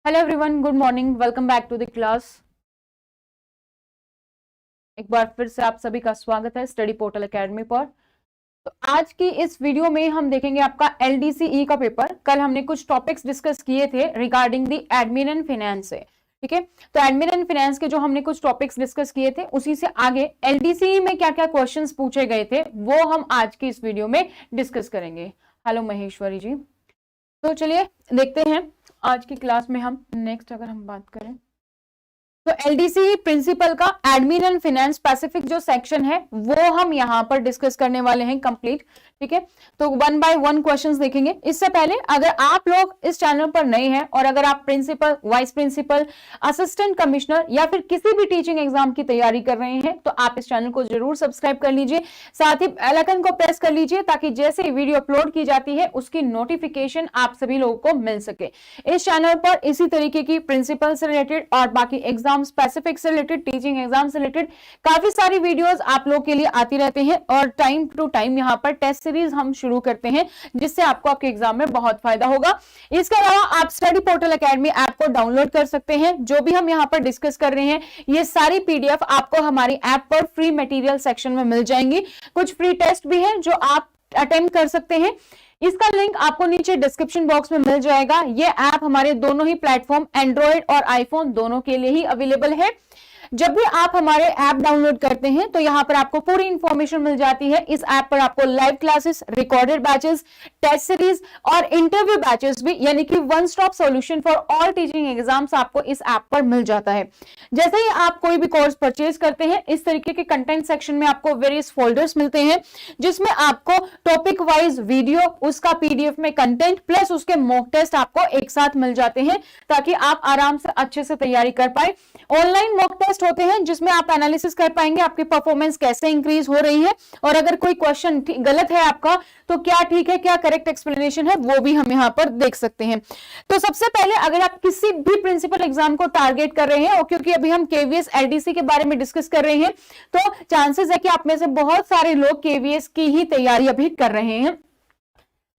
Hello everyone, good morning, welcome back to the class. एक बार फिर से आप सभी का स्वागत है स्टडी पोर्टल एकेडमी पर। तो आज की इस वीडियो में हम देखेंगे आपका एलडीसीई का पेपर। कल हमने कुछ टॉपिक्स डिस्कस किए थे regarding the admin and finance से, ठीक है। तो एडमिन एंड फाइनेंस के जो हमने कुछ टॉपिक्स डिस्कस किए थे उसी से आगे एलडीसीई में क्या क्या क्वेश्चंस पूछे गए थे वो हम आज की इस वीडियो में डिस्कस करेंगे। हेलो महेश्वरी जी। तो चलिए देखते हैं आज की क्लास में हम नेक्स्ट अगर हम बात करें तो एलडीसी प्रिंसिपल का एडमिन एंड फाइनेंस स्पेसिफिक जो सेक्शन है वो हम यहां पर डिस्कस करने वाले हैं कंप्लीट, ठीक है। तो वन बाय वन क्वेश्चंस देखेंगे। इससे पहले अगर आप लोग इस चैनल पर नए हैं और अगर आप principal, vice principal, assistant commissioner या फिर किसी भी टीचिंग एग्जाम की तैयारी कर रहे हैं तो आप इस चैनल को जरूर सब्सक्राइब कर लीजिए, साथ ही बेल आइकन को प्रेस कर लीजिए ताकि जैसे ही वीडियो अपलोड की जाती है उसकी नोटिफिकेशन आप सभी लोगों को मिल सके। इस चैनल पर इसी तरीके की प्रिंसिपल से रिलेटेड और बाकी एग्जाम स्पेसिफिक से रिलेटेड, टीचिंग एग्जाम से रिलेटेड काफी सारी वीडियोस आप लोग के लिए आती रहती हैं और टाइम टू टाइम यहाँ पर टेस्ट सीरीज हम शुरू करते हैं जिससे आपको आपके एग्जाम में बहुत फायदा होगा। इसके अलावा आप स्टडी पोर्टल एकेडमी ऐप को डाउनलोड कर सकते हैं। जो भी हम यहाँ पर डिस्कस कर रहे हैं ये सारी पीडीएफ आपको हमारी ऐप पर फ्री मटेरियल सेक्शन में मिल जाएंगी। कुछ फ्री टेस्ट भी हैं जो आप अटेम्प्ट कर सकते हैं। इसका लिंक आपको नीचे डिस्क्रिप्शन बॉक्स में मिल जाएगा। ये ऐप हमारे दोनों ही प्लेटफॉर्म एंड्रॉइड और आईफोन दोनों के लिए ही अवेलेबल है। जब भी आप हमारे ऐप डाउनलोड करते हैं तो यहाँ पर आपको पूरी इंफॉर्मेशन मिल जाती है। इस ऐप पर आपको live classes, recorded batches, test series और इंटरव्यू बैचेस भी, यानी कि one stop solution for all teaching exams आपको इस ऐप पर मिल जाता है। जैसे ही आप कोई भी कोर्स परचेज करते हैं इस तरीके के कंटेंट सेक्शन में आपको वेरियस फोल्डर्स मिलते हैं जिसमें आपको टॉपिक वाइज वीडियो, उसका पीडीएफ में कंटेंट प्लस उसके मॉक टेस्ट आपको एक साथ मिल जाते हैं ताकि आप आराम से अच्छे से तैयारी कर पाए। ऑनलाइन मॉक टेस्ट होते हैं जिसमें आप एनालिसिस कर पाएंगे आपकी परफॉर्मेंस कैसे इंक्रीज हो रही है और अगर कोई क्वेश्चन गलत है आपका तो क्या ठीक है, क्या करेक्ट एक्सप्लेनेशन है वो भी हम यहाँ पर देख सकते हैं। तो सबसे पहले अगर आप किसी भी प्रिंसिपल एग्जाम को टारगेट कर रहे हैं और क्योंकि अभी हम केवीएस एलडीसी के बारे में डिस्कस कर रहे हैं तो चांसेस है कि आप में से बहुत सारे लोग केवीएस की ही तैयारी अभी कर रहे हैं।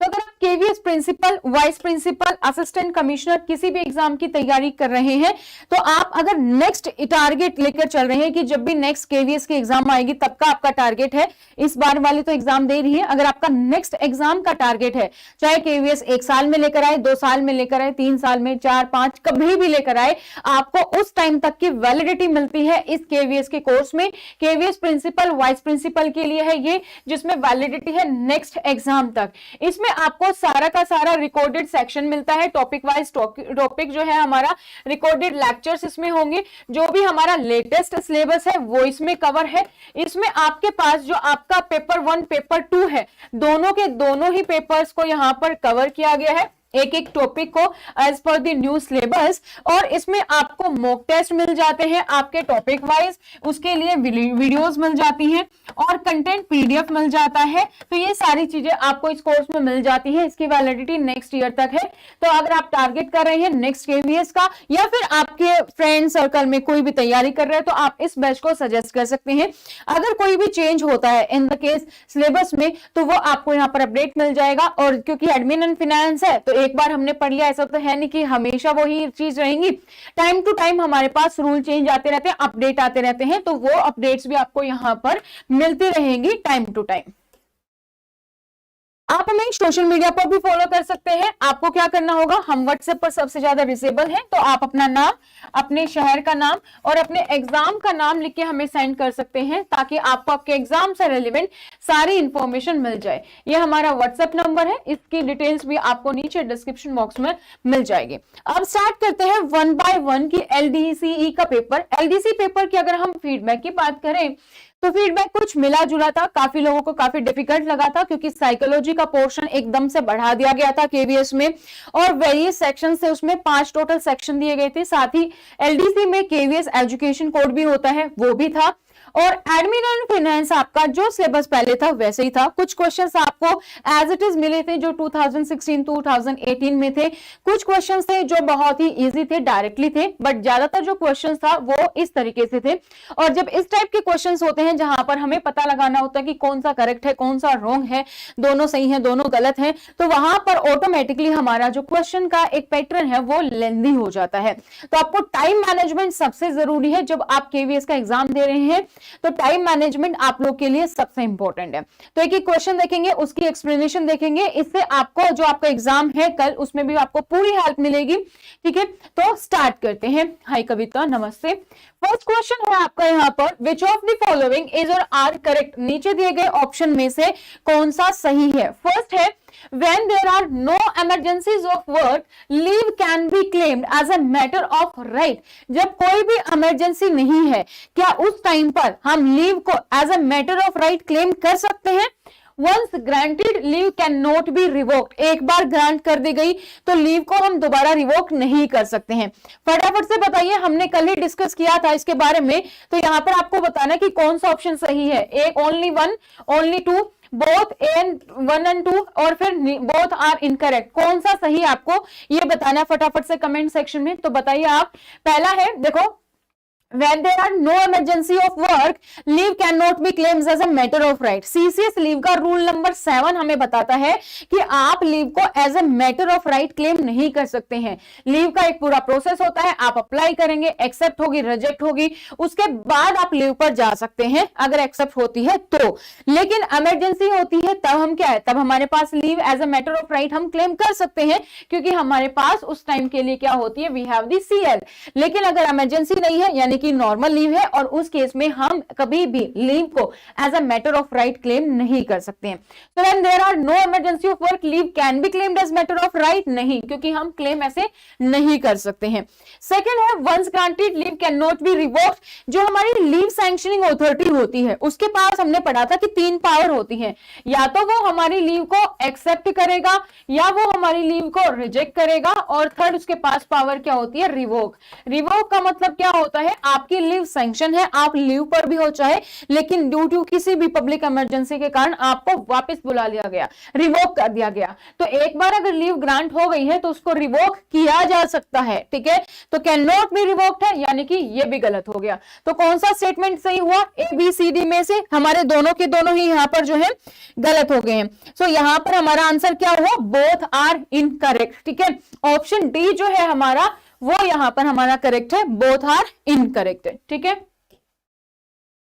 तो अगर आप KVS principal, vice principal, assistant commissioner किसी भी एग्जाम की तैयारी कर रहे हैं तो आप अगर नेक्स्ट टारगेट लेकर चल रहे हैं कि जब भी नेक्स्ट केवीएस की एग्जाम आएगी तब का आपका टारगेट है, इस बार वाली तो एग्जाम दे रही है, अगर आपका नेक्स्ट एग्जाम का टारगेट है, चाहे केवीएस 1 साल में लेकर आए, 2 साल में लेकर आए, 3 साल में, 4, 5 कभी भी लेकर आए, आपको उस टाइम तक की वैलिडिटी मिलती है इस केवीएस के कोर्स में। केवीएस प्रिंसिपल, वाइस प्रिंसिपल के लिए है ये जिसमें वैलिडिटी है नेक्स्ट एग्जाम तक। इसमें आपको सारा का सारा रिकॉर्डेड सेक्शन मिलता है, टॉपिक वाइज टॉपिक जो है हमारा रिकॉर्डेड लेक्चर्स इसमें होंगे, जो भी हमारा लेटेस्ट सिलेबस है वो इसमें कवर है। इसमें आपके पास जो आपका पेपर 1, पेपर 2 है, दोनों के दोनों ही पेपर्स को यहाँ पर कवर किया गया है, एक एक टॉपिक को as per the new syllabus. और इसमें आपको मॉक टेस्ट मिल जाते हैं आपके टॉपिक वाइज, उसके लिए वीडियोस मिल जाती हैं और कंटेंट पीडीएफ मिल जाता है। तो ये सारी चीजें आपको इस कोर्स में मिल जाती है। इसकी वैलिडिटी नेक्स्ट ईयर तक है। तो अगर आप टारगेट कर रहे हैं नेक्स्ट केवीएस का या फिर आपके फ्रेंड सर्कल में कोई भी तैयारी कर रहे हैं तो आप इस बैच को सजेस्ट कर सकते हैं। अगर कोई भी चेंज होता है इन द केस सिलेबस में तो वो आपको यहाँ पर अपडेट मिल जाएगा। और क्योंकि एडमिन एंड फाइनेंस है तो एक बार हमने पढ़ लिया ऐसा तो है नहीं कि हमेशा वही चीज रहेंगी। टाइम टू टाइम हमारे पास रूल चेंज आते रहते हैं, अपडेट आते रहते हैं, तो वो अपडेट्स भी आपको यहां पर मिलती रहेंगी टाइम टू टाइम। आप हमें सोशल मीडिया पर भी फॉलो कर सकते हैं। आपको क्या करना होगा, हम व्हाट्सएप पर सबसे ज्यादा रिचेबल हैं, तो आप अपना नाम, अपने शहर का नाम और अपने एग्जाम का नाम लिख के हमें सेंड कर सकते हैं ताकि आपको आपके एग्जाम से रिलेवेंट सारी इंफॉर्मेशन मिल जाए। ये हमारा व्हाट्सएप नंबर है, इसकी डिटेल्स भी आपको नीचे डिस्क्रिप्शन बॉक्स में मिल जाएगी। अब स्टार्ट करते हैं 1 बाय 1 की एलडीसीई का पेपर। एलडीसी पेपर की अगर हम फीडबैक की बात करें तो फीडबैक कुछ मिला जुला था, काफी लोगों को काफी डिफिकल्ट लगा था क्योंकि साइकोलॉजी का पोर्शन एकदम से बढ़ा दिया गया था केवीएस में और वेरियस सेक्शन से उसमें 5 टोटल सेक्शन दिए गए थे। साथ ही एलडीसी में केवीएस एजुकेशन कोड भी होता है वो भी था और एडमिन एंड फाइनेंस आपका जो सिलेबस पहले था वैसे ही था। कुछ क्वेश्चंस आपको एज इट इज मिले थे जो 2016 2018 में थे, कुछ क्वेश्चंस थे जो बहुत ही इजी थे, डायरेक्टली थे, बट ज्यादातर जो क्वेश्चंस था वो इस तरीके से थे। और जब इस टाइप के क्वेश्चंस होते हैं जहां पर हमें पता लगाना होता है कि कौन सा करेक्ट है कौन सा रॉन्ग है, दोनों सही है दोनों गलत है, तो वहां पर ऑटोमेटिकली हमारा जो क्वेश्चन का एक पैटर्न है वो लेंथी हो जाता है। तो आपको टाइम मैनेजमेंट सबसे जरूरी है। जब आप केवीएस का एग्जाम दे रहे हैं तो टाइम मैनेजमेंट आप लोग के लिए सबसे इंपॉर्टेंट है। तो एक क्वेश्चन देखेंगे, उसकी एक्सप्लेनेशन देखेंगे, इससे आपको जो आपका एग्जाम है कल उसमें भी आपको पूरी हेल्प मिलेगी। ठीक है, तो स्टार्ट करते हैं। हाय कविता, नमस्ते। फर्स्ट क्वेश्चन है आपका यहाँ पर, विच ऑफ द फॉलोइंग इज और आर करेक्ट। नीचे दिए गए ऑप्शन में से कौन सा सही है। फर्स्ट है, when there are no emergencies of work, leave can be claimed as a matter of right। जब कोई भी इमरजेंसी नहीं है, क्या उस टाइम पर हम लीव को as a matter of right claim कर सकते हैं। Once granted, leave cannot be revoked। एक बार ग्रांट कर दी गई तो लीव को हम दोबारा रिवोक नहीं कर सकते हैं। फटाफट से बताइए, हमने कल ही डिस्कस किया था इसके बारे में, तो यहाँ पर आपको बताना कि कौन सा ऑप्शन सही है। एक only one, only two, both one and two, और फिर बोथ आर इनकरेक्ट। कौन सा सही आपको ये बताना है फटाफट से कमेंट सेक्शन में। तो बताइए आप। पहला है, देखो, when there are no emergency of work, leave cannot be claimed as a matter of right। CCS leave का रूल नंबर 7 हमें बताता है कि आप लीव को as a matter of right claim नहीं कर सकते हैं। लीव का एक पूरा प्रोसेस होता है, आप अप्लाई करेंगे, एक्सेप्ट होगी, रिजेक्ट होगी, उसके बाद आप लीव पर जा सकते हैं अगर एक्सेप्ट होती है तो। लेकिन इमरजेंसी होती है तब हम क्या है, तब हमारे पास leave as a matter of right हम क्लेम कर सकते हैं, क्योंकि हमारे पास उस टाइम के लिए क्या होती है, वी हैव दी सीएल। लेकिन अगर इमरजेंसी नहीं है, यानी कि नॉर्मल लीव है, और उस केस में हम कभी भी लीव को as a matter of right claim नहीं कर सकते हैं। तो when there are no emergency of work, leave can be claimed as matter of right, नहीं, क्योंकि हम क्लेम ऐसे नहीं कर सकते हैं। सेकंड है, once granted leave can not be revoked. जो हमारी लीव सैंक्शनिंग अथॉरिटी होती है उसके पास हमने पढ़ा था कि 3 पावर होती है, या तो वो हमारी लीव को एक्सेप्ट करेगा, या वो हमारी लीव को रिजेक्ट करेगा, और थर्ड उसके पास पावर क्या होती है, रिवोक। रिवोक का मतलब क्या होता है, आपकी लीव सैंक्शन है, आप लीव पर भी हो चाहे, लेकिन ड्यू टू किसी भी पब्लिक इमरजेंसी के कारण आपको वापस बुला लिया गया, रिवोक कर दिया गया। तो एक बार अगर लीव ग्रांट हो गई है तो उसको रिवोक किया जा सकता है। ठीक है, तो कैन नॉट बी रिवोक्ड है, यानी कि ये भी गलत हो गया। तो कौन सा स्टेटमेंट सही हुआ, ए बी सी डी में से हमारे दोनों के दोनों ही यहां पर जो है गलत हो गए हैं। सो यहां पर हमारा आंसर क्या हुआ, बोथ आर इनकरेक्ट। ठीक है, ऑप्शन डी जो है हमारा वो यहां पर हमारा करेक्ट है, बोथ आर इनकरेक्ट है। ठीक है,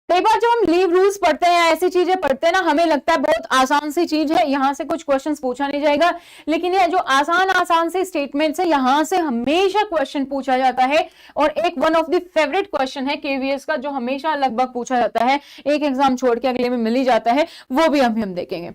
कई बार जब हम लीव रूल्स पढ़ते हैं, ऐसी चीजें पढ़ते हैं ना, हमें लगता है बहुत आसान सी चीज है, यहां से कुछ क्वेश्चंस पूछा नहीं जाएगा, लेकिन ये जो आसान सी स्टेटमेंट्स है यहां से हमेशा क्वेश्चन पूछा जाता है। और एक one of the favourite question है केवीएस का, जो हमेशा लगभग पूछा जाता है, एक एग्जाम छोड़ के अगले में मिल ही जाता है, वो भी हम देखेंगे।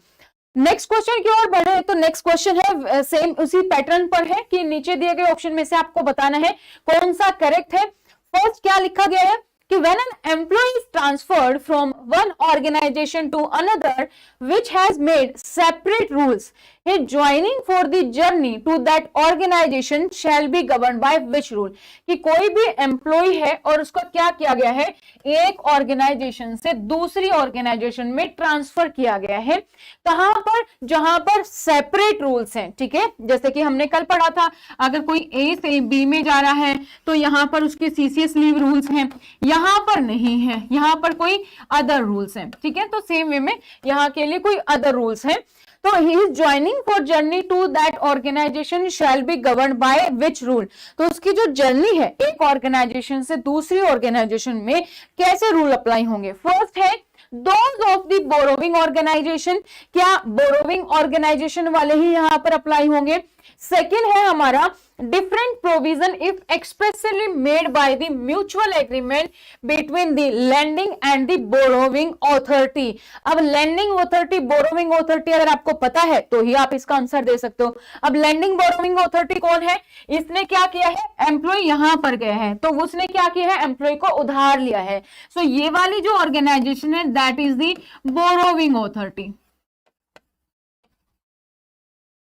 नेक्स्ट क्वेश्चन की ओर बढ़े तो नेक्स्ट क्वेश्चन है सेम उसी पैटर्न पर है कि नीचे दिए गए ऑप्शन में से आपको बताना है कौन सा करेक्ट है। फर्स्ट क्या लिखा गया है कि when an employee is transferred from one organization to another which has made separate rules, his joining for the journey to that organization shall be governed by which rule। कि कोई भी employ है और उसको क्या किया गया है, एक ऑर्गेनाइजेशन से दूसरी ऑर्गेनाइजेशन में ट्रांसफर किया गया है, कहां पर, जहां पर सेपरेट रूल्स हैं। ठीक है, जैसे कि हमने कल पढ़ा था, अगर कोई ए से बी में जा रहा है तो यहां पर उसके सीसीएस लीव रूल्स हैं, यहां पर नहीं है, यहां पर कोई अदर रूल्स हैं। ठीक है, तो सेम वे में यहां के लिए कोई अदर रूल्स हैं। तो he is joining for journey to that organization shall be governed by which rule। तो उसकी जो जर्नी है एक ऑर्गेनाइजेशन से दूसरी ऑर्गेनाइजेशन में कैसे रूल अप्लाई होंगे। फर्स्ट है those of the borrowing organization, क्या बोरोविंग ऑर्गेनाइजेशन वाले ही यहां पर अप्लाई होंगे। सेकेंड है हमारा different provision if expressly made by the mutual agreement between the lending and the borrowing authority। अब lending authority borrowing authority अगर आपको पता है तो ही आप इसका आंसर दे सकते हो। अब lending borrowing authority कौन है, इसने क्या किया है, एम्प्लॉय यहां पर गया है तो उसने क्या किया है, एम्प्लॉय को उधार लिया है। सो ये वाली जो ऑर्गेनाइजेशन है that is the borrowing authority,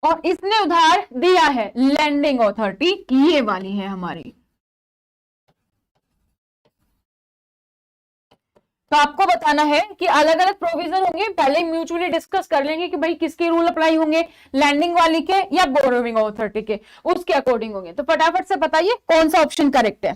और इसने उधार दिया है लैंडिंग अथॉरिटी, ये वाली है हमारी। तो आपको बताना है कि अलग अलग प्रोविजन होंगे, पहले म्यूचुअली डिस्कस कर लेंगे कि भाई किसके रूल अप्लाई होंगे, लैंडिंग वाली के या बोरोइंग अथॉरिटी के, उसके अकॉर्डिंग होंगे। तो फटाफट से बताइए कौन सा ऑप्शन करेक्ट है।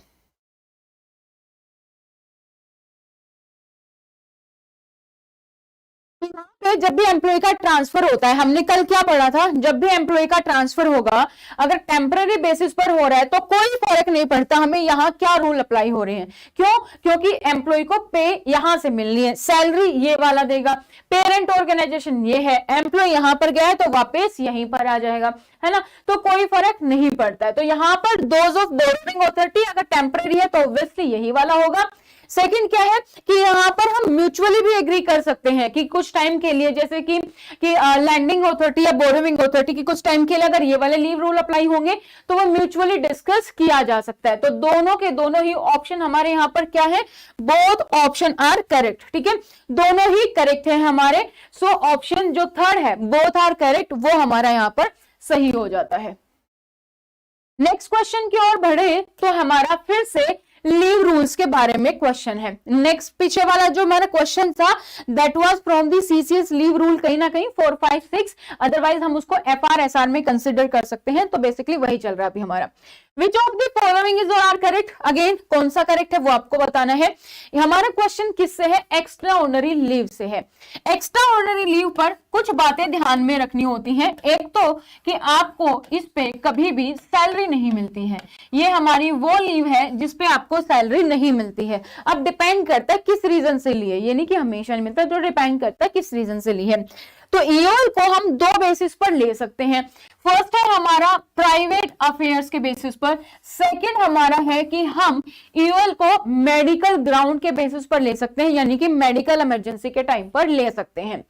पे जब भी एम्प्लॉय का ट्रांसफर होता है, हमने कल क्या पढ़ा था, जब भी एम्प्लॉय का ट्रांसफर होगा अगर टेम्पररी बेसिस पर हो रहा है तो कोई फर्क नहीं पड़ता हमें यहाँ क्या रूल अप्लाई हो रहे हैं। क्यों? क्योंकि एम्प्लॉय को पे यहां से मिलनी है, सैलरी ये वाला देगा, पेरेंट ऑर्गेनाइजेशन ये है, एम्प्लॉय यहां पर गया है तो वापस यहीं पर आ जाएगा, है ना। तो कोई फर्क नहीं पड़ता है। तो यहाँ पर दोज ऑफ बोरोइंग अथॉरिटी अगर टेम्पररी है तो ऑब्वियसली यही वाला होगा। सेकंड क्या है कि यहाँ पर हम म्यूचुअली भी एग्री कर सकते हैं कि कुछ टाइम के लिए, जैसे कि लैंडिंग अथॉरिटी या बोरोइंग अथॉरिटी की कुछ टाइम के लिए अगर ये वाले लीव रूल अप्लाई होंगे तो वो म्यूचुअली डिस्कस किया जा सकता है। तो दोनों के दोनों ही ऑप्शन हमारे यहाँ पर क्या है, बोथ ऑप्शन आर करेक्ट। ठीक है, दोनों ही करेक्ट है हमारे। सो ऑप्शन जो थर्ड है बोथ आर करेक्ट, वो हमारा यहाँ पर सही हो जाता है। नेक्स्ट क्वेश्चन की ओर बढ़े तो हमारा फिर से लीव रूल्स के बारे में क्वेश्चन है। नेक्स्ट पीछे वाला जो हमारा क्वेश्चन था that was from the CCS leave rule, कहीं ना कहीं 4, 5, 6, अदरवाइज हम उसको एफआरएसआर में कंसिडर कर सकते हैं। तो बेसिकली वही चल रहा है अभी हमारा। Which of the following is are correct, again कौन सा करेक्ट है वो आपको बताना है। हमारा क्वेश्चन किससे है, एक्स्ट्रा ऑर्डिनरी लीव से है। एक्स्ट्रा ऑर्डिनरी लीव पर कुछ बातें ध्यान में रखनी होती हैं। एक तो कि आपको इस पे कभी भी सैलरी नहीं मिलती है, ये हमारी वो लीव है जिसपे आपको सैलरी नहीं मिलती है। अब डिपेंड करता है किस रीजन से लिए, ये नहीं कि हमेशा नहीं मिलता, तो डिपेंड करता है किस रीजन से ली है। तो ईओएल को हम दो बेसिस पर ले सकते हैं। फर्स्ट है हमारा प्राइवेट अफेयर्स के बेसिस पर, सेकंड हमारा है कि हम ईओएल को मेडिकल ग्राउंड के बेसिस पर ले सकते हैं, यानी कि मेडिकल इमरजेंसी के टाइम पर ले सकते हैं।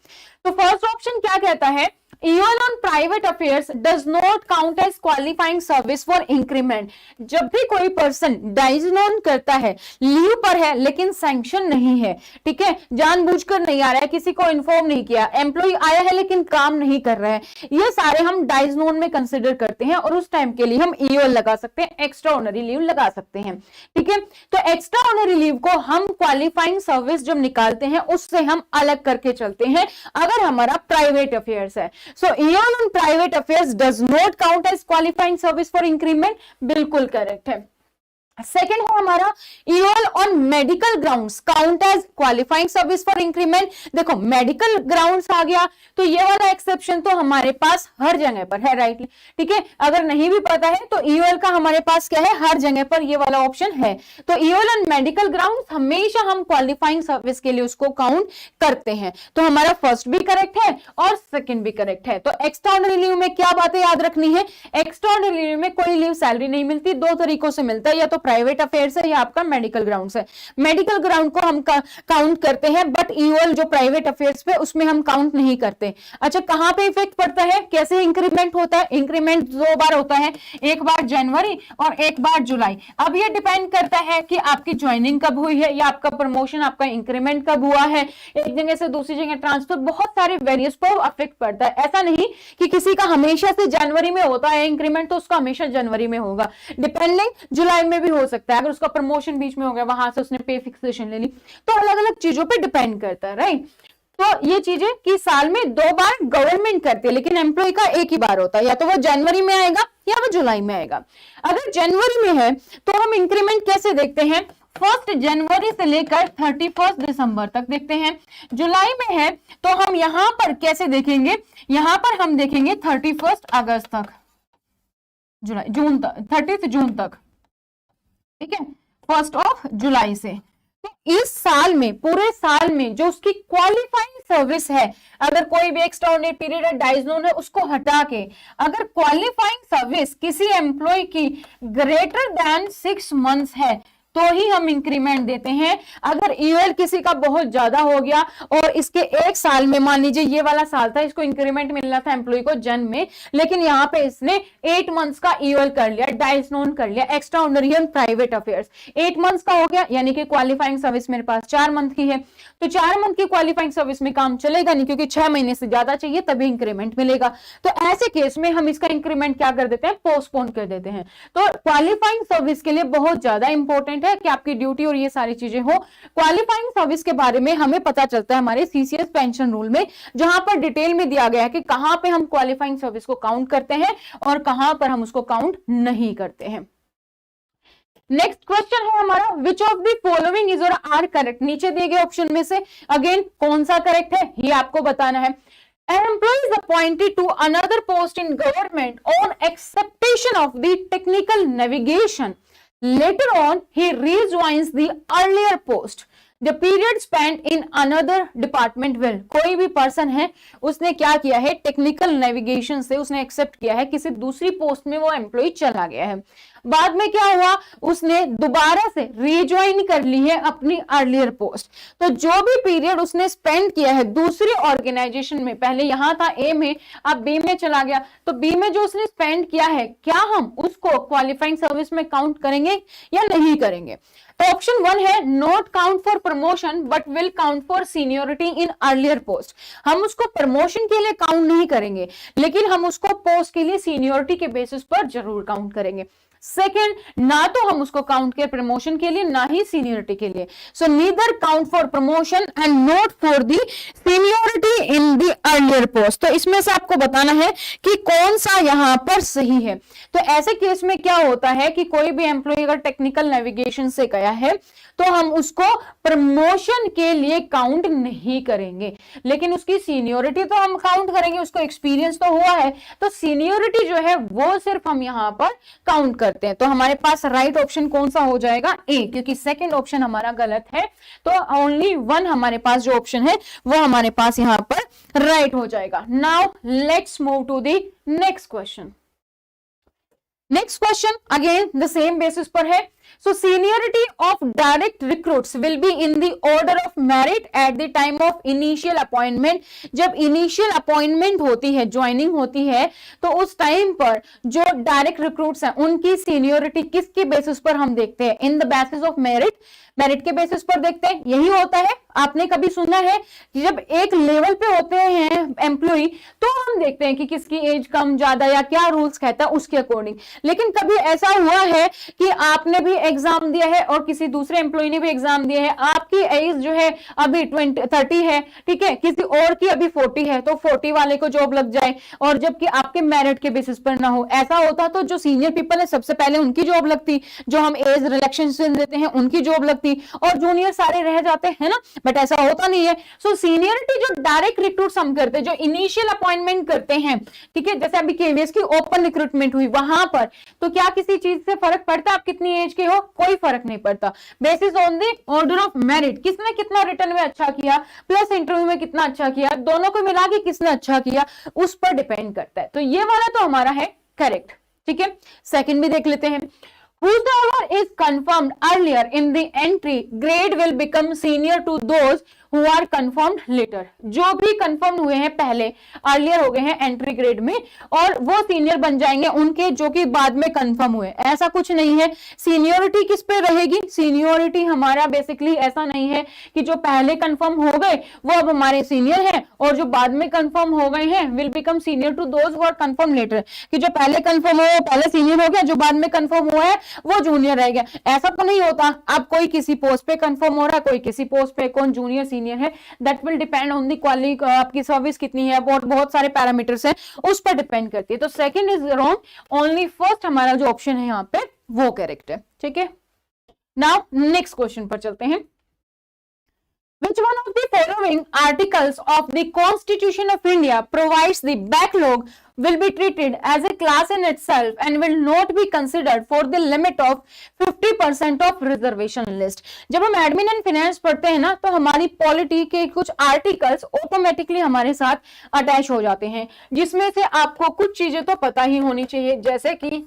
तो फर्स्ट ऑप्शन क्या कहता है, EOL on private affairs does not count as qualifying service for increment। जब भी कोई पर्सन डाइज नॉन करता है, लीव पर है लेकिन सैंक्शन नहीं है, ठीक है, जानबूझकर नहीं आ रहा है, किसी को इन्फॉर्म नहीं किया, एम्प्लॉय आया है लेकिन काम नहीं कर रहा है, ये सारे हम डाइज नॉन में कंसिडर करते हैं और उस टाइम के लिए हम EOL लगा सकते हैं, एक्स्ट्रा ऑर्डिनरी लीव लगा सकते हैं। ठीक है, तो एक्स्ट्रा ऑर्डिनरी लीव को हम क्वालिफाइंग सर्विस जब निकालते हैं उससे हम अलग करके चलते हैं अगर हमारा प्राइवेट अफेयर्स है। So EOL on private affairs does not count as qualifying service for increment, बिल्कुल करेक्ट है। सेकेंड है हमारा EOL on medical grounds count as qualifying service for increment. देखो मेडिकल ग्राउंड्स आ गया तो ये वाला एक्सेप्शन तो हमारे पास हर जगह पर है, राइट। ठीक है, अगर नहीं भी पता है तो EOL का हमारे पास क्या है, हर जगह पर ये वाला ऑप्शन है। तो EOL ऑन मेडिकल ग्राउंड्स हमेशा हम क्वालिफाइंग सर्विस के लिए उसको काउंट करते हैं। तो हमारा फर्स्ट भी करेक्ट है और सेकेंड भी करेक्ट है। तो एक्स्ट्रा ऑर्डिनरी लीव में क्या बातें याद रखनी है, एक्स्ट्रा ऑर्डिनरी लीव में कोई लीव सैलरी नहीं मिलती, दो तरीकों से मिलता है, या तो प्राइवेट अफेयर्स है या आपका मेडिकल ग्राउंड है। मेडिकल ग्राउंड को हम काउंट करते हैं बट EOL जो प्राइवेट अफेयर्स पे उसमें हम काउंट नहीं करते। अच्छा, कहां पे इफेक्ट पड़ता है, कैसे इंक्रीमेंट होता है, इंक्रीमेंट 2 बार होता है, एक बार जनवरी और एक बार जुलाई। अब ये डिपेंड करता है कि आपकी ज्वाइनिंग कब हुई है या आपका प्रमोशन, आपका इंक्रीमेंट कब हुआ है, एक जगह से दूसरी जगह ट्रांसफर, बहुत सारे वेरियस पर अफेक्ट पड़ता है। ऐसा नहीं कि किसी का हमेशा से जनवरी में होता है इंक्रीमेंट तो उसका हमेशा जनवरी में होगा, डिपेंडिंग जुलाई में भी हो सकता है, अगर उसका प्रमोशन बीच में हो गया, वहां से उसने पे फिक्सेशन ले ली, तो अलग अलग चीजों पे डिपेंड करता है, राइट। तो ये चीजें कि साल में 2 बार गवर्नमेंट करती है लेकिन एम्प्लॉय का एक ही बार होता है, या तो वो जनवरी में आएगा या वो जुलाई में आएगा। अगर जनवरी में है तो हम इंक्रीमेंट कैसे देखते हैं, 1 जनवरी से लेकर 31 दिसंबर तक देखते हैं। जुलाई में है तो हम यहां पर कैसे देखेंगे, यहां पर हम देखेंगे 31 अगस्त तक, जुलाई जून तक, 30 जून तक, ठीक है, 1 जुलाई से। तो इस साल में, पूरे साल में जो उसकी क्वालिफाइंग सर्विस है, अगर कोई भी एक्स्ट्राऑर्डिनरी पीरियड है, डाइज नोन है, उसको हटा के अगर क्वालिफाइंग सर्विस किसी एम्प्लॉय की ग्रेटर देन 6 मंथ्स है तो ही हम इंक्रीमेंट देते हैं। अगर EOL किसी का बहुत ज्यादा हो गया और इसके एक साल में, मान लीजिए ये वाला साल था, इसको इंक्रीमेंट मिलना था एम्प्लॉय को जन में, लेकिन यहाँ पे इसने 8 मंथ्स का EOL कर लिया, डाइज नोन कर लिया, extra ordinary and private affairs 8 months का हो गया, यानी कि क्वालिफाइंग सर्विस मेरे पास 4 मंथ की है, तो 4 मंथ की क्वालिफाइंग सर्विस में काम चलेगा नहीं क्योंकि 6 महीने से ज्यादा चाहिए तभी इंक्रीमेंट मिलेगा। तो ऐसे केस में हम इसका इंक्रीमेंट क्या कर देते हैं, पोस्टपोन कर देते हैं। तो क्वालिफाइंग सर्विस के लिए बहुत ज्यादा इंपॉर्टेंट इंपॉर्टेंट है कि आपकी ड्यूटी और ये सारी चीजें हो। क्वालिफाइंग सर्विस के बारे में हमें पता चलता है हमारे सीसीएस पेंशन रूल में, जहां पर डिटेल में दिया गया है कि कहां पे हम क्वालिफाइंग सर्विस को काउंट करते हैं और कहां पर हम उसको काउंट नहीं करते हैं। नेक्स्ट क्वेश्चन है हमारा, which of the following is और आर करेक्ट। नीचे दिए गए ऑप्शन में से अगेन कौन सा करेक्ट है ये आपको बताना है। An employee is appointed to another post in government on acceptation of the technical navigation. Later on, he rejoins the earlier post. The period spent in another department will. कोई भी person है, उसने क्या किया है, टेक्निकल नेविगेशन से उसने accept किया है, किसी दूसरी पोस्ट में वो एम्प्लॉय चला गया है, बाद में क्या हुआ, उसने दोबारा से रिज्वाइन कर ली है अपनी अर्लियर पोस्ट। तो जो भी पीरियड उसने स्पेंड किया है दूसरी ऑर्गेनाइजेशन में, पहले यहां था ए में, अब बी में चला गया, तो बी में जो उसने स्पेंड किया है, क्या हम उसको क्वालिफाइंग सर्विस में काउंट करेंगे या नहीं करेंगे। तो ऑप्शन 1 है not count for promotion but will count for seniority in earlier post. हम उसको प्रमोशन के लिए काउंट नहीं करेंगे, लेकिन हम उसको पोस्ट के लिए सीनियोरिटी के बेसिस पर जरूर काउंट करेंगे। सेकेंड, ना तो हम उसको काउंट करें प्रमोशन के लिए, ना ही सीनियोरिटी के लिए। So neither count for promotion and not for the seniority in the earlier post. तो इसमें से आपको बताना है कि कौन सा यहां पर सही है। तो ऐसे केस में क्या होता है कि कोई भी एम्प्लॉय अगर टेक्निकल नेविगेशन से गया है तो हम उसको प्रमोशन के लिए काउंट नहीं करेंगे, लेकिन उसकी सीनियोरिटी तो हम काउंट करेंगे, उसको एक्सपीरियंस तो हुआ है, तो सीनियोरिटी जो है वो सिर्फ हम यहां पर काउंट करते हैं। तो हमारे पास राइट ऑप्शन कौन सा हो जाएगा, ए, क्योंकि सेकंड ऑप्शन हमारा गलत है। तो ओनली 1 हमारे पास जो ऑप्शन है वो हमारे पास यहां पर राइट हो जाएगा। Now let's move to the next question. Next question again the same basis पर है। So seniority of direct recruits will be in the order of merit at the time of initial appointment. जब initial appointment होती है, joining होती है, तो उस time पर जो डायरेक्ट रिक्रूट्स हैं उनकी सीनियोरिटी किसके बेसिस पर हम देखते हैं, in the basis of merit, merit के बेसिस पर देखते हैं। यही होता है, आपने कभी सुना है कि जब एक लेवल पे होते हैं एम्प्लॉय तो हम देखते हैं कि किसकी एज कम ज्यादा या क्या रूल्स कहता है उसके अकॉर्डिंग। लेकिन कभी ऐसा हुआ है कि आपने भी एग्जाम दिया है और किसी दूसरे एम्प्लॉय ने भी एग्जाम दिया है, आपकी एज जो है अभी 30 है, ठीक है, किसी और की अभी 40 है, तो 40 वाले को जॉब लग जाए और जबकि आपके मेरिट के बेसिस पर ना हो। ऐसा होता तो जो सीनियर पीपल है सबसे पहले उनकी जॉब लगती, जो हम एज रिलेक्शन देते हैं उनकी जॉब लगती और जूनियर सारे रह जाते हैं ना, बट ऐसा होता नहीं है। सो सीनियरिटी जो डायरेक्ट रिक्रूट हम करते हैं, जो इनिशियल अपॉइंटमेंट करते हैं, ठीक है, जैसे अभी केवीएस की ओपन रिक्रूटमेंट हुई वहां पर, तो क्या किसी चीज से फर्क पड़ता आप कितनी एज के हो, कोई फर्क नहीं पड़ता। Basis on the order of merit, किसने कितना रिटर्न में अच्छा किया प्लस इंटरव्यू में कितना अच्छा किया, दोनों को मिला के किसने अच्छा किया उस पर डिपेंड करता है। तो ये वाला तो हमारा है करेक्ट, ठीक है। सेकंड भी देख लेते हैं। Whosoever is confirmed earlier in the entry grade will become senior to those who are confirmed later. जो भी confirmed हुए हैं पहले, earlier हो गए हैं एंट्री ग्रेड में, और वो सीनियर बन जाएंगे उनके जो कि बाद में confirm हुए। ऐसा कुछ नहीं है। सीनियोरिटी किस पे रहेगी, सीनियोरिटी हमारा बेसिकली ऐसा नहीं है कि जो पहले confirm हो गए वो अब हमारे सीनियर हैं और जो बाद में confirm हो गए हैं will become senior to those who are confirmed later, कि जो पहले confirm हुआ पहले सीनियर हो गया, जो बाद में confirm हुआ है वो जूनियर रह गया। ऐसा तो नहीं होता। अब कोई किसी पोस्ट पे कंफर्म हो रहा है, कोई किसी पोस्ट पे, कौन जूनियर सीनियर है, that will depend on the quality, आपकी सर्विस कितनी है, बहुत सारे पैरामीटर्स हैं, उस पर डिपेंड करती है। तो second is wrong, only first हमारा जो ऑप्शन है यहाँ पे वो करेक्ट है, ठीक है। नाउ नेक्स्ट क्वेश्चन पर चलते हैं। Which one of the following articles of the Constitution of India provides the backlog will be treated as a class in itself and will not be considered for the limit of 50% of reservation list? जब हम admin and finance पढ़ते हैं ना, तो हमारी polity के कुछ articles automatically हमारे साथ अटैच हो जाते हैं, जिसमें से आपको कुछ चीजें तो पता ही होनी चाहिए, जैसे कि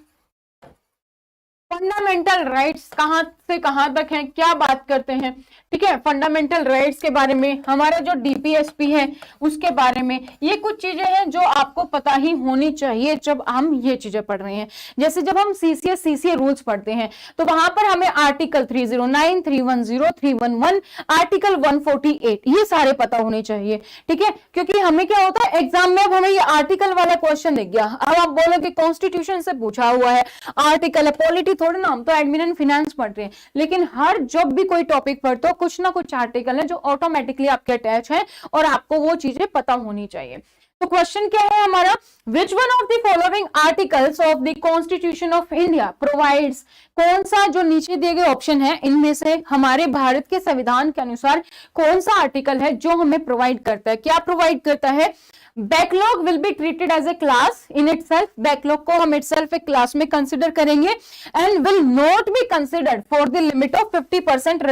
फंडामेंटल राइट्स कहां से कहां तक हैं, क्या बात करते हैं, ठीक है। फंडामेंटल राइट्स के बारे में, हमारा जो डीपीएसपी है उसके बारे में, ये कुछ चीजें हैं जो आपको पता ही होनी चाहिए जब हम ये चीजें पढ़ रहे हैं। जैसे जब हम सीसीए सीसीए रूल्स पढ़ते हैं तो वहां पर हमें आर्टिकल 309, 310, 311, आर्टिकल 148 ये सारे पता होने चाहिए, ठीक है। क्योंकि हमें क्या होता है एग्जाम में, अब हमें ये आर्टिकल वाला क्वेश्चन दिख गया, अब आप बोलोगे कॉन्स्टिट्यूशन से पूछा हुआ है, आर्टिकल है, पॉलिटी थोड़े ना, हम तो एडमिन एंड फिनेंस पढ़ रहे हैं, लेकिन हर जब भी कोई टॉपिक पढ़ते हो कुछ ना कुछ आर्टिकल है जो ऑटोमेटिकली आपके अटैच है और आपको वो चीजें पता होनी चाहिए। तो क्वेश्चन क्या है हमारा, which one of the following articles of the constitution of India provides, कौन सा जो नीचे दिए गए ऑप्शन है इनमें से हमारे भारत के संविधान के अनुसार कौन सा आर्टिकल है जो हमें प्रोवाइड करता है, क्या प्रोवाइड करता है, backlog will be treated as a class in itself, backlog को हम इटसेल्फ एक क्लास में कंसिडर करेंगे, and will not be considered for the limit of 50%,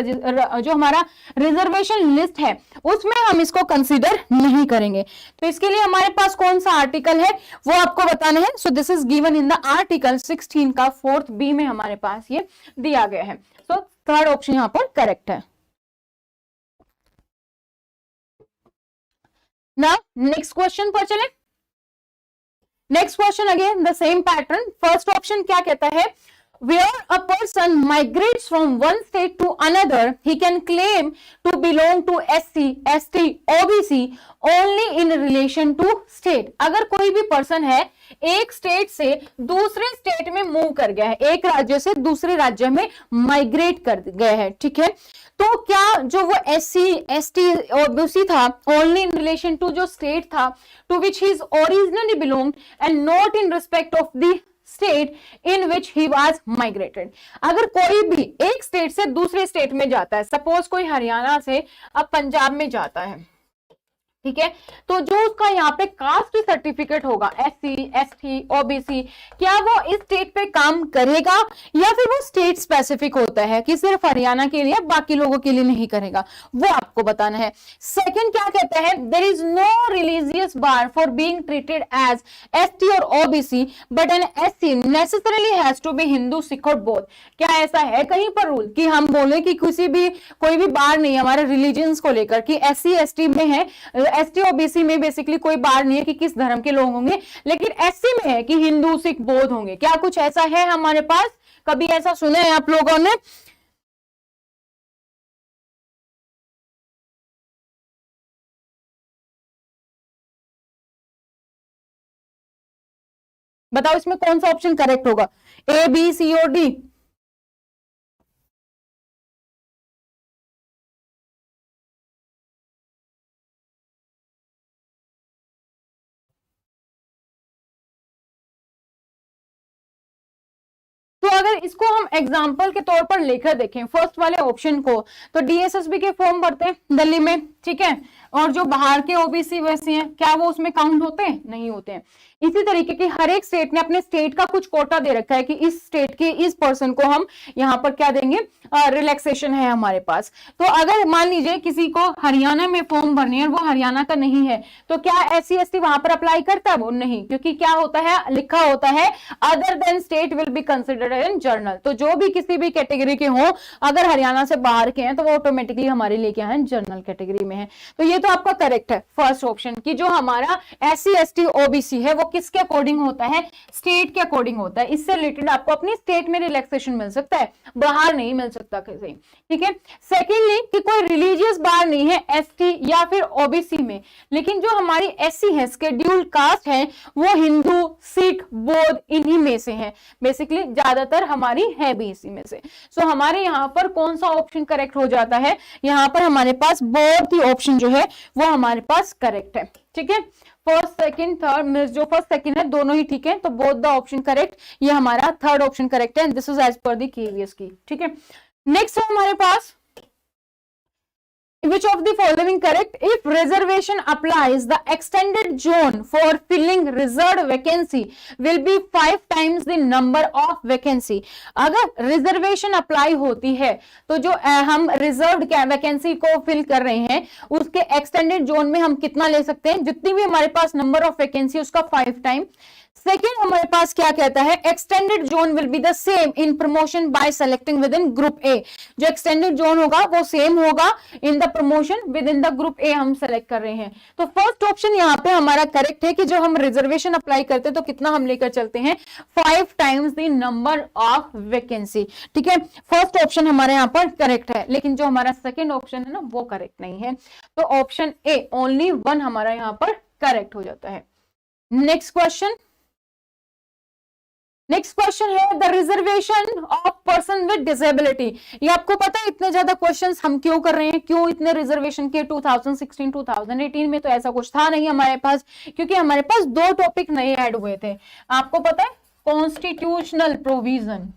जो हमारा रिजर्वेशन लिस्ट है उसमें हम इसको कंसिडर नहीं करेंगे। तो इसके लिए हमारे पास कौन सा आर्टिकल है वो आपको बताना है। So this is given in the article 16 का 4th बी में हमारे पास ये दिया गया है। सो थर्ड ऑप्शन यहां पर करेक्ट है। Now next question पर चले। Next question again the same pattern. First option क्या कहता है, where a person migrates from one state to another he can claim to belong to SC, ST, OBC only in relation to state। अगर कोई भी person है एक state से दूसरे स्टेट में मूव कर गया है, एक राज्य से दूसरे राज्य में माइग्रेट कर गया है, ठीक है, तो क्या जो वो SC, ST, OBC था ओनली इन रिलेशन टू जो स्टेट था to which he is originally belong and not in respect of the state in which he was migrated. अगर कोई भी एक स्टेट से दूसरे स्टेट में जाता है, सपोज कोई हरियाणा से अब पंजाब में जाता है, ठीक है, तो जो उसका यहाँ पे कास्ट सर्टिफिकेट होगा SC, ST, OBC, क्या वो इस स्टेट पे काम करेगा या फिर वो स्टेट स्पेसिफिक होता है कि सिर्फ हरियाणा के लिए बाकी लोगों के लिए नहीं करेगा, वो आपको बताना है। सेकंड क्या कहता है, there is no religious bar for being treated as ST और OBC but an SC necessarily has to be Hindu, Sikh और बौद्ध। क्या ऐसा है कहीं पर रूल कि हम बोले कि किसी भी कोई भी बार नहीं हमारे रिलीजन्स को लेकर कि SC, ST में है, ST OBC में बेसिकली कोई बार नहीं है कि किस धर्म के लोग होंगे, लेकिन SC में है कि हिंदू, सिख, बौद्ध होंगे। क्या कुछ ऐसा है हमारे पास, कभी ऐसा सुना है आप लोगों ने? बताओ इसमें कौन सा ऑप्शन करेक्ट होगा, A, B, C और D? तो अगर इसको हम एग्जाम्पल के तौर पर लेकर देखें फर्स्ट वाले ऑप्शन को, तो DSSB के फॉर्म भरते हैं दिल्ली में, ठीक है, और जो बाहर के OBC वैसे हैं क्या वो उसमें काउंट होते हैं? नहीं होते हैं। इसी तरीके की हर एक स्टेट ने अपने स्टेट का कुछ कोटा दे रखा है कि इस स्टेट के इस पर्सन को हम यहाँ पर क्या देंगे, रिलैक्सेशन है हमारे पास। तो अगर मान लीजिए किसी को हरियाणा में फॉर्म भरनी है और वो हरियाणा का नहीं है, तो क्या SC, ST वहां पर अप्लाई करता है? वो नहीं, क्योंकि क्या होता है, लिखा होता है other than state will be considered in journal. तो जो भी किसी भी कैटेगरी के हो अगर हरियाणा से बाहर के हैं तो वो ऑटोमेटिकली हमारे लिए क्या है, जनरल कैटेगरी में है। तो ये तो आपका करेक्ट है फर्स्ट ऑप्शन की जो हमारा SC, ST, OBC है वो किसके अकॉर्डिंग होता है, स्टेट के अकॉर्डिंग होता है। इससे रिलेटेड आपको अपनी स्टेट में रिलैक्सेशन मिल सकता है, बाहर नहीं मिल सकता किसी, ठीक है। सेकेंडली कि कोई रिलीजियस बार नहीं है ST या फिर OBC में, लेकिन जो हमारी SC है, शेड्यूल्ड कास्ट है, वो हिंदू, सिख, बौद्ध इन्हीं में से है, बेसिकली ज्यादातर हमारी है भी इसी में से। सो हमारे यहाँ पर कौन सा ऑप्शन करेक्ट हो जाता है, यहाँ पर हमारे पास बोथ ही ऑप्शन जो है वो हमारे पास करेक्ट है, ठीक है। फर्स्ट, सेकंड, थर्ड, जो फर्स्ट सेकंड है दोनों ही ठीक है, तो बोथ द ऑप्शन करेक्ट, ये हमारा थर्ड ऑप्शन करेक्ट है। This is as per the KVS की, ठीक है। नेक्स्ट है हमारे पास which of the following correct, if reservation applies the extended zone for filling reserved vacancy will be 5 times the number of vacancy। अगर reservation apply होती है तो जो हम रिजर्व्ड वैकेंसी को फिल कर रहे हैं उसके एक्सटेंडेड जोन में हम कितना ले सकते हैं, जितनी भी हमारे पास नंबर ऑफ वैकेंसी उसका 5 टाइम। सेकेंड हमारे पास क्या कहता है, extended zone will be the same in promotion bye selecting with in group A। जो एक्सटेंडेड जोन होगा वो सेम होगा in the promotion with in the group A हम सेलेक्ट कर रहे हैं। तो फर्स्ट ऑप्शन यहाँ पे हमारा करेक्ट है कि जो हम रिजर्वेशन अप्लाई करते हैं तो कितना हम लेकर चलते हैं, 5 times the number of vacancy, ठीक है। फर्स्ट ऑप्शन हमारे यहाँ पर करेक्ट है, लेकिन जो हमारा सेकेंड ऑप्शन है ना वो करेक्ट नहीं है। तो ऑप्शन A ओनली 1 हमारा यहाँ पर करेक्ट हो जाता है। नेक्स्ट क्वेश्चन, नेक्स्ट क्वेश्चन है the reservation of person with disability. ये आपको पता है इतने ज्यादा क्वेश्चंस हम क्यों कर रहे हैं, क्यों इतने रिजर्वेशन के 2016 2018 में तो ऐसा कुछ था नहीं हमारे पास, क्योंकि हमारे पास 2 टॉपिक नए ऐड हुए थे। आपको पता है constitutional provision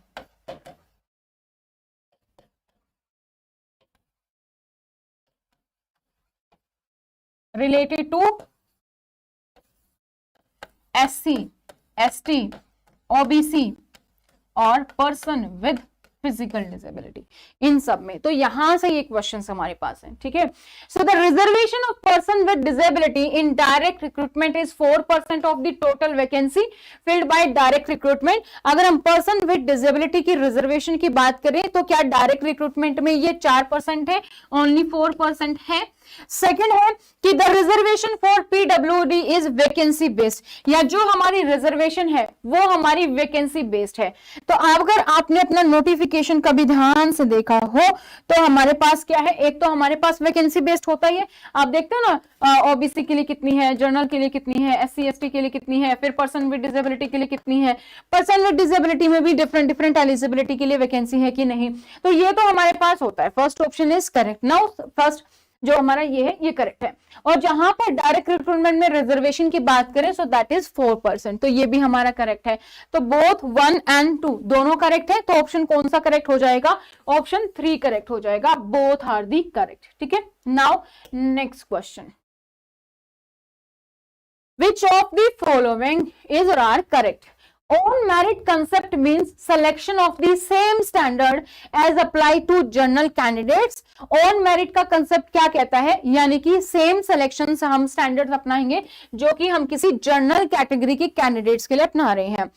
related to SC ST OBC और पर्सन विद फिजिकल डिसेबिलिटी, इन सब में। तो यहां से ये क्वेश्चन हमारे पास है, ठीक है। So the reservation of person with disability in direct recruitment is 4% of the total vacancy filled by direct recruitment. अगर हम पर्सन विद डिसेबिलिटी की रिजर्वेशन की बात करें तो क्या डायरेक्ट रिक्रूटमेंट में ये 4% है, ओनली 4% है। सेकंड है कि the reservation for PWD is vacancy based, या जो हमारी रिजर्वेशन है वो हमारी वैकेंसी बेस्ड है। तो अगर आपने अपना नोटिफिकेशन कभी ध्यान से देखा हो तो हमारे पास क्या है, एक तो हमारे पास वैकेंसी बेस्ड होता ही है, आप देखते हो ना ओबीसी के लिए कितनी है, जनरल के लिए कितनी है, SC ST के लिए कितनी है, फिर पर्सन विद डिसेबिलिटी के लिए कितनी है, पर्सन विद डिसेबिलिटी में भी डिफरेंट एलिजिबिलिटी के लिए वैकेंसी है कि नहीं। तो ये तो हमारे पास होता है। First option is correct. Now first जो हमारा ये है ये करेक्ट है। और जहां पर डायरेक्ट रिक्रूटमेंट में रिजर्वेशन की बात करें सो दैट इज 4%, तो ये भी हमारा करेक्ट है। तो बोथ 1 and 2 दोनों करेक्ट है। तो ऑप्शन कौन सा करेक्ट हो जाएगा, ऑप्शन 3 करेक्ट हो जाएगा। बोथ आर दी करेक्ट, ठीक है। Now next question, which of the following is or are correct? On merit concept means selection of the same standard as applied to general candidates. On merit का concept क्या कहता है, यानी कि same selection से हम स्टैंडर्ड्स अपनाएंगे जो कि हम किसी जनरल कैटेगरी के कैंडिडेट्स के लिए अपना रहे हैं।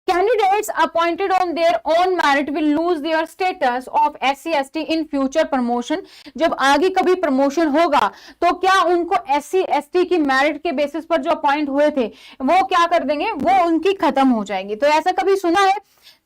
Candidates appointed on their own merit will lose their status of SC ST in future promotion. जब आगे कभी प्रमोशन होगा तो क्या उनको SC ST की मेरिट के बेसिस पर जो अपॉइंट हुए थे वो क्या कर देंगे, वो उनकी खत्म हो जाएगी। तो ऐसा कभी सुना है?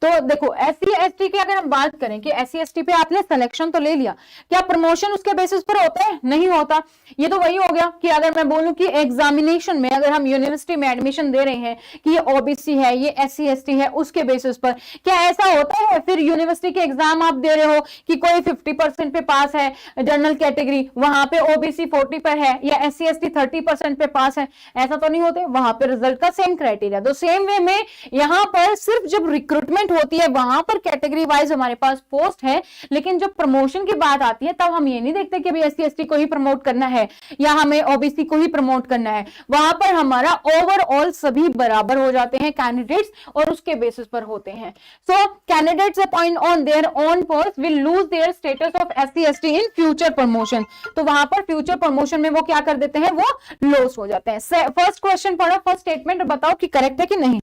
तो देखो SC ST की अगर हम बात करें कि SC ST पे आपने सिलेक्शन तो ले लिया, क्या प्रमोशन उसके बेसिस पर होता है? नहीं होता। ये तो वही हो गया कि अगर मैं बोलूं कि एग्जामिनेशन में अगर हम यूनिवर्सिटी में एडमिशन दे रहे हैं कि ये OBC है, ये SC ST है, उसके बेसिस पर क्या ऐसा होता है? फिर यूनिवर्सिटी के एग्जाम आप दे रहे हो कि कोई 50% पे पास है जनरल कैटेगरी, वहां पे OBC 40 पर है, या SC ST 30% पे पास है, ऐसा तो नहीं होते। वहां पे रिजल्ट का सेम क्राइटेरिया। तो सेम वे में यहां पर सिर्फ जब रिक्रूटमेंट होती है वहां पर कैटेगरी वाइज हमारे पास पोस्ट है, लेकिन जब प्रमोशन की बात आती है तब हम ये नहीं देखते कि SC ST को ही प्रमोट करना है या हमें OBC को ही प्रमोट करना है। वहां पर हमारा ओवरऑल सभी बराबर हो जाते हैं कैंडिडेट्स और उसके बेसिस पर होते हैं। So candidates appoint on their own post will lose their status of SC ST in future promotion. तो वहां पर फ्यूचर प्रमोशन में वो क्या कर देते हैं, वो लॉस हो जाते हैं। फर्स्ट क्वेश्चन पढ़ो, फर्स्ट स्टेटमेंट बताओ कि करेक्ट है कि नहीं।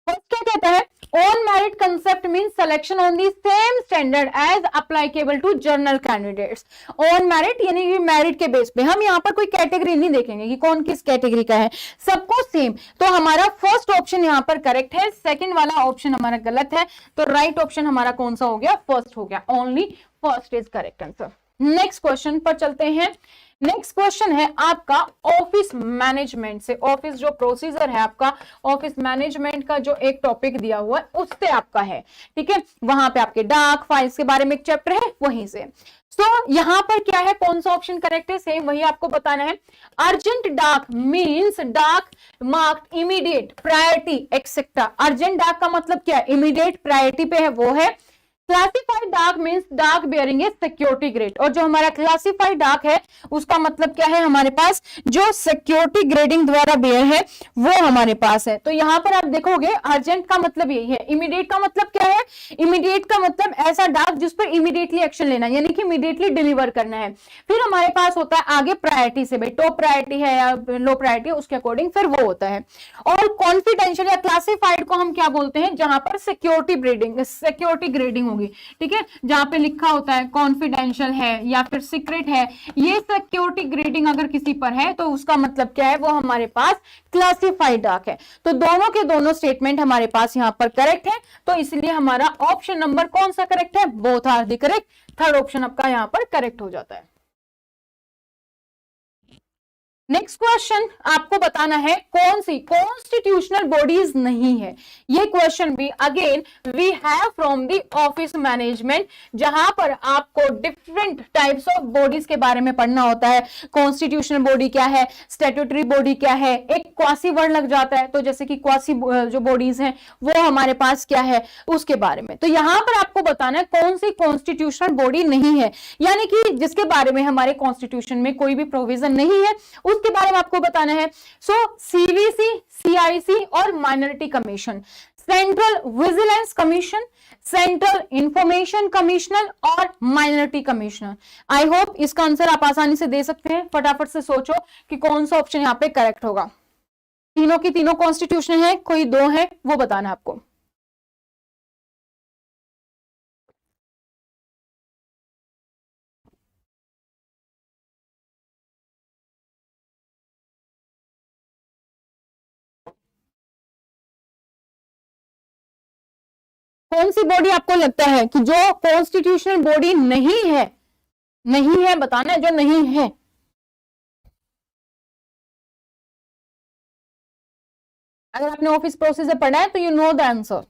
क्या कहता है, on merit concept mean selection on the same standard as applicable to general candidates. On merit यानी कि मेरिट के बेस पे, हम यहाँ पर कोई कैटेगरी नहीं देखेंगे कि कौन किस कैटेगरी का है, सबको सेम। तो हमारा फर्स्ट ऑप्शन यहाँ पर करेक्ट है, सेकंड वाला ऑप्शन हमारा गलत है। तो राइट ऑप्शन हमारा कौन सा हो गया, फर्स्ट हो गया। Only first is correct answer. Next question पर चलते हैं। नेक्स्ट क्वेश्चन है आपका ऑफिस मैनेजमेंट से। ऑफिस जो प्रोसीजर है आपका, ऑफिस मैनेजमेंट का जो एक टॉपिक दिया हुआ है उससे आपका है, ठीक है। वहां पे आपके डाक फाइल्स के बारे में एक चैप्टर है, वहीं से। यहाँ पर क्या है, कौन सा ऑप्शन करेक्ट है, सेम वही आपको बताना है। अर्जेंट डाक मींस डाक marked immediate priority etcetera. Urgent डाक का मतलब क्या है, इमीडिएट प्रायोरिटी पे है, वो है। क्लासिफाइड डाक मींस डाक बेयरिंग ए सिक्योरिटी ग्रेड। और जो हमारा क्लासिफाइड डाक है उसका मतलब क्या है, हमारे पास जो सिक्योरिटी ग्रेडिंग द्वारा बेयर है वो हमारे पास है। तो यहाँ पर आप देखोगे अर्जेंट का मतलब यही है। इमीडिएट का मतलब क्या है, इमीडिएट का मतलब ऐसा डाक जिस पर इमीडिएटली एक्शन लेना, यानी कि इमीडिएटली डिलीवर करना है। फिर हमारे पास होता है आगे प्रायोरिटी से, भाई टॉप प्रायोरिटी है या लो प्रायोरिटी है, उसके अकॉर्डिंग फिर वो होता है। और कॉन्फिडेंशियल या क्लासिफाइड को हम क्या बोलते हैं, जहां पर सिक्योरिटी ग्रेडिंग होगी, होंगी, ठीक है, जहां पे लिखा होता है कॉन्फिडेंशियल है या फिर सीक्रेट है, ये सिक्योरिटी ग्रेडिंग अगर किसी पर है तो उसका मतलब क्या है, वो हमारे पास क्लासिफाइड डाक है। तो दोनों के दोनों स्टेटमेंट हमारे पास यहाँ पर करेक्ट है, तो इसलिए हमारा ऑप्शन नंबर कौन सा करेक्ट है, both are the correct. Third option आपका यहाँ पर करेक्ट हो जाता है। नेक्स्ट क्वेश्चन आपको बताना है कौन सी कॉन्स्टिट्यूशनल बॉडीज नहीं है। ये क्वेश्चन भी again we have from the office management, जहां पर आपको डिफरेंट टाइप्स ऑफ बॉडीज के बारे में पढ़ना होता है। कॉन्स्टिट्यूशनल बॉडी क्या है, स्टैट्यूटरी बॉडी क्या है, एक क्वासी वर्ड लग जाता है, तो जैसे कि क्वासी जो बॉडीज हैं वो हमारे पास क्या है उसके बारे में। तो यहां पर आपको बताना है कौन सी कॉन्स्टिट्यूशनल बॉडी नहीं है, यानी कि जिसके बारे में हमारे कॉन्स्टिट्यूशन में कोई भी प्रोविजन नहीं है उसके बारे में आपको बताना है। सो सीवीसी, सीआईसी और minority commission, central vigilance commission, central information commissioner और माइनॉरिटी कमिश्नर। आई होप इसका आंसर आप आसानी से दे सकते हैं। फटाफट से सोचो कि कौन सा ऑप्शन यहाँ पे करेक्ट होगा। तीनों की तीनों कॉन्स्टिट्यूशन है, कोई दो है, वो बताना है आपको। कौन सी बॉडी आपको लगता है कि जो कॉन्स्टिट्यूशनल बॉडी नहीं है, नहीं है बताना है जो नहीं है। अगर आपने ऑफिस प्रोसीजर पढ़ा है तो यू नो द आंसर।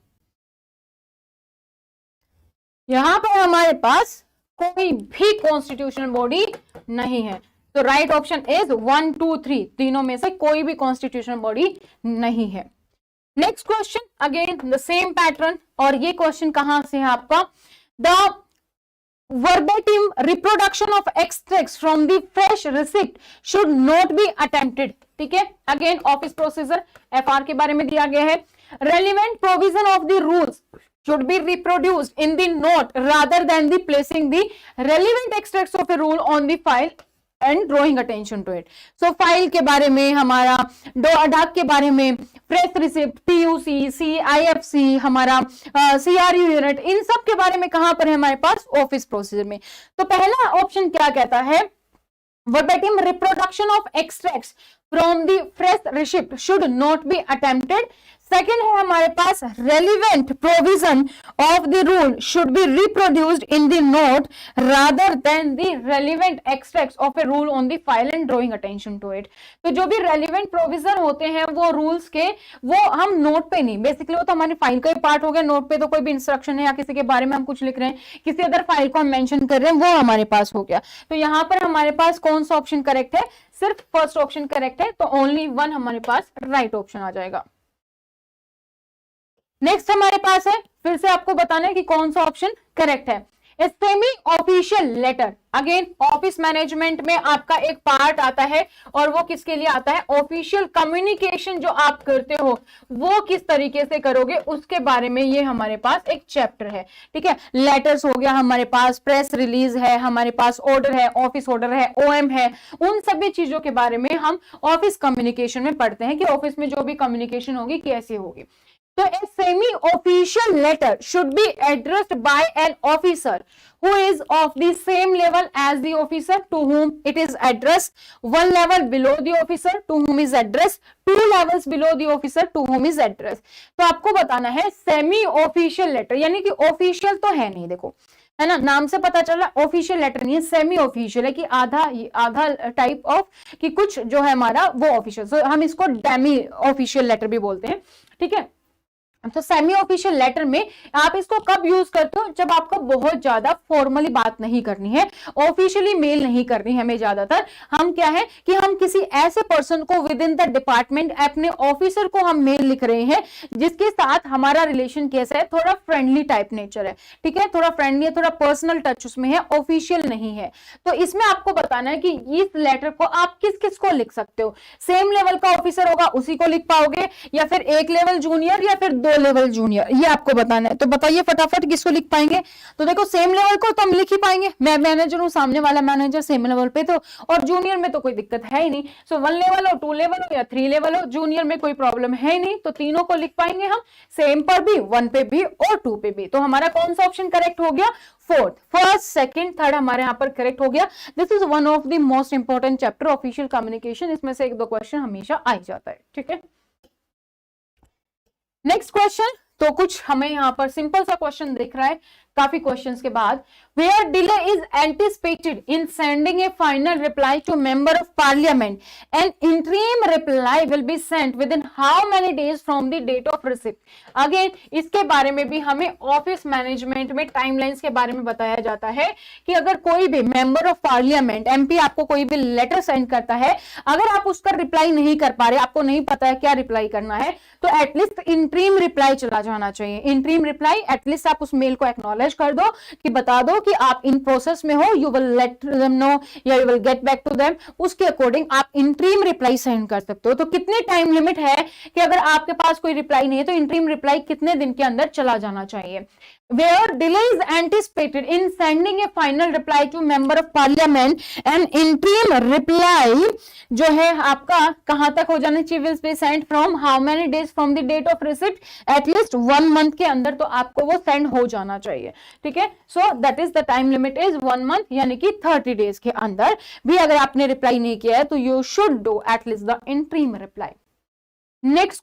यहां पर हमारे पास कोई भी कॉन्स्टिट्यूशनल बॉडी नहीं है, तो राइट ऑप्शन इज 1 2 3, तीनों में से कोई भी कॉन्स्टिट्यूशनल बॉडी नहीं है। Next question again the same pattern, और ये क्वेश्चन कहां से है आपका, the verbatim reproduction of extracts from the fresh receipt should not be attempted। ठीक है, अगेन ऑफिस प्रोसीजर एफआर के बारे में दिया गया है। relevant provision of the rules should be reproduced in the note rather than the placing the relevant extracts of a rule on the file and drawing attention to it। so file के बारे में, हमारा डाक के बारे में, press receipt, PUC, सीआईएफसी, हमारा CRU unit, इन सब के बारे में कहां पर है हमारे पास ऑफिस प्रोसीजर में। तो पहला ऑप्शन क्या कहता है, verbatim reproduction of extracts from the fresh receipt should not be attempted। Second है हमारे पास relevant provision of the rule should be reproduced in the note rather than the relevant extracts of a rule on the file and drawing attention to it। तो जो भी relevant provision होते हैं वो rules के, वो हम नोट पे नहीं, बेसिकली वो तो हमारी फाइल का ही पार्ट हो गया। नोट पे तो कोई भी इंस्ट्रक्शन है या किसी के बारे में हम कुछ लिख रहे हैं, किसी अदर फाइल को हम मेंशन कर रहे हैं, वो हमारे पास हो गया। तो यहाँ पर हमारे पास कौन सा ऑप्शन करेक्ट है, सिर्फ फर्स्ट ऑप्शन करेक्ट है, तो ओनली वन हमारे पास राइट ऑप्शन आ जाएगा। नेक्स्ट हमारे पास है, फिर से आपको बताना है कि कौन सा ऑप्शन करेक्ट है। Semi official letter, again office management में आपका एक पार्ट आता है, और वो किसके लिए आता है, ऑफिशियल कम्युनिकेशन जो आप करते हो वो किस तरीके से करोगे उसके बारे में ये हमारे पास एक चैप्टर है। ठीक है, लेटर्स हो गया हमारे पास, प्रेस रिलीज है हमारे पास, ऑर्डर है, ऑफिस ऑर्डर है, ओएम है, उन सभी चीजों के बारे में हम ऑफिस कम्युनिकेशन में पढ़ते हैं कि ऑफिस में जो भी कम्युनिकेशन होगी कैसी होगी। So a semi-official letter should be addressed by an officer who is of the same level as the officer to whom it is addressed, one level below the officer to whom is addressed, two levels below the officer to whom is addressed। तो आपको बताना है semi-official letter, यानी कि official तो है नहीं, देखो है ना, नाम से पता चल रहा ऑफिशियल लेटर नहीं है, सेमी ऑफिशियल है कि आधा आधा टाइप ऑफ, कि कुछ जो है हमारा वो ऑफिशियल, so हम इसको डेमी ऑफिशियल लेटर भी बोलते हैं। ठीक है, तो सेमी ऑफिशियल लेटर में आप इसको कब यूज करते हो, जब आपको बहुत ज्यादा फॉर्मली बात नहीं करनी है, ऑफिशियली मेल नहीं करनी है हमें, ज्यादातर हम क्या है कि हम किसी ऐसे पर्सन को विद इन द डिपार्टमेंट, अपने ऑफिसर को हम मेल लिख रहे हैं जिसके साथ हमारा रिलेशन कैसा है, थोड़ा फ्रेंडली टाइप नेचर है। ठीक है, थोड़ा फ्रेंडली है, थोड़ा पर्सनल टच उसमें है, ऑफिशियल नहीं है। तो इसमें आपको बताना है कि इस लेटर को आप किस किस को लिख सकते हो। सेम लेवल का ऑफिसर होगा उसी को लिख पाओगे, या फिर एक लेवल जूनियर, या फिर दो लेवल जूनियर, ये आपको बताना है। तो बताइए फटाफट किसको लिख पाएंगे। तो देखो सेम लेवल को तो हम लिख ही पाएंगे, मैं मैनेजर हूँ, सामने वाला मैनेजर सेम लेवल पे, तो और जूनियर में तो कोई दिक्कत है ही नहीं। सो 1 लेवल हो, 2 लेवल हो या 3 लेवल हो, जूनियर में कोई प्रॉब्लम है ही नहीं, तो तीनों को लिख पाएंगे हम, सेम पर भी, 1 पे भी और 2 पे भी। तो हमारा कौन सा ऑप्शन करेक्ट हो गया, फोर्थ। फर्स्ट, सेकंड, थर्ड हमारे यहाँ पर करेक्ट हो गया। This is one of the most important chapter official communication, इसमें से 1-2 क्वेश्चन हमेशा आ जाता है, ठीक है। नेक्स्ट क्वेश्चन, तो कुछ हमें यहाँ पर सिंपल सा क्वेश्चन दिख रहा है काफी क्वेश्चंस के बाद। Where delay is anticipated in sending a final reply to member of parliament, an interim reply will be sent within how many days from the date of receipt? Again, इसके बारे में भी हमें ऑफिस मैनेजमेंट में timelines के बारे में बताया जाता है कि अगर कोई भी मेंबर ऑफ पार्लियामेंट, एमपी आपको कोई भी लेटर सेंड करता है, अगर आप उसका रिप्लाई नहीं कर पा रहे, आपको नहीं पता है क्या रिप्लाई करना है, तो एटलीस्ट इंट्रीम रिप्लाई चला जाना चाहिए। इंट्रीम रिप्लाई एटलीस्ट आप उस मेल को एक्नॉलेज कर दो कि बता दो कि आप इन प्रोसेस में हो, you will let them know या you will get back to them, उसके अकॉर्डिंग आप इंट्रीम रिप्लाई सेंड कर सकते हो। तो कितने टाइम लिमिट है कि अगर आपके पास कोई रिप्लाई नहीं है तो इंट्रीम रिप्लाई कितने दिन के अंदर चला जाना चाहिए। Where delay is anticipated in sending a final reply to member of parliament, an interim reply जो है आपका कहां तक हो जाना चाहिए, will be sent from how many days from the date of receipt, at least 1 month के अंदर तो आपको वो सेंड हो जाना चाहिए, ठीक है। So that is the time limit is 1 month, यानी कि 30 डेज के अंदर भी अगर आपने रिप्लाई नहीं किया है तो you should do at least the interim reply. Next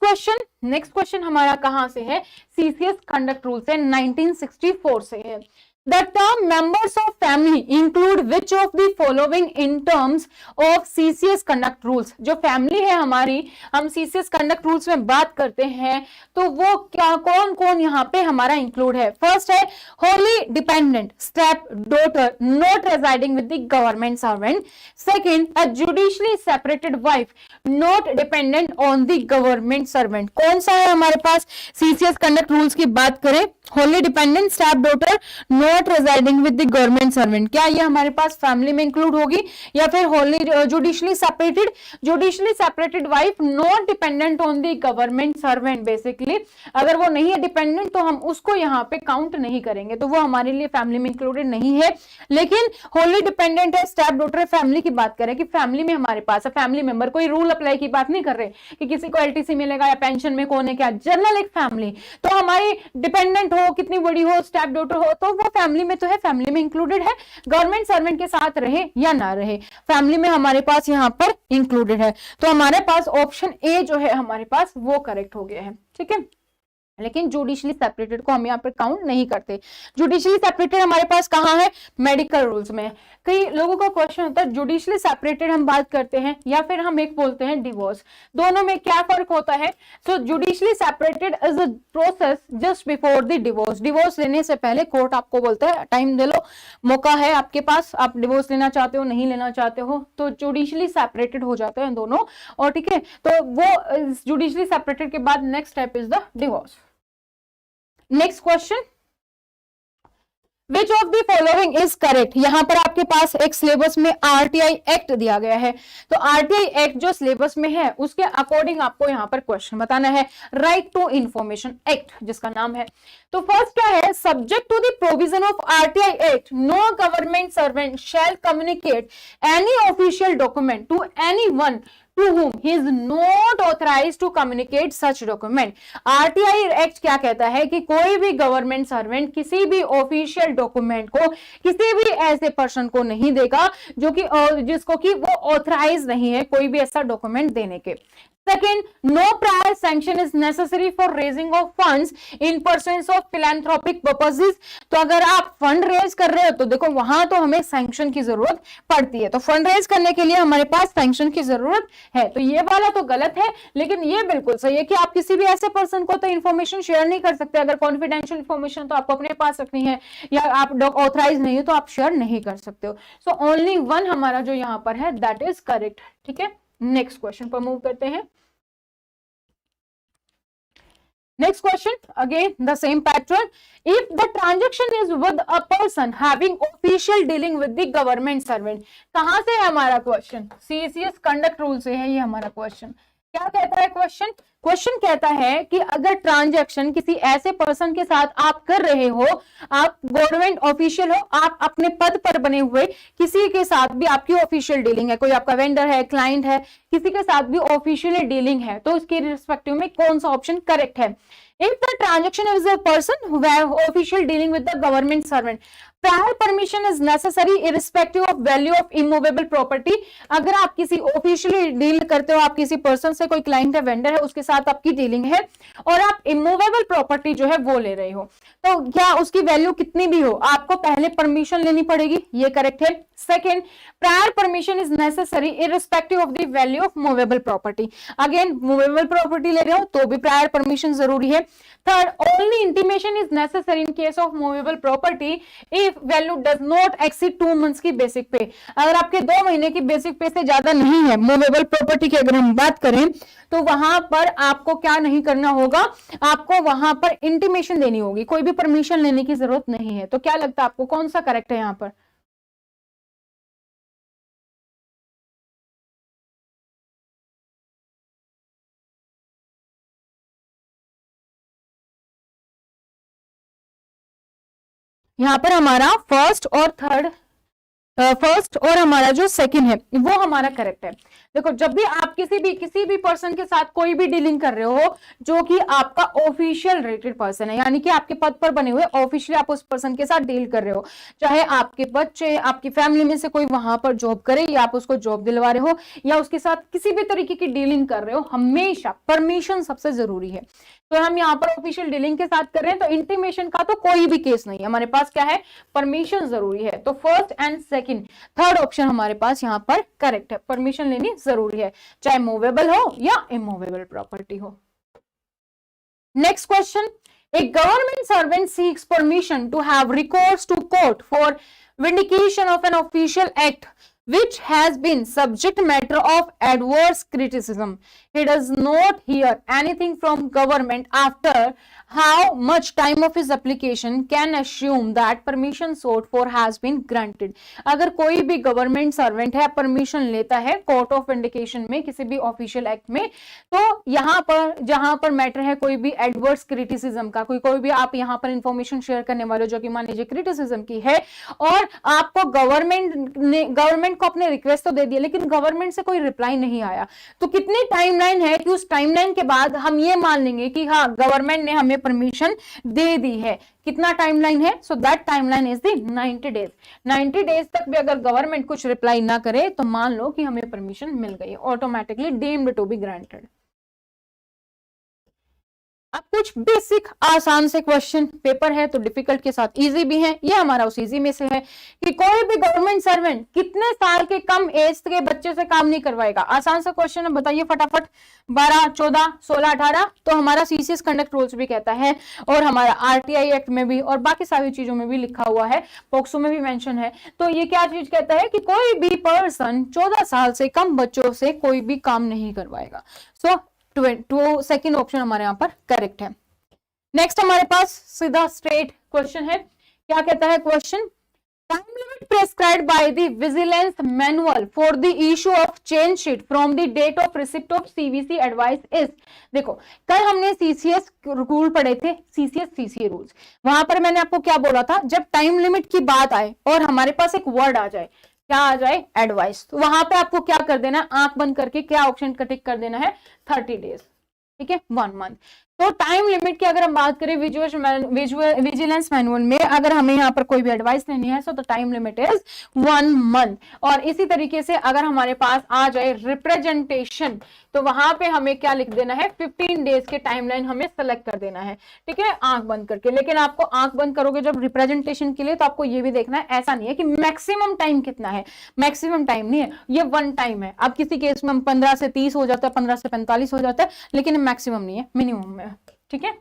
question हमारा कहां से है, सीसीएस कंडक्ट रूल से 1964 से है। The term members of family include which of the following in terms of CCS conduct rules? जो फैमिली है हमारी, हम CCS conduct rules में बात करते हैं तो वो क्या कौन कौन यहाँ पे हमारा इंक्लूड है। फर्स्ट है wholly dependent step daughter not residing with the government servant. Second, a judicially separated wife not dependent on the government servant. कौन सा है हमारे पास CCS conduct rules की बात करें, wholly dependent step daughter not residing with the government servant, क्या ये हमारे पास फैमिली में इंक्लूड होगी, या फिर Holi judicially separated wife not dependent on the government servant. Basically अगर वो नहीं है डिपेंडेंट तो हम उसको यहाँ पे काउंट नहीं करेंगे, तो वो हमारे लिए फैमिली में इंक्लूडेड नहीं है। लेकिन होली डिपेंडेंट है, स्टेप डॉटर, फैमिली की बात करें कि फैमिली में हमारे पास फैमिली मेंबर, कोई रूल अप्लाई की बात नहीं कर रहे कि किसी को एलटीसी मिलेगा या पेंशन में कौन है क्या, जनरल एक फैमिली, तो हमारी डिपेंडेंट हो, कितनी बड़ी हो, स्टेप डॉटर हो, तो वो फैमिली में तो है, फैमिली में इंक्लूडेड है, गवर्नमेंट सर्वेंट के साथ रहे या ना रहे, फैमिली में हमारे पास यहाँ पर इंक्लूडेड है। तो हमारे पास ऑप्शन ए जो है हमारे पास वो करेक्ट हो गया है, ठीक है। लेकिन जुडिशली सेपरेटेड को हम यहाँ पर काउंट नहीं करते। जुडिशली सेपरेटेड हमारे पास कहाँ है, मेडिकल रूल्स में। कई लोगों का क्वेश्चन होता है जुडिशली सेपरेटेड हम बात करते हैं या फिर हम एक बोलते हैं डिवोर्स, दोनों में क्या फर्क होता है। So judicially separated is a process just before the divorce. Divorce लेने से पहले कोर्ट आपको बोलता है टाइम दे लो, मौका है आपके पास, आप डिवोर्स लेना चाहते हो नहीं लेना चाहते हो, तो जुडिशली सेपरेटेड हो जाते हैं दोनों, और ठीक है। तो वो जुडिशली सेपरेटेड के बाद next step is the divorce. Next question, which of the following is correct. यहां पर आपके पास एक सिलेबस में आरटीआई एक्ट दिया गया है, तो आरटीआई एक्ट जो सिलेबस में है उसके अकॉर्डिंग आपको यहां पर क्वेश्चन बताना है। राइट टू इंफॉर्मेशन एक्ट जिसका नाम है, तो फर्स्ट क्या है, subject to the provision of RTI act no government servant shall communicate any official document to anyone to whom he is not authorized to communicate such document। RTI act क्या कहता है कि कोई भी गवर्नमेंट सर्वेंट किसी भी official document को किसी भी ऐसे पर्सन को नहीं देगा जो कि जिसको कि वो ऑथराइज नहीं है कोई भी ऐसा डॉक्यूमेंट देने के। Second, no prior sanction is necessary for raising of funds in pursuance of philanthropic purposes। तो अगर आप फंड रेज कर रहे हो तो देखो वहां तो हमें सैंक्शन की जरूरत पड़ती है, तो फंड रेज करने के लिए हमारे पास सैंक्शन की जरूरत है। तो ये वाला तो गलत है, लेकिन ये बिल्कुल सही है कि आप किसी भी ऐसे पर्सन को तो इन्फॉर्मेशन शेयर नहीं कर सकते। अगर कॉन्फिडेंशियल इन्फॉर्मेशन तो आपको अपने पास रखनी है या आप ऑथराइज नहीं हो तो आप शेयर नहीं कर सकते हो। सो ओनली वन हमारा जो यहाँ पर है दैट इज करेक्ट, ठीक है। नेक्स्ट क्वेश्चन पर मूव करते हैं। Next question, again the same pattern. If the transaction is with a person having official dealing with the government servant, कहां से है हमारा क्वेश्चन, सीसीएस कंडक्ट रूल से है ये हमारा क्वेश्चन। क्या कहता है क्वेश्चन? क्वेश्चन कहता है कि अगर ट्रांजैक्शन किसी ऐसे पर्सन के साथ आप कर रहे हो, आप गवर्नमेंट ऑफिशियल हो, आप अपने पद पर बने हुए किसी के साथ भी आपकी ऑफिशियल डीलिंग है, कोई आपका वेंडर है, क्लाइंट है, किसी के साथ भी ऑफिशियल डीलिंग है, तो उसके रिस्पेक्टिव में कौन सा ऑप्शन करेक्ट है? If the transaction is a person who have official dealing with the government servant, prior permission is necessary irrespective of value of immovable property. अगर आप किसी ऑफिशियली डील करते हो, आप किसी पर्सन से, कोई क्लाइंट है, वेंडर है, उसके साथ आपकी डीलिंग है और आप इमूवेबल प्रॉपर्टी जो है वो ले रहे हो, तो क्या उसकी वैल्यू कितनी भी हो, आपको पहले परमिशन लेनी पड़ेगी, ये करेक्ट है। Second, prior permission is necessary irrespective of the value of movable property. Again movable property ले रहे हो तो भी प्रायर परमिशन जरूरी है। Third, only intimation is necessary in case of movable property if value does not exceed 2 months की basic पे। अगर आपके 2 महीने की बेसिक पे से ज्यादा नहीं है मूवेबल प्रॉपर्टी की अगर हम बात करें, तो वहां पर आपको क्या नहीं करना होगा, आपको वहां पर इंटीमेशन देनी होगी, कोई भी परमिशन लेने की जरूरत नहीं है। तो क्या लगता है आपको कौन सा करेक्ट है यहां पर? यहां पर हमारा फर्स्ट और हमारा जो सेकंड है वो हमारा करेक्ट है। देखो, जब भी आप किसी भी पर्सन के साथ कोई भी डीलिंग कर रहे हो जो कि आपका ऑफिशियल रेटेड पर्सन है, यानी कि आपके पद पर बने हुए ऑफिशियली आप उस पर्सन के साथ डील कर रहे हो, चाहे आपके बच्चे, आपकी फैमिली में से कोई वहां पर जॉब करे या आप उसको जॉब दिलवा रहे हो या उसके साथ किसी भी तरीके की डीलिंग कर रहे हो, हमेशा परमिशन सबसे जरूरी है। तो हम यहाँ पर ऑफिशियल डीलिंग के साथ कर रहे हैं तो इंटीमेशन का तो कोई भी केस नहीं है, हमारे पास क्या है, परमिशन जरूरी है। तो first and second, third option हमारे पास यहाँ पर करेक्ट है, परमिशन लेनी जरूरी है, चाहे मूवेबल हो या इमूवेबल प्रॉपर्टी हो। Next question, a government servant seeks permission to have recourse to court for vindication of an official act which has been subject matter of adverse criticism. He does not hear anything from government after how much time of his application can assume that permission sought for has been granted. अगर कोई भी government servant है, permission लेता है court of vindication में किसी भी official act में, तो यहाँ पर जहां पर मैटर है कोई भी एडवर्स क्रिटिसिज्म का, कोई भी आप यहाँ पर इंफॉर्मेशन शेयर करने वाले जो कि मान लीजिए क्रिटिसिज्म की है, और आपको गवर्नमेंट को अपने रिक्वेस्ट तो दे दिया लेकिन गवर्नमेंट से कोई रिप्लाई नहीं आया, तो कितनी टाइमलाइन है कि उस टाइमलाइन के बाद हम ये मान लेंगे कि हाँ गवर्नमेंट ने हमें परमिशन दे दी है। कितना टाइमलाइन है? So that timeline is the 90 days. 90 days तक भी अगर गवर्नमेंट कुछ रिप्लाई ना करे तो मान लो कि हमें परमिशन मिल गई, automatically deemed to be granted. अब कुछ बेसिक आसान से क्वेश्चन, पेपर है तो डिफिकल्ट के साथ इजी भी है, ये हमारा उस इजी में से है कि कोई भी गवर्नमेंट सर्वेंट कितने साल के कम एज के बच्चे से काम नहीं करवाएगा। आसान सा क्वेश्चन है, बताइए फटाफट। 12, 14, 16, 18, तो हमारा सीसीएस कंडक्ट रूल्स भी कहता है और हमारा आरटीआई एक्ट में भी और बाकी सारी चीजों में भी लिखा हुआ है, पोक्सो में भी मेंशन है। तो ये क्या चीज कहता है कि कोई भी पर्सन 14 साल से कम बच्चों से कोई भी काम नहीं करवाएगा। सो सेकंड ऑप्शन हमारे यहाँ पर करेक्ट है। नेक्स्ट हमारे पास सीधा स्ट्रेट क्वेश्चन है, क्या कहता है question, time limit prescribed by the vigilance manual for the issue of change sheet from the date of receipt of CVC advice is. देखो, कल हमने सीसीएस रूल पढ़े थे, सीसीए रूल्स, वहां पर मैंने आपको क्या बोला था, जब टाइम लिमिट की बात आए और हमारे पास एक वर्ड आ जाए, क्या आ जाए, एडवाइस, तो वहां पे आपको क्या कर देना, आंख बंद करके क्या ऑप्शन का टिक कर देना है, 30 डेज, ठीक है, 1 मंथ। तो टाइम लिमिट की अगर हम बात करें विजिलेंस मैनुअल में, अगर हमें यहाँ पर कोई भी एडवाइस लेनी है तो टाइम लिमिट इज 1 मंथ। और इसी तरीके से अगर हमारे पास आ जाए रिप्रेजेंटेशन, तो वहां पे हमें क्या लिख देना है, 15 डेज के टाइमलाइन हमें सेलेक्ट कर देना है, ठीक है, आंख बंद करके। लेकिन आपको आंख बंद करोगे जब रिप्रेजेंटेशन के लिए, तो आपको ये भी देखना है, ऐसा नहीं है कि मैक्सिमम टाइम कितना है, मैक्सिमम टाइम नहीं है, ये 1 टाइम है। अब किसी केस में 15 से 30 हो जाता है, 15 से 45 हो जाता है, लेकिन मैक्सिमम नहीं है, मिनिमम में, ठीक है।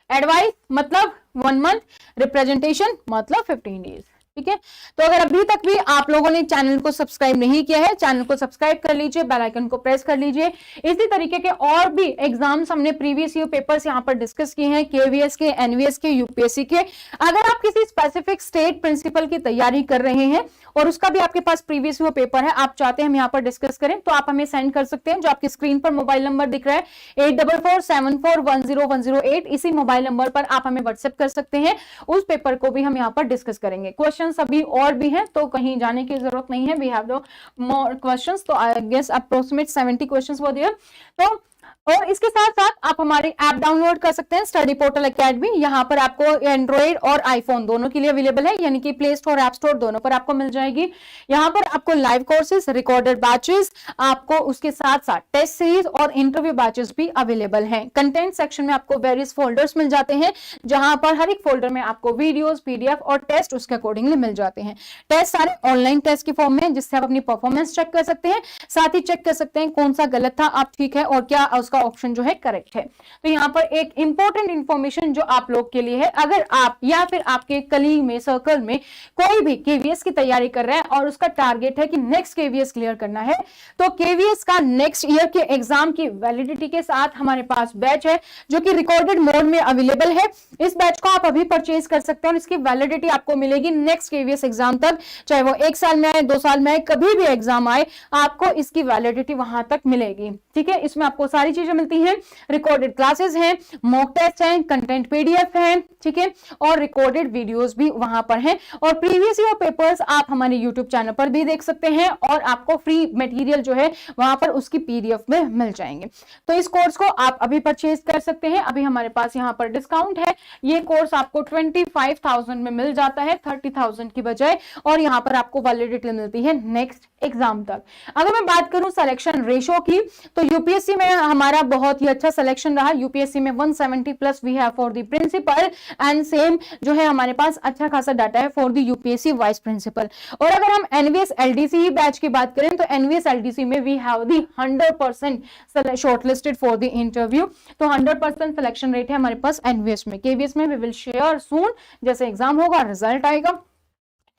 एडवाइस मतलब 1 मंथ, रिप्रेजेंटेशन मतलब 15 डेज, ठीक है। तो अगर अभी तक भी आप लोगों ने चैनल को सब्सक्राइब नहीं किया है, चैनल को सब्सक्राइब कर लीजिए, बेल आइकन को प्रेस कर लीजिए। इसी तरीके के और भी एग्जाम्स हमने प्रीवियस ईयर पेपर्स यहाँ पर डिस्कस किए हैं, केवीएस के, एनवीएस के, यूपीएससी के। अगर आप किसी स्पेसिफिक स्टेट प्रिंसिपल की तैयारी कर रहे हैं और उसका भी आपके पास प्रीवियस ईयर पेपर है, आप चाहते हैं हम यहाँ पर डिस्कस करें, तो आप हमें सेंड कर सकते हैं। जो आपकी स्क्रीन पर मोबाइल नंबर दिख रहा है 8447410108, इसी मोबाइल नंबर पर आप हमें व्हाट्सएप कर सकते हैं। उस पेपर को भी हम यहाँ पर डिस्कस करेंगे। क्वेश्चंस अभी और भी हैं, तो कहीं जाने की जरूरत नहीं है। We have the more questions, तो I guess approximate 70 questions were there. तो और इसके साथ साथ आप हमारी ऐप डाउनलोड कर सकते हैं, स्टडी पोर्टल एकेडमी। यहाँ पर आपको एंड्रॉइड और आईफोन दोनों के लिए अवेलेबल है, यानी कि प्ले स्टोर, ऐप स्टोर दोनों पर आपको मिल जाएगी। यहाँ पर आपको लाइव कोर्सेज, रिकॉर्डेड बैचेस, आपको उसके साथ साथ टेस्ट सीरीज और इंटरव्यू बैचेस भी अवेलेबल हैं। कंटेंट सेक्शन में आपको वेरियस फोल्डर्स मिल जाते हैं, जहां पर हर एक फोल्डर में आपको वीडियोस, पीडीएफ और टेस्ट उसके अकॉर्डिंगली मिल जाते हैं। टेस्ट सारे ऑनलाइन टेस्ट की फॉर्म में, जिससे आप अपनी परफॉर्मेंस चेक कर सकते हैं, साथ ही चेक कर सकते हैं कौन सा गलत था, आप ठीक है, और क्या उसका ऑप्शन जो है करेक्ट है। तो यहाँ पर एक इंपॉर्टेंट इंफॉर्मेशन जो आप लोग के लिए है, अगर आप या फिर आपके कलीग में, सर्कल में कोई भी केवीएस की तैयारी कर रहा है और उसका टारगेट है कि नेक्स्ट केवीएस क्लियर करना है, तो केवीएस का नेक्स्ट ईयर के एग्जाम की वैलिडिटी के साथ हमारे पास बैच है, जो कि रिकॉर्डेड मोड में अवेलेबल है। इस बैच को आप अभी परचेज कर सकते हैं और इसकी वैलिडिटी आपको मिलेगी नेक्स्ट केवीएस एग्जाम तक, चाहे वो 1 साल में आए, 2 साल में आए, कभी भी एग्जाम आए, आपको इसकी वैलिडिटी वहां तक मिलेगी। ठीक है, इसमें आपको सारी चीजें मिलती हैं, रिकॉर्डेड क्लासेस हैं, मॉक टेस्ट हैं, कंटेंट पीडीएफ है, ठीक है, और रिकॉर्डेड वीडियोस भी वहां पर हैं। और प्रीवियस ईयर पेपर्स आप हमारे यूट्यूब चैनल पर भी देख सकते हैं और आपको फ्री मटेरियल जो है वहां पर उसकी पीडीएफ में मिल जाएंगे। तो इस कोर्स को आप अभी परचेज कर सकते हैं। अभी हमारे पास यहाँ पर डिस्काउंट है, ये कोर्स आपको 25,000 में मिल जाता है 30,000 की बजाय, और यहाँ पर आपको वैलिडिटी मिलती है नेक्स्ट एग्जाम तक। अगर मैं बात करूं सिलेक्शन रेशो की, तो यूपीएससी में हमारा बहुत ही अच्छा सिलेक्शन रहा। यूपीएससी में 170 plus we have for the principal, and same जो है हमारे पास अच्छा खासा डाटा है for the UPSC vice principal. और अगर हम एनवीएस एलडीसी बैच की बात करें, तो एनवीएस एलडीसी में we have the 100% shortlisted for the interview. तो 100% सिलेक्शन रेट है हमारे पास एनवीएस में। केवीएस में वी विल शेयर सून, जैसे एग्जाम होगा, रिजल्ट आएगा।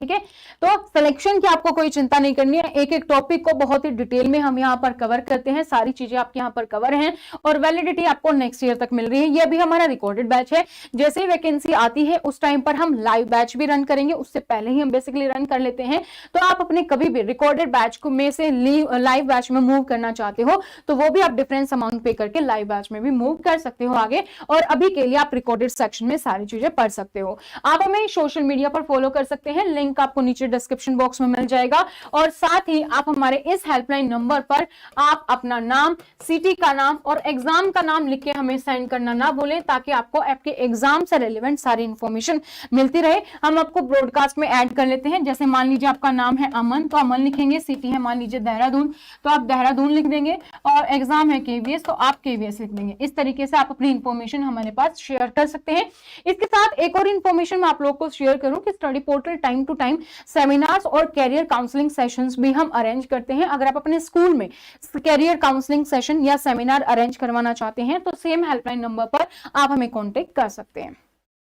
ठीक है, तो सिलेक्शन की आपको कोई चिंता नहीं करनी है। एक एक टॉपिक को बहुत ही डिटेल में हम यहाँ पर कवर करते हैं, सारी चीजें आपके यहाँ पर कवर हैं, और वैलिडिटी आपको नेक्स्ट ईयर तक मिल रही है। ये भी हमारा रिकॉर्डेड बैच है। जैसे ही वैकेंसी आती है उस टाइम पर हम लाइव बैच भी रन करेंगे, उससे पहले ही हम बेसिकली रन कर लेते हैं। तो आप अपने कभी भी रिकॉर्डेड बैच को में से लाइव बैच में मूव करना चाहते हो, तो वो भी आप डिफरेंस अमाउंट पे करके लाइव बैच में भी मूव कर सकते हो आगे। और अभी के लिए आप रिकॉर्डेड सेक्शन में सारी चीजें पढ़ सकते हो। आप हमें सोशल मीडिया पर फॉलो कर सकते हैं, लिंक आपको नीचे डिस्क्रिप्शन बॉक्स में मिल जाएगा। और साथ ही आप हमारे इस हेल्पलाइन नंबर पर आप अपना नाम, सिटी का नाम और एग्जाम का नाम लिख के हमें सेंड करना ना भूलें, ताकि आपको आपके एग्जाम से रिलेवेंट सारी इंफॉर्मेशन मिलती रहे। हम आपको ब्रॉडकास्ट में ऐड कर लेते हैं। जैसे मान लीजिए आपका नाम है अमन, तो अमन लिखेंगे, सिटी है मान लीजिए देहरादून, तो आप देहरादून लिख देंगे, और एग्जाम है केवीएस, तो आप केवीएस लिख देंगे। इस तरीके से आप अपनी इंफॉर्मेशन हमारे पास शेयर कर सकते हैं। इसके साथ एक और इंफॉर्मेशन मैं आप लोगों को शेयर करूं कि study portal time to time seminars और कैरियर काउंसलिंग सेशंस भी हम अरेंज करते हैं। अगर आप अपने स्कूल में कैरियर काउंसलिंग सेशन या सेमिनार अरेंज करवाना चाहते हैं, तो सेम हेल्पलाइन नंबर पर आप हमें कांटेक्ट कर सकते हैं।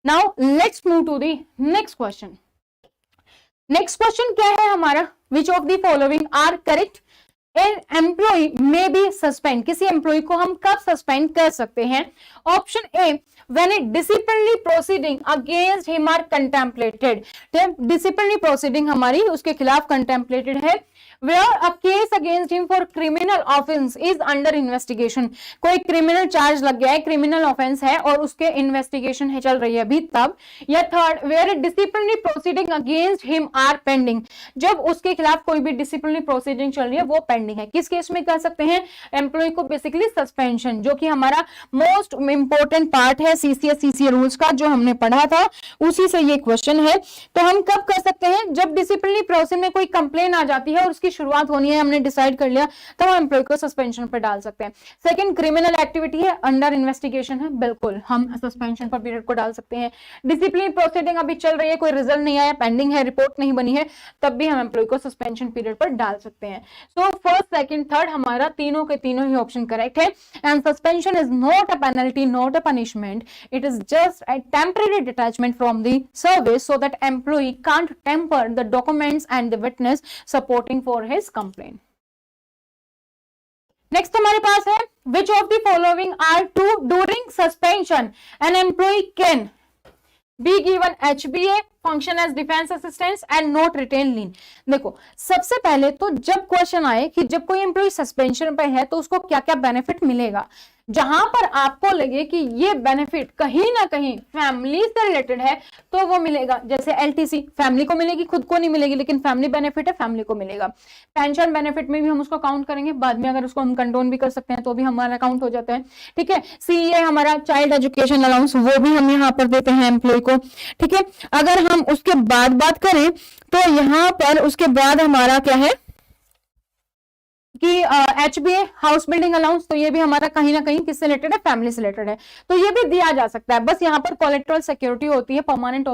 Now let's move to the next question. Next question क्या है हमारा? Which of the following are correct? An employ may be suspend, किसी एम्प्लॉय को हम कब सस्पेंड कर सकते हैं? Option A, when a disciplinary proceeding against him are contemplated, disciplinary proceeding हमारी उसके खिलाफ contemplated है। where a case against him for criminal offense is under investigation, कोई क्रिमिनल चार्ज लग गया है, क्रिमिनल ऑफेंस है और उसके इन्वेस्टिगेशन है चल रही है अभी तब। या third, where a disciplinary proceeding against him are pending, जब उसके खिलाफ कोई भी डिसिप्लिनरी प्रोसीडिंग चल रही है वो पेंडिंग है। किस केस में कर सकते हैं? एम्प्लॉय को बेसिकली सस्पेंशन, जो कि हमारा मोस्ट इंपॉर्टेंट पार्ट है सीसीएस सीसीए रूल्स का, जो हमने पढ़ा था, उसी से ये क्वेश्चन है। तो हम कब कर सकते हैं? जब डिसिप्लिनरी प्रोसेस में कोई कंप्लेन आ जाती है और उसकी शुरुआत होनी है, हमने डिसाइड कर लिया, तब हम एम्प्लॉय को सस्पेंशन पर डाल सकते हैं। सेकंड, क्रिमिनल एक्टिविटी है, अंडर इन्वेस्टिगेशन है, बिल्कुल हम सस्पेंशन पर पीरियड को डाल सकते हैं। डिसिप्लिनरी प्रोसीडिंग अभी चल रही है, कोई रिजल्ट नहीं आया, पेंडिंग है, रिपोर्ट नहीं बनी है, तब भी हम एम्प्लॉय को सस्पेंशन पीरियड पर डाल सकते हैं। सो फर्स्ट, सेकंड, थर्ड हमारा तीनों के तीनों ही ऑप्शन करेक्ट है। And suspension is not a penalty, not a punishment, it is just a temporary detachment from the service so that employee can't tamper the documents and the witness supporting for his complaint. Next हमारे पास है which of the following are true during suspension an employee can be given HBA, function as defense assistance and not retain lien। देखो सबसे पहले तो जब question आए कि जब कोई एम्प्लॉय सस्पेंशन पे है तो उसको क्या क्या बेनिफिट मिलेगा, जहां पर आपको लगे कि ये बेनिफिट कहीं ना कहीं फैमिली से रिलेटेड है तो वो मिलेगा। जैसे एलटीसी फैमिली को मिलेगी, खुद को नहीं मिलेगी, लेकिन फैमिली बेनिफिट है, फैमिली को मिलेगा। पेंशन बेनिफिट में भी हम उसको काउंट करेंगे, बाद में अगर उसको हम कंडोन भी कर सकते हैं तो भी हमारा काउंट हो जाता है। ठीक है, सीए हमारा चाइल्ड एजुकेशन अलाउंस वो भी हम यहाँ पर देते हैं एम्प्लॉय को। ठीक है, अगर हम उसके बाद बात करें तो यहाँ पर उसके बाद हमारा क्या है कि HBA हाउस बिल्डिंग अलाउंस, तो ये भी हमारा कहीं ना कहीं किससे रिलेटेड है, फैमिली से रिलेटेड है, तो ये भी दिया जा सकता है। बस यहाँ पर कोलेक्टरल सिक्योरिटी होती है परमानेंट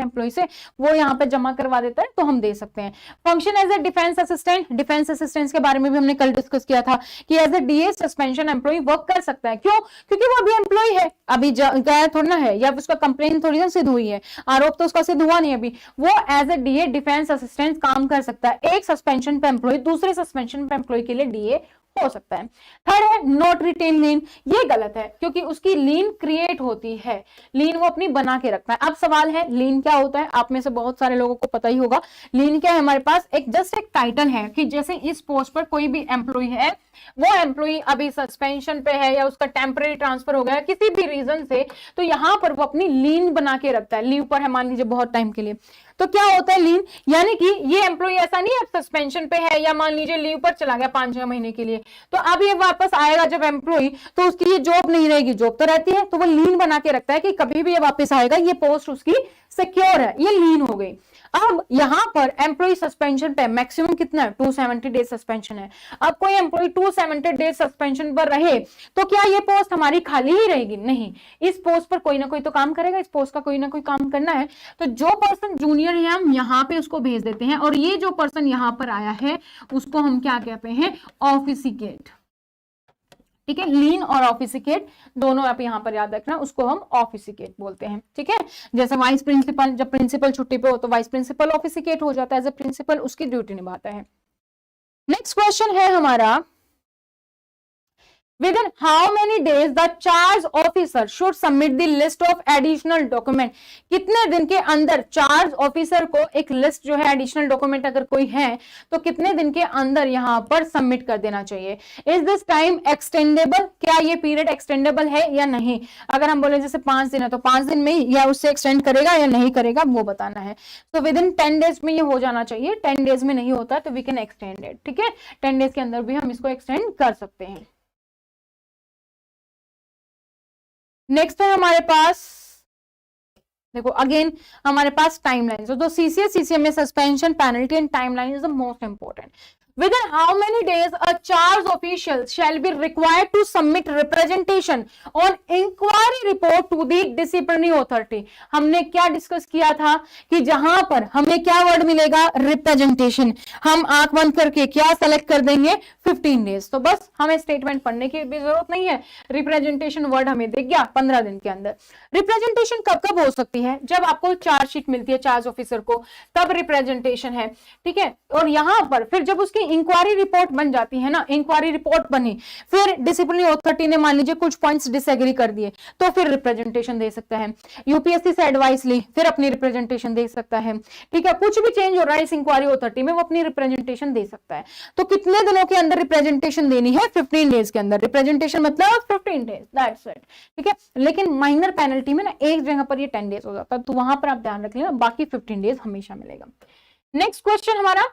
एम्प्लॉय से, वो यहाँ पे जमा करवा देता है तो हम दे सकते हैं। Function as a defence assistant, defence assistance के बारे में भी हमने कल डिस्कस किया था कि as a DA suspension employ work कर सकता है। क्यों? क्योंकि वो अभी एम्प्लॉय है, अभी गया थोड़ा ना है, या उसका कंप्लेन थोड़ी ना सिद्ध हुई है, आरोप तो उसका सिद्ध हुआ नहीं अभी, वो as a DA defence assistant काम कर सकता है। एक सस्पेंशन पे एम्प्लॉय दूसरे सस्पेंशन पे एम्प्लॉय के लिए डीए हो सकता है। थर्ड है नॉट रिटेन लीन, ये गलत है क्योंकि उसकी लीन क्रिएट होती है, लीन वो अपनी बना के रखता है। अब सवाल है लीन क्या होता है, आप में से बहुत सारे लोगों को पता ही होगा। लीन क्या है, हमारे पास एक जस्ट एक टाइटल है कि जैसे इस पोस्ट पर कोई भी एम्प्लॉय है, वो एम्प्लॉय अभी सस्पेंशन पे है या उसका टेम्पररी ट्रांसफर हो गया किसी भी रीजन से, तो यहां पर वो अपनी लीन बना के रखता है। लीव पर है मान लीजिए बहुत टाइम के लिए, तो क्या होता है लीन, यानी कि ये एम्प्लॉय ऐसा नहीं है सस्पेंशन पे है या मान लीजिए लीव पर चला गया 5-6 महीने के लिए, तो अब ये वापस आएगा जब एम्प्लॉय, तो उसकी ये जॉब नहीं रहेगी, जॉब तो रहती है, तो वो लीन बना के रखता है कि कभी भी ये वापस आएगा, ये पोस्ट उसकी सिक्योर है, ये लीन हो गई। अब यहां पर एम्प्लॉय सस्पेंशन पे मैक्सिमम कितना है, 270 डेज सस्पेंशन है। अब कोई एम्प्लॉय 270 डेज सस्पेंशन पर रहे तो क्या ये पोस्ट हमारी खाली ही रहेगी? नहीं, इस पोस्ट पर कोई ना कोई तो काम करेगा, इस पोस्ट का कोई ना कोई काम करना है, तो जो पर्सन जूनियर है हम यहाँ पे उसको भेज देते हैं, और ये जो पर्सन यहाँ पर आया है उसको हम क्या कहते हैं, ऑफिसिकेट। ठीक है, लीन और ऑफिसिकेट दोनों आप यहां पर याद रखना, उसको हम ऑफिसिकेट बोलते हैं। ठीक है, जैसे वाइस प्रिंसिपल, जब प्रिंसिपल छुट्टी पे हो तो वाइस प्रिंसिपल ऑफिसिकेट हो जाता है, एज ए प्रिंसिपल उसकी ड्यूटी निभाता है। नेक्स्ट क्वेश्चन है हमारा, within how many days the charge officer should submit the list of additional document, कितने दिन के अंदर चार्ज ऑफिसर को एक लिस्ट जो है एडिशनल डॉक्यूमेंट अगर कोई है तो कितने दिन के अंदर यहां पर सबमिट कर देना चाहिए। इज दिस टाइम एक्सटेंडेबल, क्या ये पीरियड एक्सटेंडेबल है या नहीं? अगर हम बोले जैसे 5 दिन है तो 5 दिन में या उससे एक्सटेंड करेगा या नहीं करेगा वो बताना है। तो विद इन 10 डेज में ये हो जाना चाहिए, 10 डेज में नहीं होता तो वी कैन एक्सटेंड इट। ठीक है, 10 डेज के अंदर भी हम इसको एक्सटेंड कर सकते हैं। नेक्स्ट है हमारे पास, देखो अगेन हमारे पास टाइमलाइन, तो सीसीए सीसीएम में suspension, penalty and timeline is the most important. Within how many days a charge official shall be required to submit representation on inquiry report to the disciplinary authority? हमने क्या discuss किया था कि जहां पर हमें क्या वर्ड मिलेगा, रिप्रेजेंटेशन, हम आंख बंद करके क्या सेलेक्ट कर देंगे, 15 डेज। तो बस हमें स्टेटमेंट पढ़ने की भी जरूरत नहीं है, रिप्रेजेंटेशन वर्ड हमें दिख गया 15 दिन के अंदर। रिप्रेजेंटेशन कब कब हो सकती है, जब आपको चार्जशीट मिलती है चार्ज ऑफिसर को, तब रिप्रेजेंटेशन है। ठीक है, और यहां पर फिर जब उसकी इंक्वायरी रिपोर्ट बन जाती है ना, इंक्वायरी रिपोर्ट बनी, फिर डिसिप्लिनरी अथॉरिटी ने मान लीजिए कुछ पॉइंट्स डिसएग्री कर दिए तो फिर रिप्रेजेंटेशन दे सकता है। यूपीएससी से एडवाइस ली, फिर अपनी रिप्रेजेंटेशन दे सकता है। ठीक है, कुछ भी चेंज हो रहा है इस इंक्वायरी अथॉरिटी में, वो अपनी रिप्रेजेंटेशन दे सकता है। तो कितने दिनों के अंदर रिप्रेजेंटेशन देनी है, 15 डेज के अंदर। रिप्रेजेंटेशन मतलब 15 डेज, दैट्स इट। ठीक है, लेकिन माइनर पेनल्टी में ना एक जगह पर ये 10 डेज हो जाता है, तो वहां पर आप ध्यान रख लेना, बाकी 15 डेज हमेशा मिलेगा। नेक्स्ट क्वेश्चन हमारा,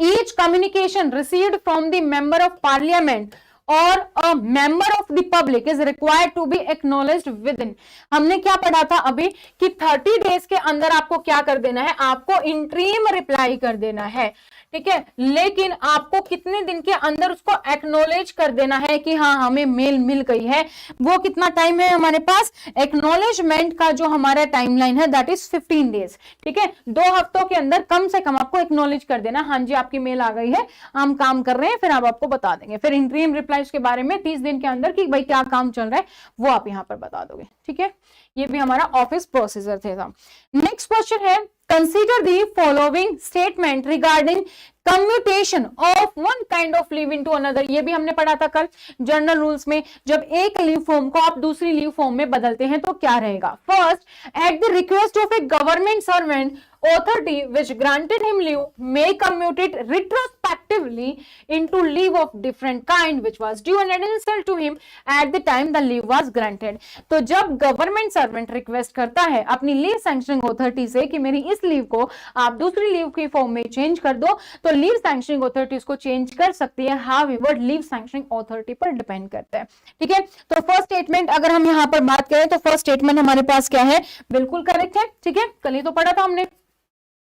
each communication received from the member of parliament or a member of the public is required to be acknowledged within। हमने क्या पढ़ा था अभी कि 30 डेज के अंदर आपको क्या कर देना है, आपको इंट्रीम रिप्लाई कर देना है। ठीक है, लेकिन आपको कितने दिन के अंदर उसको एक्नॉलेज कर देना है कि हाँ हमें मेल मिल गई है। वो कितना टाइम है हमारे पास, एक्नॉलेजमेंट का जो हमारा टाइमलाइन है दैट इज 15 डेज। ठीक है, 2 हफ्तों के अंदर कम से कम आपको एक्नॉलेज कर देना, हाँ जी आपकी मेल आ गई है, हम काम कर रहे हैं, फिर आप आपको बता देंगे। फिर इंटरिम रिप्लाईज के बारे में 30 दिन के अंदर कि भाई क्या काम चल रहा है वो आप यहाँ पर बता दोगे। ठीक है, ये भी हमारा ऑफिस प्रोसीजर था। नेक्स्ट क्वेश्चन है, consider the following statement regarding commutation of one kind of leave into another. ये भी हमने पढ़ा था कल जर्नल रूल्स में, जब एक लीव फॉर्म को आप दूसरी लीव फॉर्म में बदलते हैं तो क्या रहेगा। First, at the request of A government servant authority which granted him leave may commute it retrospectively into leave of different kind which was due and additional to him at the time the leave was granted। तो जब government servant request करता है अपनी leave sanctioning authority से कि मेरी इस leave को आप दूसरी लीव की फॉर्म में चेंज कर दो, तो लीव सैंक्शनिंग अथॉरिटी उसको चेंज कर सकती है। हाउएवर लीव सैंक्शनिंग अथॉरिटी पर डिपेंड करता है। ठीक है, तो फर्स्ट स्टेटमेंट अगर हम यहाँ पर बात करें तो फर्स्ट स्टेटमेंट हमारे पास क्या है, बिल्कुल करेक्ट है। ठीक है, कल ही तो पढ़ा था हमने।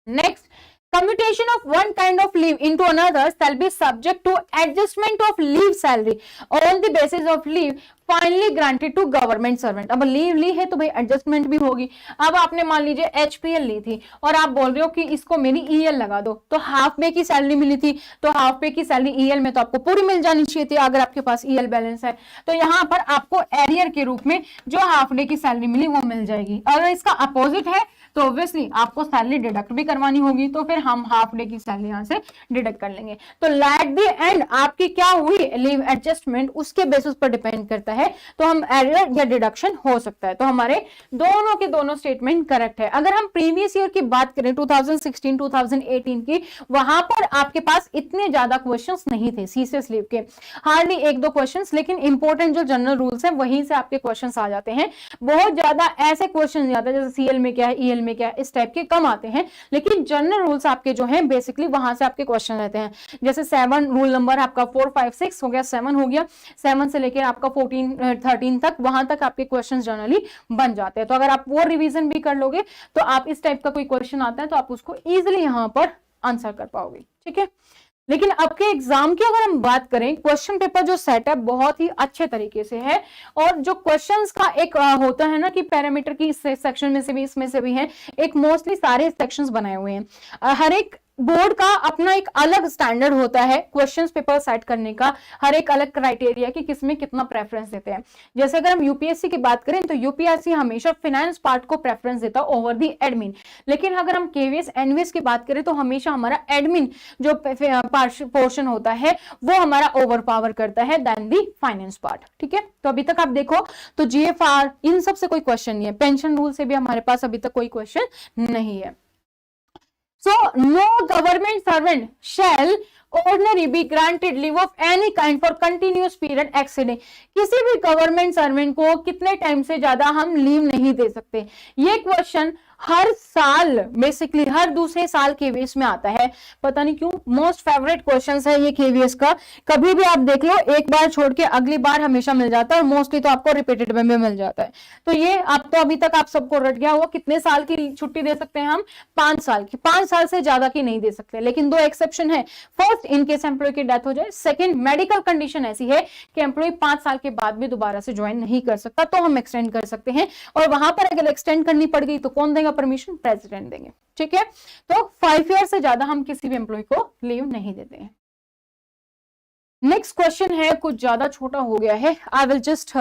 Next, commutation of one kind of leave into another shall be subject to adjustment of leave salary on the basis of leave finally granted to government servant। अब लीव ली है तो भाई एडजस्टमेंट भी होगी। अब आपने मान लीजिए HPL ली थी और आप बोल रहे हो कि इसको मेरी EL लगा दो, तो हाफ पे की सैलरी मिली थी, तो हाफ पे की सैलरी EL में तो आपको पूरी मिल जानी चाहिए थी अगर आपके पास EL बैलेंस है। तो यहाँ पर आपको एरियर के रूप में जो हाफ डे की सैलरी मिली वो मिल जाएगी। अगर इसका अपोजिट है तो ऑब्वियसली आपको सैलरी डिडक्ट भी करवानी होगी, तो फिर हम हाफ डे की सैलरी यहां से डिडक्ट कर लेंगे। तो एट द एंड आपकी क्या हुई लीव एडजस्टमेंट, उसके बेसिस पर डिपेंड करता है, तो हम एरर या डिडक्शन हो सकता है। तो हमारे दोनों के दोनों स्टेटमेंट करेक्ट है। अगर हम प्रीवियस ईयर की बात करें 2016 2018 की, वहां पर आपके पास इतने ज्यादा क्वेश्चंस नहीं थे सीसीएस लीव के, हार्डली 1-2 क्वेश्चंस, लेकिन इंपॉर्टेंट जो जनरल रूल्स है वहीं से आपके क्वेश्चंस आ जाते हैं। बहुत ज्यादा ऐसे क्वेश्चन नहीं आते जैसे सीएल में क्या है, ईएल में क्या है, इस टाइप के कम आते हैं, लेकिन जनरल रूल्स आपके जो हैं बेसिकली वहां से आपके क्वेश्चन रहते हैं। जैसे 7 रूल नंबर आपका 4 5 6 हो गया, 7 हो गया, 7 से लेकर आपका 14 13 तक, वहां तक आपके क्वेश्चंस जनरली बन जाते हैं। तो अगर आप वो रिवीजन भी कर लोगे तो आप इस टाइप का कोई क्वेश्चन आता है तो आप उसको इजीली यहां पर आंसर कर पाओगे। ठीक है, लेकिन आपके एग्जाम की अगर हम बात करें, क्वेश्चन पेपर जो सेटअप बहुत ही अच्छे तरीके से है, और जो क्वेश्चंस का एक होता है ना कि पैरामीटर की इस सेक्शन में से भी इसमें से भी है, एक मोस्टली सारे सेक्शंस बनाए हुए हैं। हर एक बोर्ड का अपना एक अलग स्टैंडर्ड होता है क्वेश्चंस पेपर सेट करने का, हर एक अलग क्राइटेरिया कि किसमें कितना प्रेफरेंस देते हैं। जैसे अगर हम यूपीएससी की बात करें तो यूपीएससी हमेशा फाइनेंस पार्ट को प्रेफरेंस देता है ओवर दी एडमिन, लेकिन अगर हम केवीएस एनवीएस की बात करें तो हमेशा हमारा एडमिन जो पोर्शन होता है वो हमारा ओवर पावर करता है देन दी फाइनेंस पार्ट। ठीक है, तो अभी तक आप देखो तो जीएफआर इन सब से कोई क्वेश्चन नहीं है, पेंशन रूल से भी हमारे पास अभी तक कोई क्वेश्चन नहीं है। So no government servant shall ordinary be granted leave of any kind for continuous period exceeding। किसी भी गवर्नमेंट सर्वेंट को कितने टाइम से ज्यादा हम लीव नहीं दे सकते। ये क्वेश्चन हर साल बेसिकली हर दूसरे साल केवीएस में आता है, पता नहीं क्यों, मोस्ट फेवरेट क्वेश्चंस है ये केवीएस का। कभी भी आप देख लो, एक बार छोड़ के अगली बार हमेशा मिल जाता है, और मोस्टली तो आपको रिपीटेड में मिल जाता है। तो ये आप तो अभी तक आप सबको रट गया हुआ, कितने साल की छुट्टी दे सकते हैं हम, 5 साल की, 5 साल से ज्यादा की नहीं दे सकते। लेकिन 2 एक्सेप्शन है, फर्स्ट इन केस एम्प्लॉय की डेथ हो जाए, सेकंड मेडिकल कंडीशन ऐसी है कि एम्प्लॉय 5 साल के बाद भी दोबारा से ज्वाइन नहीं कर सकता, तो हम एक्सटेंड कर सकते हैं। और वहां पर अगर एक्सटेंड करनी पड़ गई तो कौन देगा परमिशन, प्रेसिडेंट देंगे। ठीक है, तो 5 ईयर से ज्यादा हम किसी भी एम्प्लॉय को लीव नहीं देते हैं। नेक्स्ट क्वेश्चन है, कुछ ज्यादा छोटा हो गया है, I will just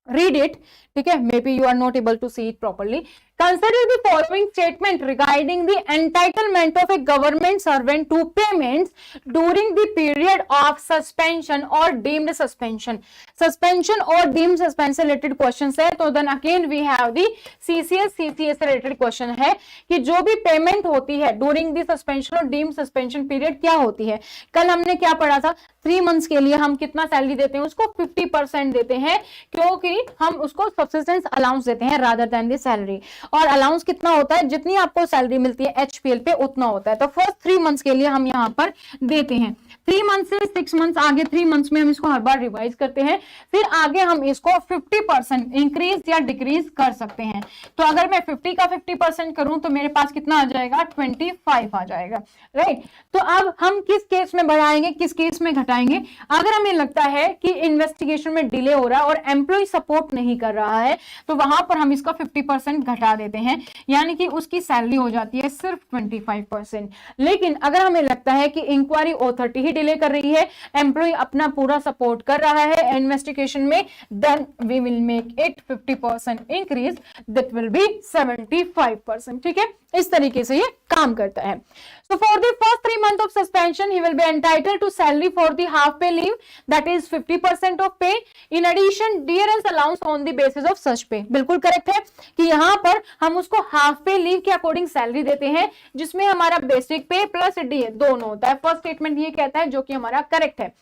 read it। ठीक है, may be you are not able to see it properly. Consider the following statement regarding the entitlement of a government servant to payments during the period of suspension or deemed suspension। Suspension or deemed suspension related questions है, तो then again we have the CCS related question है कि जो भी payment होती है during the suspension और deemed suspension period क्या होती है। कल हमने क्या पढ़ा था, 3 months के लिए हम कितना सैलरी देते हैं, उसको 50% देते हैं, क्योंकि हम उसको सब्सिस्टेंस अलाउंस देते हैं रादर देन द सैलरी। और अलाउंस कितना होता है, जितनी आपको सैलरी मिलती है एचपीएल पे उतना होता है। तो फर्स्ट 3 मंथ्स के लिए हम यहाँ पर देते हैं, 3 मंथ से 6 मंथ्स आगे 3 मंथ्स में हम इसको हर बार रिवाइज करते हैं, फिर आगे हम इसको 50% इंक्रीज या डिक्रीज कर सकते हैं। तो अगर मैं 50 का 50% करूं तो मेरे पास कितना आ जाएगा, 25 आ जाएगा, राइट। तो अब हम किस केस में बढ़ाएंगे, किस केस में घटाएंगे, अगर हमें लगता है कि इन्वेस्टिगेशन में डिले हो रहा है और एम्प्लॉय सपोर्ट नहीं कर रहा है तो वहां पर हम इसका 50% घटा देते हैं, यानी कि उसकी सैलरी हो जाती है सिर्फ 25%। लेकिन अगर हमें लगता है कि इंक्वायरी ऑथोरिटी ही डिले कर रही है, एम्प्लॉय अपना पूरा सपोर्ट कर रहा है इन्वेस्टिगेशन में, then we will make it 50% increase, that will be 75%। ठीक है, इस तरीके से ये काम करता है। So for the first 3 months of suspension, he will be entitled to salary for the half pay leave, that is 50% of pay. In addition, dearance allowance on the basis of such pay. बिल्कुल correct है कि यहाँ पर हम उसको half पे leave के according salary देते हैं, जिसमें हमारा बेसिक पे प्लस डीए दोनों होता है। फर्स्ट स्टेटमेंट ये कहता है, जो कि हमारा करेक्ट है।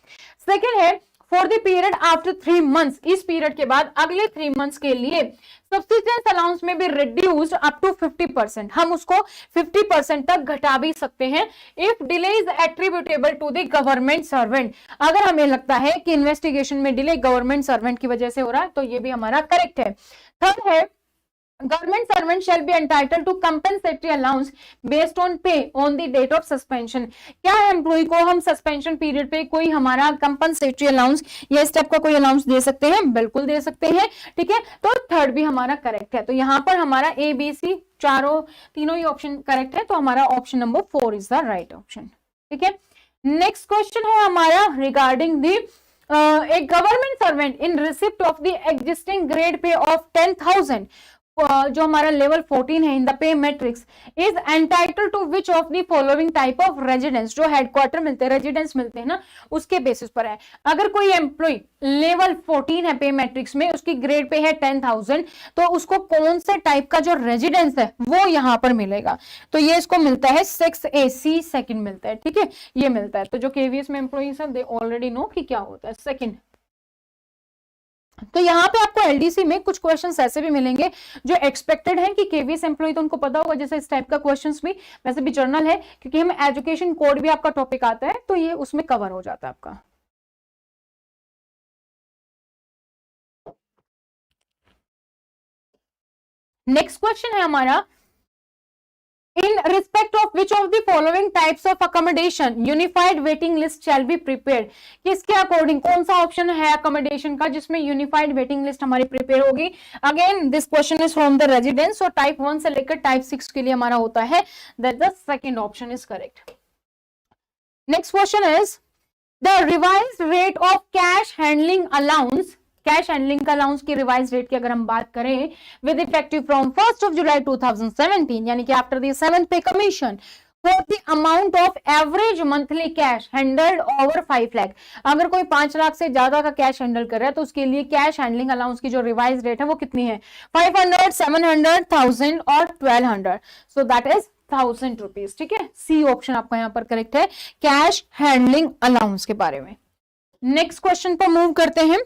सेकेंड है for the period after 3 months, इस पीरियड के बाद अगले 3 मंथ्स के लिए सब्सिस्टेंस अलाउंस में भी रिड्यूस्ड अप टू 50%, हम उसको 50% तक घटा भी सकते हैं। If delay is attributable to the government servant, अगर हमें लगता है कि इन्वेस्टिगेशन में डिले गवर्नमेंट सर्वेंट की वजह से हो रहा है तो ये भी हमारा करेक्ट है। थर्ड है Government servant shall be entitled to compensatory allowance based on pay on the date of suspension. क्या एम्प्लॉय को हम सस्पेंशन पीरियड पे कोई हमारा कंपनसेटरी अलाउंस या इस टाइप का कोई अलाउंस दे सकते हैं? बिल्कुल दे सकते हैं। ठीक है, तो थर्ड भी हमारा करेक्ट है। तो यहाँ पर हमारा ए बी सी तीनों ही ऑप्शन करेक्ट है, तो हमारा option number 4 is the right option. ठीक है, नेक्स्ट क्वेश्चन है हमारा regarding the a government servant in receipt of the existing grade pay of 10,000, जो हमारा लेवल 14 है in the pay matrix, is entitle to which of the following type of residence, जो headquarter मिलते हैं, residence मिलते हैं ना, उसके बेसिस पर है। अगर कोई एम्प्लॉय लेवल 14 है पे मैट्रिक्स में, उसकी ग्रेड पे है 10,000, तो उसको कौन से टाइप का जो रेजिडेंस है वो यहां पर मिलेगा। तो ये इसको मिलता है 6A, सी सेकंड मिलता है। ठीक है, ये मिलता है। तो जो केवीएस में एम्प्लॉइज है दे ऑलरेडी नो कि क्या होता है सेकंड। तो यहाँ पे आपको एलडीसी में कुछ क्वेश्चंस ऐसे भी मिलेंगे जो एक्सपेक्टेड हैं कि केवीएस एम्प्लॉय, तो उनको पता होगा, जैसे इस टाइप का क्वेश्चंस भी, वैसे भी जर्नल है, क्योंकि हम एजुकेशन कोड भी आपका टॉपिक आता है तो ये उसमें कवर हो जाता है आपका। नेक्स्ट क्वेश्चन है हमारा, in respect of which of the following types of accommodation unified waiting list shall be prepared, किसके अकॉर्डिंग कौन सा ऑप्शन है अकोमोडेशन का जिसमें यूनिफाइड वेटिंग लिस्ट हमारी प्रिपेयर होगी। Again this question is from the residence, और टाइप 1 से लेकर टाइप 6 के लिए हमारा होता है, that the second option is correct. Next question is the revised rate of cash handling allowance, cash handling allowance की रिवाइज रेट की अगर हम बात करें विद इफेक्टिव फ्रॉम 1 जुलाई 2017, यानी कि आफ्टर द 7th पे commission, for the amount of average monthly cash handled over 5 lakh, अगर कोई 5 लाख से ज्यादा का कैश हैंडल कर रहा है तो उसके लिए कैश हैंडलिंग अलाउंस की जो रिवाइज रेट है वो कितनी है, 500, 700, 1000 और 1200, सो दैट इज 1000 रुपीज। ठीक है, सी ऑप्शन आपका यहाँ पर करेक्ट है कैश हैंडलिंग अलाउंस के बारे में। नेक्स्ट क्वेश्चन पर मूव करते हैं।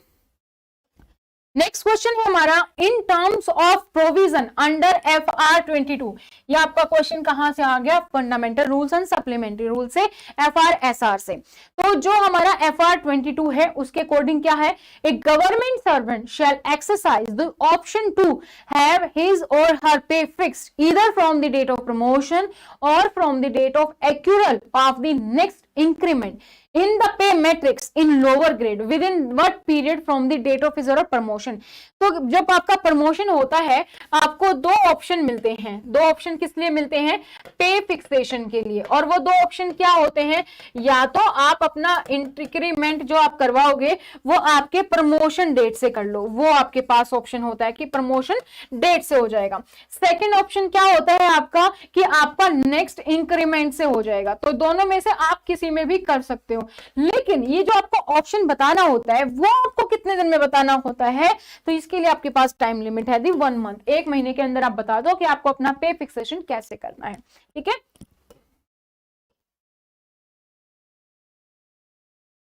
नेक्स्ट क्वेश्चन है हमारा, इन terms of provision under FR 22, ये आपका क्वेश्चन कहां से आ गया, fundamental rules and supplementary rule से, FR/SR से। तो जो हमारा FR 22 है उसके अकॉर्डिंग क्या है, a government servant shall exercise the option to have his or her pay fixed either from the date of promotion or from the date of accrual of the next increment in the pay matrix in lower grade within what period from the date of his or promotion। तो जब आपका promotion होता है आपको दो option मिलते हैं, दो ऑप्शन किस लिए मिलते हैं, पे फिक्सेशन के लिए, और वो दो ऑप्शन क्या होते हैं, या तो आप अपना इंक्रीमेंट जो आप करवाओगे वो आपके प्रमोशन डेट से कर लो, वो आपके पास ऑप्शन होता है कि प्रमोशन डेट से हो जाएगा। सेकेंड ऑप्शन क्या होता है आपका कि आपका नेक्स्ट इंक्रीमेंट से हो जाएगा। तो दोनों में से आप किसी में भी कर सकते हो, लेकिन ये जो आपको ऑप्शन बताना होता है वो आपको कितने दिन में बताना होता है, तो इसके लिए आपके पास टाइम लिमिट है दी 1 मंथ, 1 महीने के अंदर आप बता दो कि आपको अपना पे फिक्सेशन कैसे करना है। ठीक है,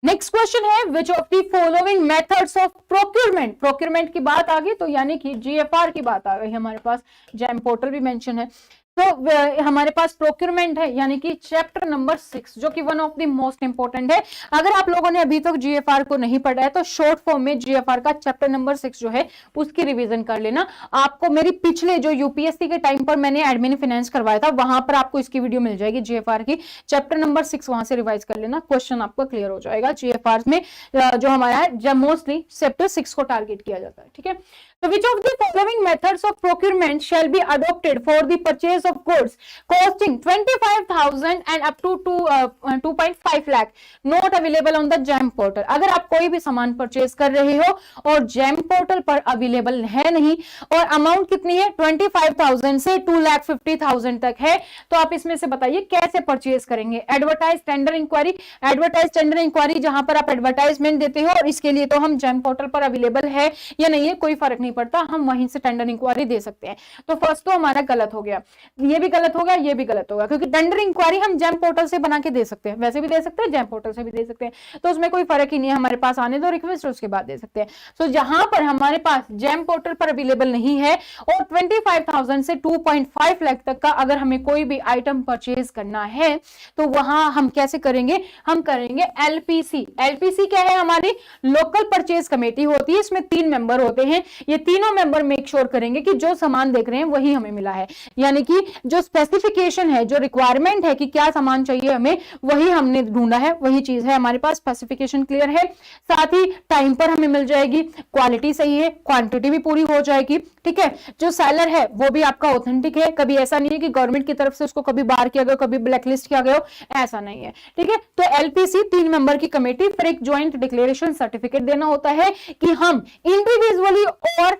नेक्स्ट क्वेश्चन है which of the following methods of procurement, procurement की बात आ गई तो यानी कि जीएफआर की बात आ गई हमारे पास, जैम पोर्टल भी मेंशन है। तो हमारे पास प्रोक्योरमेंट है यानी कि चैप्टर नंबर 6 जो कि one of the most important है। अगर आप लोगों ने अभी तक जीएफआर को नहीं पढ़ा है तो शॉर्ट फॉर्म में जीएफआर का चैप्टर नंबर 6 जो है उसकी रिवीजन कर लेना। आपको मेरी पिछले जो यूपीएससी के टाइम पर मैंने एडमिन फाइनेंस करवाया था वहां पर आपको इसकी वीडियो मिल जाएगी जीएफआर की, चैप्टर नंबर 6 वहां से रिवाइज कर लेना, क्वेश्चन आपका क्लियर हो जाएगा। जीएफआर में जो हमारा है जब मोस्टली चैप्टर 6 को टारगेट किया जाता है, ठीक है। So which of the following methods of procurement shall be adopted for the purchase of goods costing 25,000 and up to 2.5 lakh not available on the GEM portal? अगर आप कोई भी सामान परचेज कर रहे हो और GEM पोर्टल पर अवेलेबल है नहीं और अमाउंट कितनी है 25,000 से 2,50,000 तक है, तो आप इसमें से बताइए कैसे परचेज करेंगे। Advertise tender enquiry, advertise tender enquiry जहां पर आप एडवर्टाइजमेंट देते हो और इसके लिए तो हम GEM पोर्टल पर अवेलेबल है या नहीं है कोई फर्क नहीं पड़ता, हम वहीं से टेंडर इंक्वायरी दे सकते हैं। तो फर्स्ट तो हमारा गलत हो गया, ये भी गलत होगा, ये भी गलत होगा, क्योंकि टेंडर इंक्वायरी हम जेम पोर्टल से बना के दे सकते हैं, वैसे भी दे सकते हैं, जेम पोर्टल से भी दे सकते हैं, तो उसमें कोई फर्क ही नहीं है। हमारे पास आने दो रिक्वेस्ट, उसके बाद दे सकते हैं। तो जहां पर हमारे पास जेम पोर्टल पर अवेलेबल नहीं है और 25,000 से 2.5 लाख तक का अगर हमें कोई भी आइटम परचेज करना है तो वहां हम कैसे करेंगे, हम करेंगे एलपीसी। एलपीसी क्या है, हमारी लोकल परचेज कमेटी होती है, इसमें 3 मेंबर होते हैं। ये तीनों मेंबर मेक श्योर करेंगे कि जो सामान देख रहे हैं वही हमें मिला है, यानी कि जो स्पेसिफिकेशन है, जो रिक्वायरमेंट है कि क्या सामान चाहिए हमें, वही हमने ढूंढा है, वही चीज है हमारे पास। स्पेसिफिकेशन क्लियर है, साथ ही टाइम पर हमें मिल जाएगी, क्वालिटी सही है, क्वांटिटी भी पूरी हो जाएगी, ठीक है। जो सेलर है वो भी आपका ऑथेंटिक है, कभी ऐसा नहीं है कि गवर्नमेंट की तरफ से उसको कभी बार किया गया, कभी ब्लैकलिस्ट किया गया, ऐसा नहीं है, ठीक है। तो एलपीसी 3 मेंबर की कमेटी, फिर एक ज्वाइंट डिक्लेरेशन सर्टिफिकेट देना होता है कि हम इंडिविजुअली और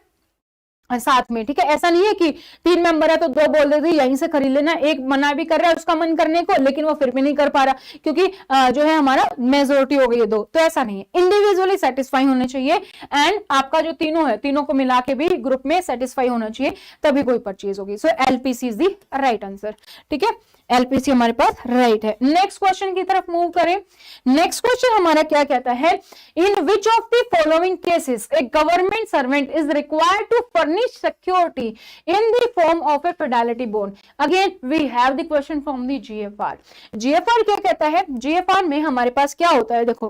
साथ में, ठीक है। ऐसा नहीं है कि 3 मेंबर है तो 2 बोल देते यहीं से खरीद लेना, एक मना भी कर रहा है उसका मन करने को लेकिन वो फिर भी नहीं कर पा रहा क्योंकि जो है हमारा मेजोरिटी हो गई है 2, तो ऐसा नहीं है। इंडिविजुअली सेटिस्फाई होने चाहिए एंड आपका जो तीनों है, तीनों को मिला के भी ग्रुप में सेटिस्फाई होना चाहिए, तभी कोई परचेज होगी। So LPC is the right answer, ठीक है। एलपीसी हमारे पास राइट है। नेक्स्ट क्वेश्चन की तरफ मूव करें। नेक्स्ट क्वेश्चन हमारा क्या कहता है, in which of the following cases a government servant is required to furnish security in the form of a fidelity bond. Again we have the question from the GFR. GFR क्या कहता है, GFR में हमारे पास क्या होता है, देखो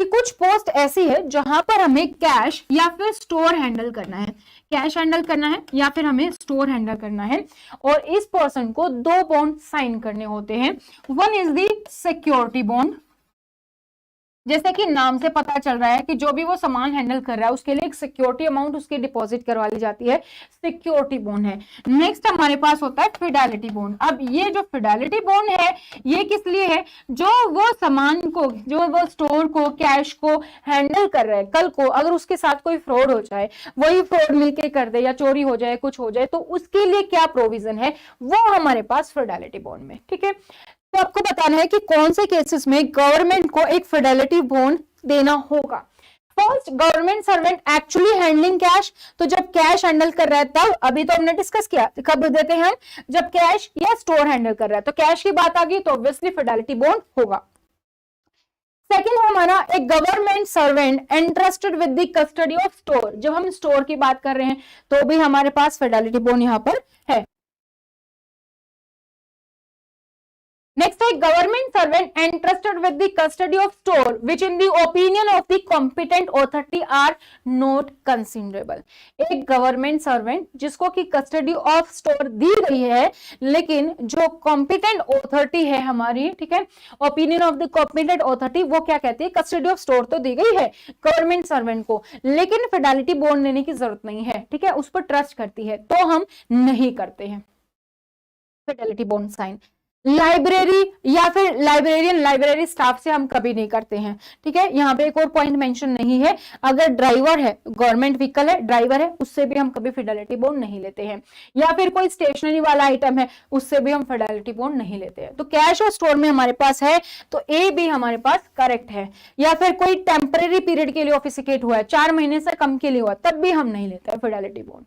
कि कुछ पोस्ट ऐसी है जहां पर हमें कैश या फिर स्टोर हैंडल करना है, कैश हैंडल करना है या फिर हमें स्टोर हैंडल करना है, और इस पर्सन को 2 बॉन्ड साइन करने होते हैं। One is the security bond, जैसे कि नाम से पता चल रहा है कि जो भी वो सामान हैंडल कर रहा है उसके लिए एक सिक्योरिटी अमाउंट उसकी डिपॉजिट करवा ली जाती है, सिक्योरिटी बॉन्ड है। नेक्स्ट हमारे पास होता है फिडेलिटी बॉन्ड। अब ये जो फिडेलिटी बॉन्ड है ये किस लिए है, जो वो सामान को, जो वो स्टोर को, कैश को हैंडल कर रहा है, कल को अगर उसके साथ कोई फ्रॉड हो जाए, वही फ्रॉड मिलके कर दे या चोरी हो जाए, कुछ हो जाए, तो उसके लिए क्या प्रोविजन है वो हमारे पास फिडेलिटी बॉन्ड में, ठीक है। तो आपको बताना है कि कौन से केसेस में गवर्नमेंट को एक फिडेलिटी बॉन्ड देना होगा। First, government servant actually handling cash, तो जब कैश हैंडल कर रहा है तब, अभी तो हमने डिस्कस किया कब देते हैं, जब कैश या स्टोर हैंडल कर रहा है, तो कैश की बात आ गई तो ऑब्वियसली फिडेलिटी बॉन्ड होगा। सेकेंड हमारा एक government servant entrusted with the custody of store, जब हम स्टोर की बात कर रहे हैं तो भी हमारे पास फिडेलिटी बॉन्ड यहां पर है। Next है government servant entrusted with the custody of store which in the opinion of the competent authority are not considerable। एक गवर्नमेंट सर्वेंट जिसको की कस्टडी ऑफ स्टोर दी गई है, लेकिन जो कॉम्पिटेंट ऑथोरिटी है हमारी, ठीक है, opinion of the competent authority, वो क्या कहती है, कस्टडी ऑफ स्टोर तो दी गई है गवर्नमेंट सर्वेंट को, लेकिन फिडेलिटी बॉन्ड देने की जरूरत नहीं है, ठीक है, उस पर ट्रस्ट करती है, तो हम नहीं करते हैं फिडेलिटी बॉन्ड साइन। लाइब्रेरी या फिर लाइब्रेरियन, लाइब्रेरी स्टाफ से हम कभी नहीं करते हैं, ठीक है। यहाँ पे एक और पॉइंट मेंशन नहीं है, अगर ड्राइवर है, गवर्नमेंट व्हीकल है, ड्राइवर है, उससे भी हम कभी फिडेलिटी बॉन्ड नहीं लेते हैं, या फिर कोई स्टेशनरी वाला आइटम है उससे भी हम फिडेलिटी बॉन्ड नहीं लेते हैं। तो कैश और स्टोर में हमारे पास है तो ए भी हमारे पास करेक्ट है। या फिर कोई टेम्परेरी पीरियड के लिए ऑफिसिकेट हुआ है, 4 महीने से कम के लिए हुआ, तब भी हम नहीं लेते हैं फिडेलिटी बॉन्ड।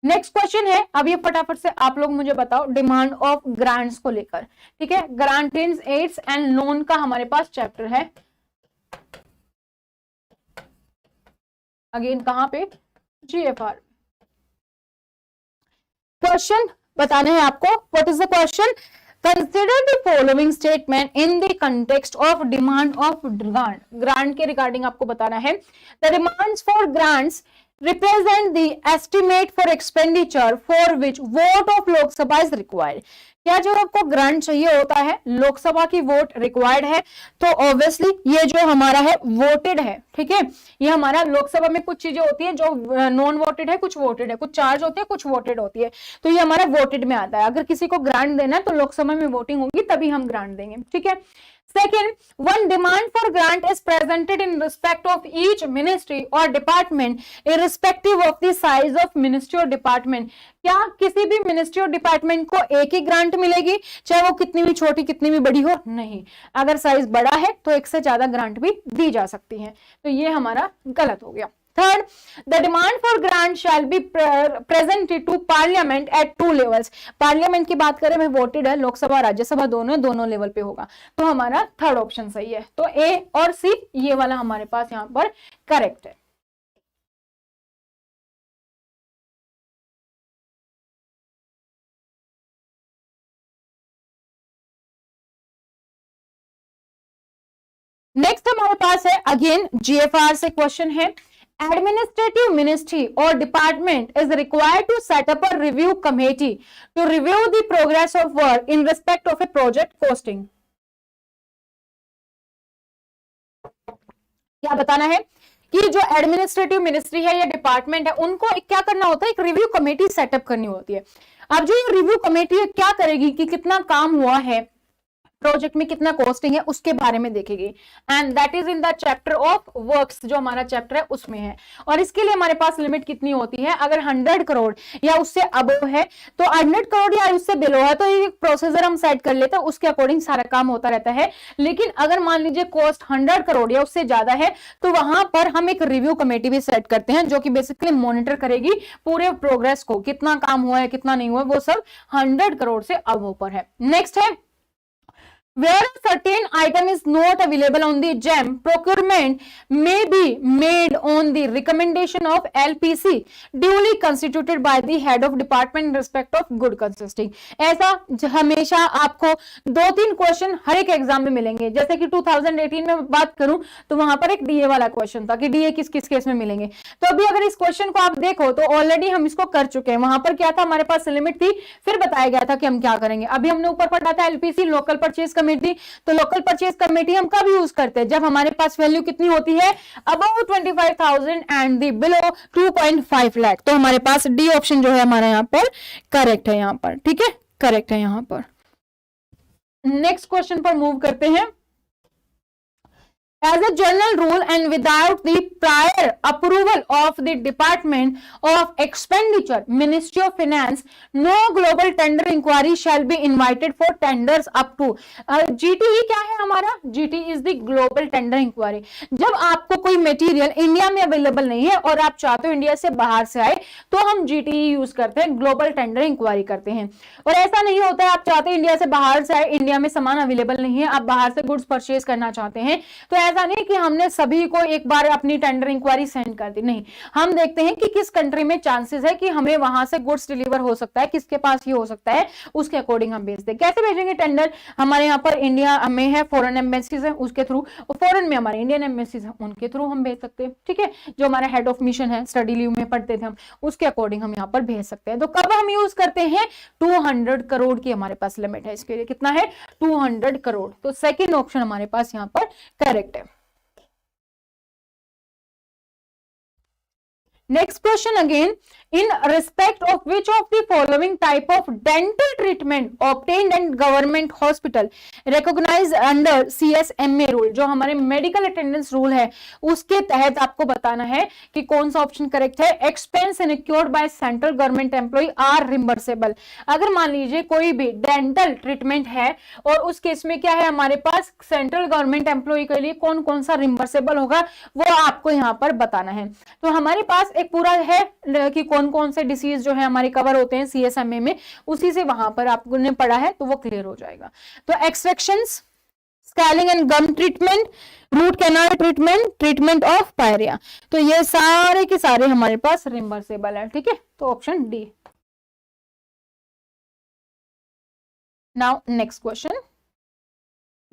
नेक्स्ट क्वेश्चन है, अब ये फटाफट से आप लोग मुझे बताओ, डिमांड ऑफ ग्रांट्स को लेकर, ठीक है। गारंटीज, एड्स एंड लोन का हमारे पास चैप्टर है, अगेन कहां पे, GFR। क्वेश्चन बताना है आपको, what is the question, consider the following statement in the context of demand of grant. Grant के रिगार्डिंग आपको बताना है, the demands for grants represent the estimate for expenditure for which vote of Lok Sabha is required। क्या जब आपको grant चाहिए होता है, लोकसभा की वोट रिक्वायर्ड है, तो ऑब्वियसली ये जो हमारा है वोटेड है, ठीक है। ये हमारा लोकसभा में कुछ चीजें होती है जो नॉन वोटेड है, कुछ वोटेड है, कुछ चार्ज होती है, कुछ वोटेड होती है, तो ये हमारा वोटेड में आता है। अगर किसी को ग्रांट देना है तो लोकसभा में वोटिंग होगी तभी हम ग्रांट देंगे, ठीक है। Second, one demand for grant is presented in respect of each ministry or department, irrespective of the size of ministry or department। क्या किसी भी मिनिस्ट्री और डिपार्टमेंट को एक ही ग्रांट मिलेगी, चाहे वो कितनी भी छोटी कितनी भी बड़ी हो? नहीं, अगर साइज बड़ा है तो एक से ज्यादा ग्रांट भी दी जा सकती है, तो ये हमारा गलत हो गया। Third, the demand for grant shall be presented to parliament at 2 levels। Parliament की बात करें, मैं वोटेड है, लोकसभा राज्यसभा दोनों लेवल पे होगा, तो हमारा थर्ड ऑप्शन सही है। तो ए और सी ये वाला हमारे पास यहाँ पर करेक्ट है। नेक्स्ट हमारे पास है अगेन GFR से क्वेश्चन है, administrative ministry or department is required to set up a review committee to review the progress of work in respect of a project costing। क्या बताना है कि जो एडमिनिस्ट्रेटिव मिनिस्ट्री है या डिपार्टमेंट है, उनको क्या करना होता है, एक रिव्यू कमेटी सेटअप करनी होती है। अब जो ये रिव्यू कमेटी क्या करेगी कि कितना काम हुआ है, प्रोजेक्ट में कितना कॉस्टिंग है, उसके बारे में देखेगी, and that is in the chapter of works, जो हमारा चैप्टर है उसमें है। और इसके लिए हमारे पास लिमिट कितनी होती है, अगर 100 करोड़ या उससे अबव है, तो 100 करोड़ या उससे बिलो है तो ये प्रोसीजर हम सेट कर लेते हैं, उसके अकॉर्डिंग सारा काम होता रहता है। लेकिन अगर मान लीजिए कॉस्ट 100 करोड़ या उससे ज्यादा है, तो वहां पर हम एक रिव्यू कमेटी भी सेट करते हैं, जो कि बेसिकली मॉनिटर करेगी पूरे प्रोग्रेस को, कितना काम हुआ है कितना नहीं हुआ, वो सब 100 करोड़ से अबव पर है। नेक्स्ट है, where a certain item is not available on the GEM, procurement may be made on the recommendation of LPC duly constituted by the head of department in respect of good consisting। ऐसा हमेशा आपको 2-3 question हर एक exam में मिलेंगे। जैसे कि 2018 में बात करूं तो वहां पर एक DA वाला क्वेश्चन था कि DA किस किस केस में मिलेंगे। तो अभी अगर इस क्वेश्चन को आप देखो तो ऑलरेडी हम इसको कर चुके हैं। वहां पर क्या था, हमारे पास लिमिट थी, फिर बताया गया था कि हम क्या करेंगे। अभी हमने ऊपर पढ़ा था LPC, लोकल परचेज कमेटी। तो लोकल परचेज कमेटी हम कब यूज करते हैं, जब हमारे पास वैल्यू कितनी होती है, above 25,000 and the below 2.5 lakh. तो हमारे पास डी ऑप्शन जो है हमारा यहाँ पर करेक्ट है, यहाँ पर ठीक है, करेक्ट है यहाँ पर। नेक्स्ट क्वेश्चन पर मूव करते हैं। As a general rule and without the prior approval of the Department of Expenditure, Ministry of Finance, no global tender inquiry shall be invited for tenders up to GTE। क्या है हमारा, GTE is the global tender inquiry। जब आपको कोई material India में available नहीं है और आप चाहते हो इंडिया से बाहर से आए, तो हम GTE यूज करते हैं, ग्लोबल टेंडर इंक्वायरी करते हैं। और ऐसा नहीं होता है आप चाहते हैं इंडिया से बाहर से आए, इंडिया में सामान अवेलेबल नहीं है, आप बाहर से गुड्स परचेज करना चाहते हैं, तो ऐसा नहीं कि हमने सभी को एक बार अपनी टेंडर इंक्वायरी सेंड कर दी। नहीं, हम देखते हैं कि किस कंट्री में चांसेस है कि हमें वहां से गुड्स डिलीवर हो सकता है, किसके पास ये हो सकता है, उसके अकॉर्डिंग हम भेजते हैं। कैसे भेजेंगे टेंडर, हमारे यहाँ पर इंडिया में है फॉरेन एम्बेसीज है उसके थ्रू, और फॉरेन में हमारे इंडियन एम्बेसीज है उनके थ्रू हम भेज सकते हैं। ठीक है, जो हमारा हेड ऑफ मिशन है, स्टडी लीव में पढ़ते थे हम, उसके अकॉर्डिंग हम यहाँ पर भेज सकते हैं। तो कब हम यूज करते हैं, 200 करोड़ की हमारे पास लिमिट है, इसके लिए कितना है, 200 करोड़। तो सेकेंड ऑप्शन हमारे पास यहाँ पर करेक्ट है। Next question again, in respect of which of the following type of dental treatment obtained in government hospital recognized under CSMA rule, जो हमारे मेडिकल अटेंडेंस रूल है उसके तहत आपको बताना है कि कौन सा ऑप्शन करेक्ट है। Expense incurred by central government employee are reimbursable. अगर मान लीजिए कोई भी डेंटल ट्रीटमेंट है और उस केस में क्या है, हमारे पास सेंट्रल गवर्नमेंट एम्प्लॉय के लिए कौन कौन सा रिम्बर्सेबल होगा वो आपको यहाँ पर बताना है। तो हमारे पास एक पूरा है कि कौन कौन से डिसीज जो है हमारे कवर होते हैं CSMA में, उसी से वहां पर आपने पढ़ा है तो वो क्लियर हो जाएगा। तो extractions, scaling and gum treatment, root canal treatment, treatment of pyorrhoea, तो ये सारे के सारे हमारे पास रिम्बर्सेबल है। ठीक है, तो option D. Now next question,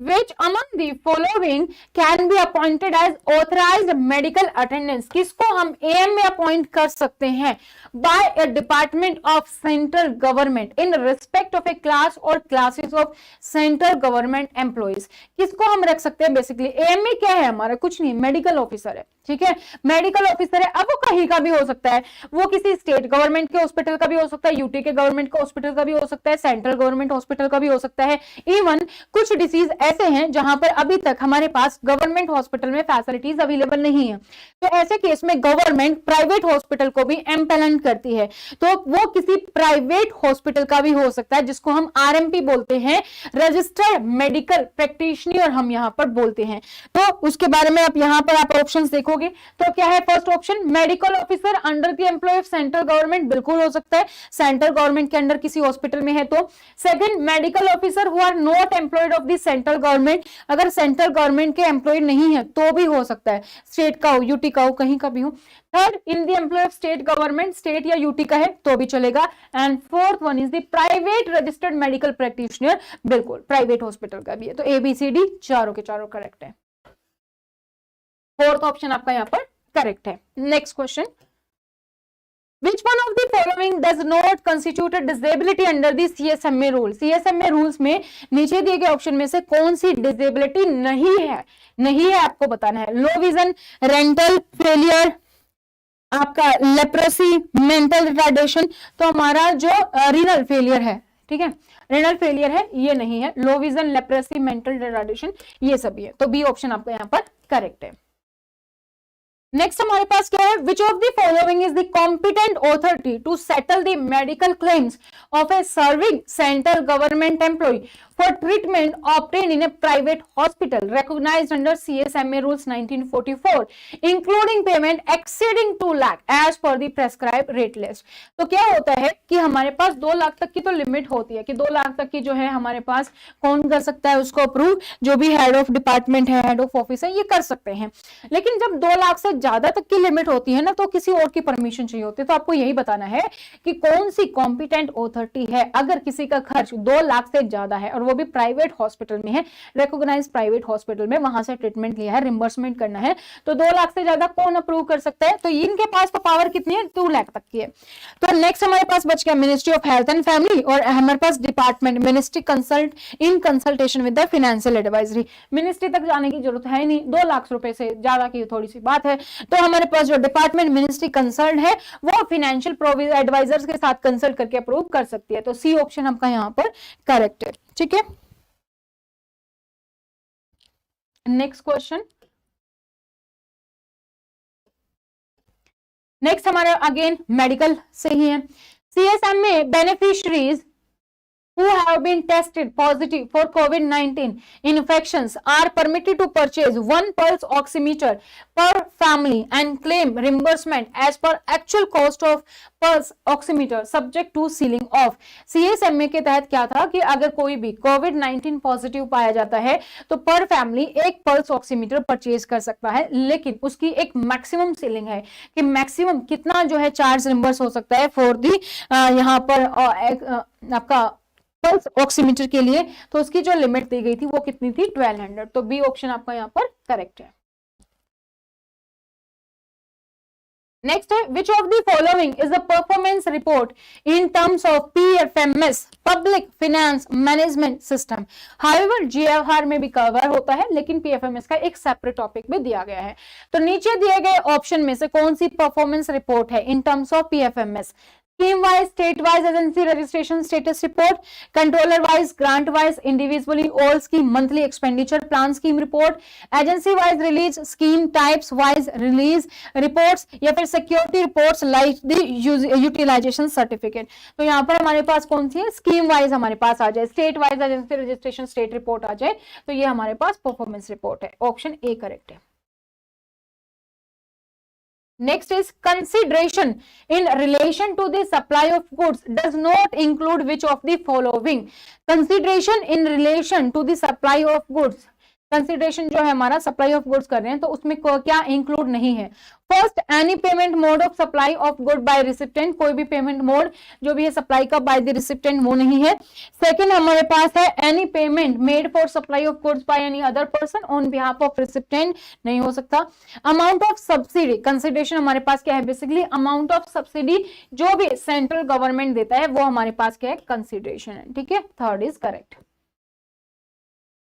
Which among the following can be appointed as authorized medical attendants? किसको हम AM में अपॉइंट कर सकते हैं by a department of central government in respect of a class or classes of central government employees? किसको हम रख सकते हैं? बेसिकली AM में क्या है हमारा, कुछ नहीं, मेडिकल ऑफिसर है। ठीक है, मेडिकल ऑफिसर है। अब वो कहीं का भी हो सकता है, वो किसी स्टेट गवर्नमेंट के हॉस्पिटल का भी हो सकता है, यूटी के गवर्नमेंट के हॉस्पिटल का भी हो सकता है, सेंट्रल गवर्नमेंट हॉस्पिटल का भी हो सकता है। इवन कुछ डिसीज ऐसे हैं जहां पर अभी तक हमारे पास गवर्नमेंट हॉस्पिटल में फैसिलिटीज अवेलेबल नहीं है, तो ऐसे केस में गवर्नमेंट प्राइवेट हॉस्पिटल को भी एम्पेलेंट करती है, तो वो किसी प्राइवेट हॉस्पिटल का भी हो सकता है, जिसको हम RMP बोलते हैं, रजिस्टर्ड मेडिकल प्रैक्टिशनर हम यहाँ पर बोलते हैं। तो उसके बारे में आप यहाँ पर आप ऑप्शंस देखोगे तो क्या है, first option medical officer under the employ of central government, बिल्कुल हो सकता है, सेंट्रल गवर्नमेंट के अंडर किसी हॉस्पिटल में है तो। Second, medical officer who are not employed of the central government, अगर सेंट्रल गवर्नमेंट के एम्प्लॉय नहीं है तो भी हो सकता है, स्टेट का हो, यूटी का हो, कहीं का भी हो। Third, in the employ of state government, state या यूटी का है तो भी चलेगा। And fourth one is the private registered medical practitioner, बिल्कुल प्राइवेट हॉस्पिटल का भी है। तो ABCD चारों के चारों करेक्ट है, फोर्थ ऑप्शन आपका यहाँ पर करेक्ट है। Next question, Which one of the following does not constitute a disability under the CSMA rule? CSMA rules में नीचे दिए गए ऑप्शन में से कौन सी डिसेबिलिटी नहीं है आपको बताना है। लो विजन, रेंटल फेलियर, आपका लेप्रोसी, मेंटल रिटार्डेशन, तो हमारा जो रीनल फेलियर है, ठीक है, रेनल फेलियर है, ये नहीं है। Low vision, leprosy, mental retardation ये सभी है, तो बी ऑप्शन आपका यहाँ पर करेक्ट है। नेक्स्ट हमारे पास क्या है, which of the following is the competent authority to settle the medical claims of a serving central government employ for treatment obtain in a private hospital recognized under CSMA rules 1944 including payment exceeding 2 lakh as per the prescribe rate list. तो क्या होता है कि हमारे पास 2 लाख तक की तो limit होती है कि 2 लाख तक की जो है हमारे पास कौन कर सकता है उसको अप्रूव, जो भी हेड ऑफ डिपार्टमेंट है, हेड ऑफ ऑफिस है, ये कर सकते हैं। लेकिन जब 2 लाख से ज्यादा तक की लिमिट होती है ना, तो किसी और की परमिशन चाहिए होती है। तो आपको यही बताना है कि कौन सी कॉम्पिटेंट ऑथोरिटी है, अगर किसी का खर्च 2 लाख से ज्यादा है और वो भी प्राइवेट हॉस्पिटल में है, रिकॉग्नाइज प्राइवेट हॉस्पिटल में, वहां से ट्रीटमेंट लिया है, रिम्बर्समेंट करना है, तो 2 लाख से ज्यादा कौन अप्रूव कर सकता है? तो इनके पास तो पावर कितनी है, 2 लाख तक की है। तो नेक्स्ट हमारे पास बच गया ministry of health and family, और हमारे पास department ministry consult in consultation with the financial advisory. Ministry तक जाने की जरूरत है नहीं, 2 लाख रुपए से ज्यादा की थोड़ी सी बात है। तो हमारे पास जो डिपार्टमेंट मिनिस्ट्री कंसर्न है वो फाइनेंशियल एडवाइजर्स के साथ कंसल्ट करके अप्रूव कर सकती है। तो सी ऑप्शन आपका यहाँ पर करेक्ट है। ठीक है, नेक्स्ट क्वेश्चन, नेक्स्ट हमारा अगेन मेडिकल से ही है। CSMA beneficiaries who have been tested positive for COVID-19 infections are permitted to purchase 1 pulse oximeter per family and claim reimbursement as per actual cost of pulse oximeter subject to sealing off। CSMA के तहत क्या था कि अगर कोई भी COVID-19 positive पाया जाता है तो पर फैमिली 1 पल्स ऑक्सीमीटर परचेज कर सकता है, लेकिन उसकी एक मैक्सिमम सीलिंग है कि मैक्सिमम कितना जो है चार्ज रिम्बर्स हो सकता है फॉर दी यहाँ पर आपका पल्स ऑक्सीमीटर के लिए। तो उसकी जो लिमिट दी गई थी वो कितनी थी, 1200। तो बी ऑप्शन आपका यहाँ पर करेक्ट है। नेक्स्ट है, which of the following is the performance report in terms of PFMS public finance management system. However GFR में भी कवर होता है, लेकिन PFMS का एक सेपरेट टॉपिक भी दिया गया है। तो नीचे दिए गए ऑप्शन में से कौन सी परफॉर्मेंस रिपोर्ट है in terms of PFMS? Scheme wise, state wise agency registration status report, controller wise, grant wise, individually all scheme monthly expenditure plan scheme report, agency wise release, scheme types wise release reports, या फिर security reports like the utilization certificate। तो यहाँ पर हमारे पास कौन सी है, scheme wise हमारे पास आ जाए, state wise agency registration state report आ जाए, तो ये हमारे पास परफॉर्मेंस रिपोर्ट है। ऑप्शन ए करेक्ट है। Next is consideration in relation to the supply of goods does not include which of the following. Consideration in relation to the supply of goods, consideration जो है हमारा supply of goods कर रहे हैं तो उसमें क्या इंक्लूड नहीं है. First, any payment mode of supply of good by recipient, कोई भी पेमेंट मोड जो भी है सप्लाई का बाय द रिसिप्टेंट वो नहीं है. सेकंड हमारे पास है any payment made for supply of goods by any other person on behalf of recipient, नहीं हो सकता. अमाउंट ऑफ सब्सिडी, कंसिडरेशन हमारे पास क्या है बेसिकली अमाउंट ऑफ सब्सिडी जो भी सेंट्रल गवर्नमेंट देता है वो हमारे पास क्या है कंसिडरेशन है. ठीक है, थर्ड इज करेक्ट.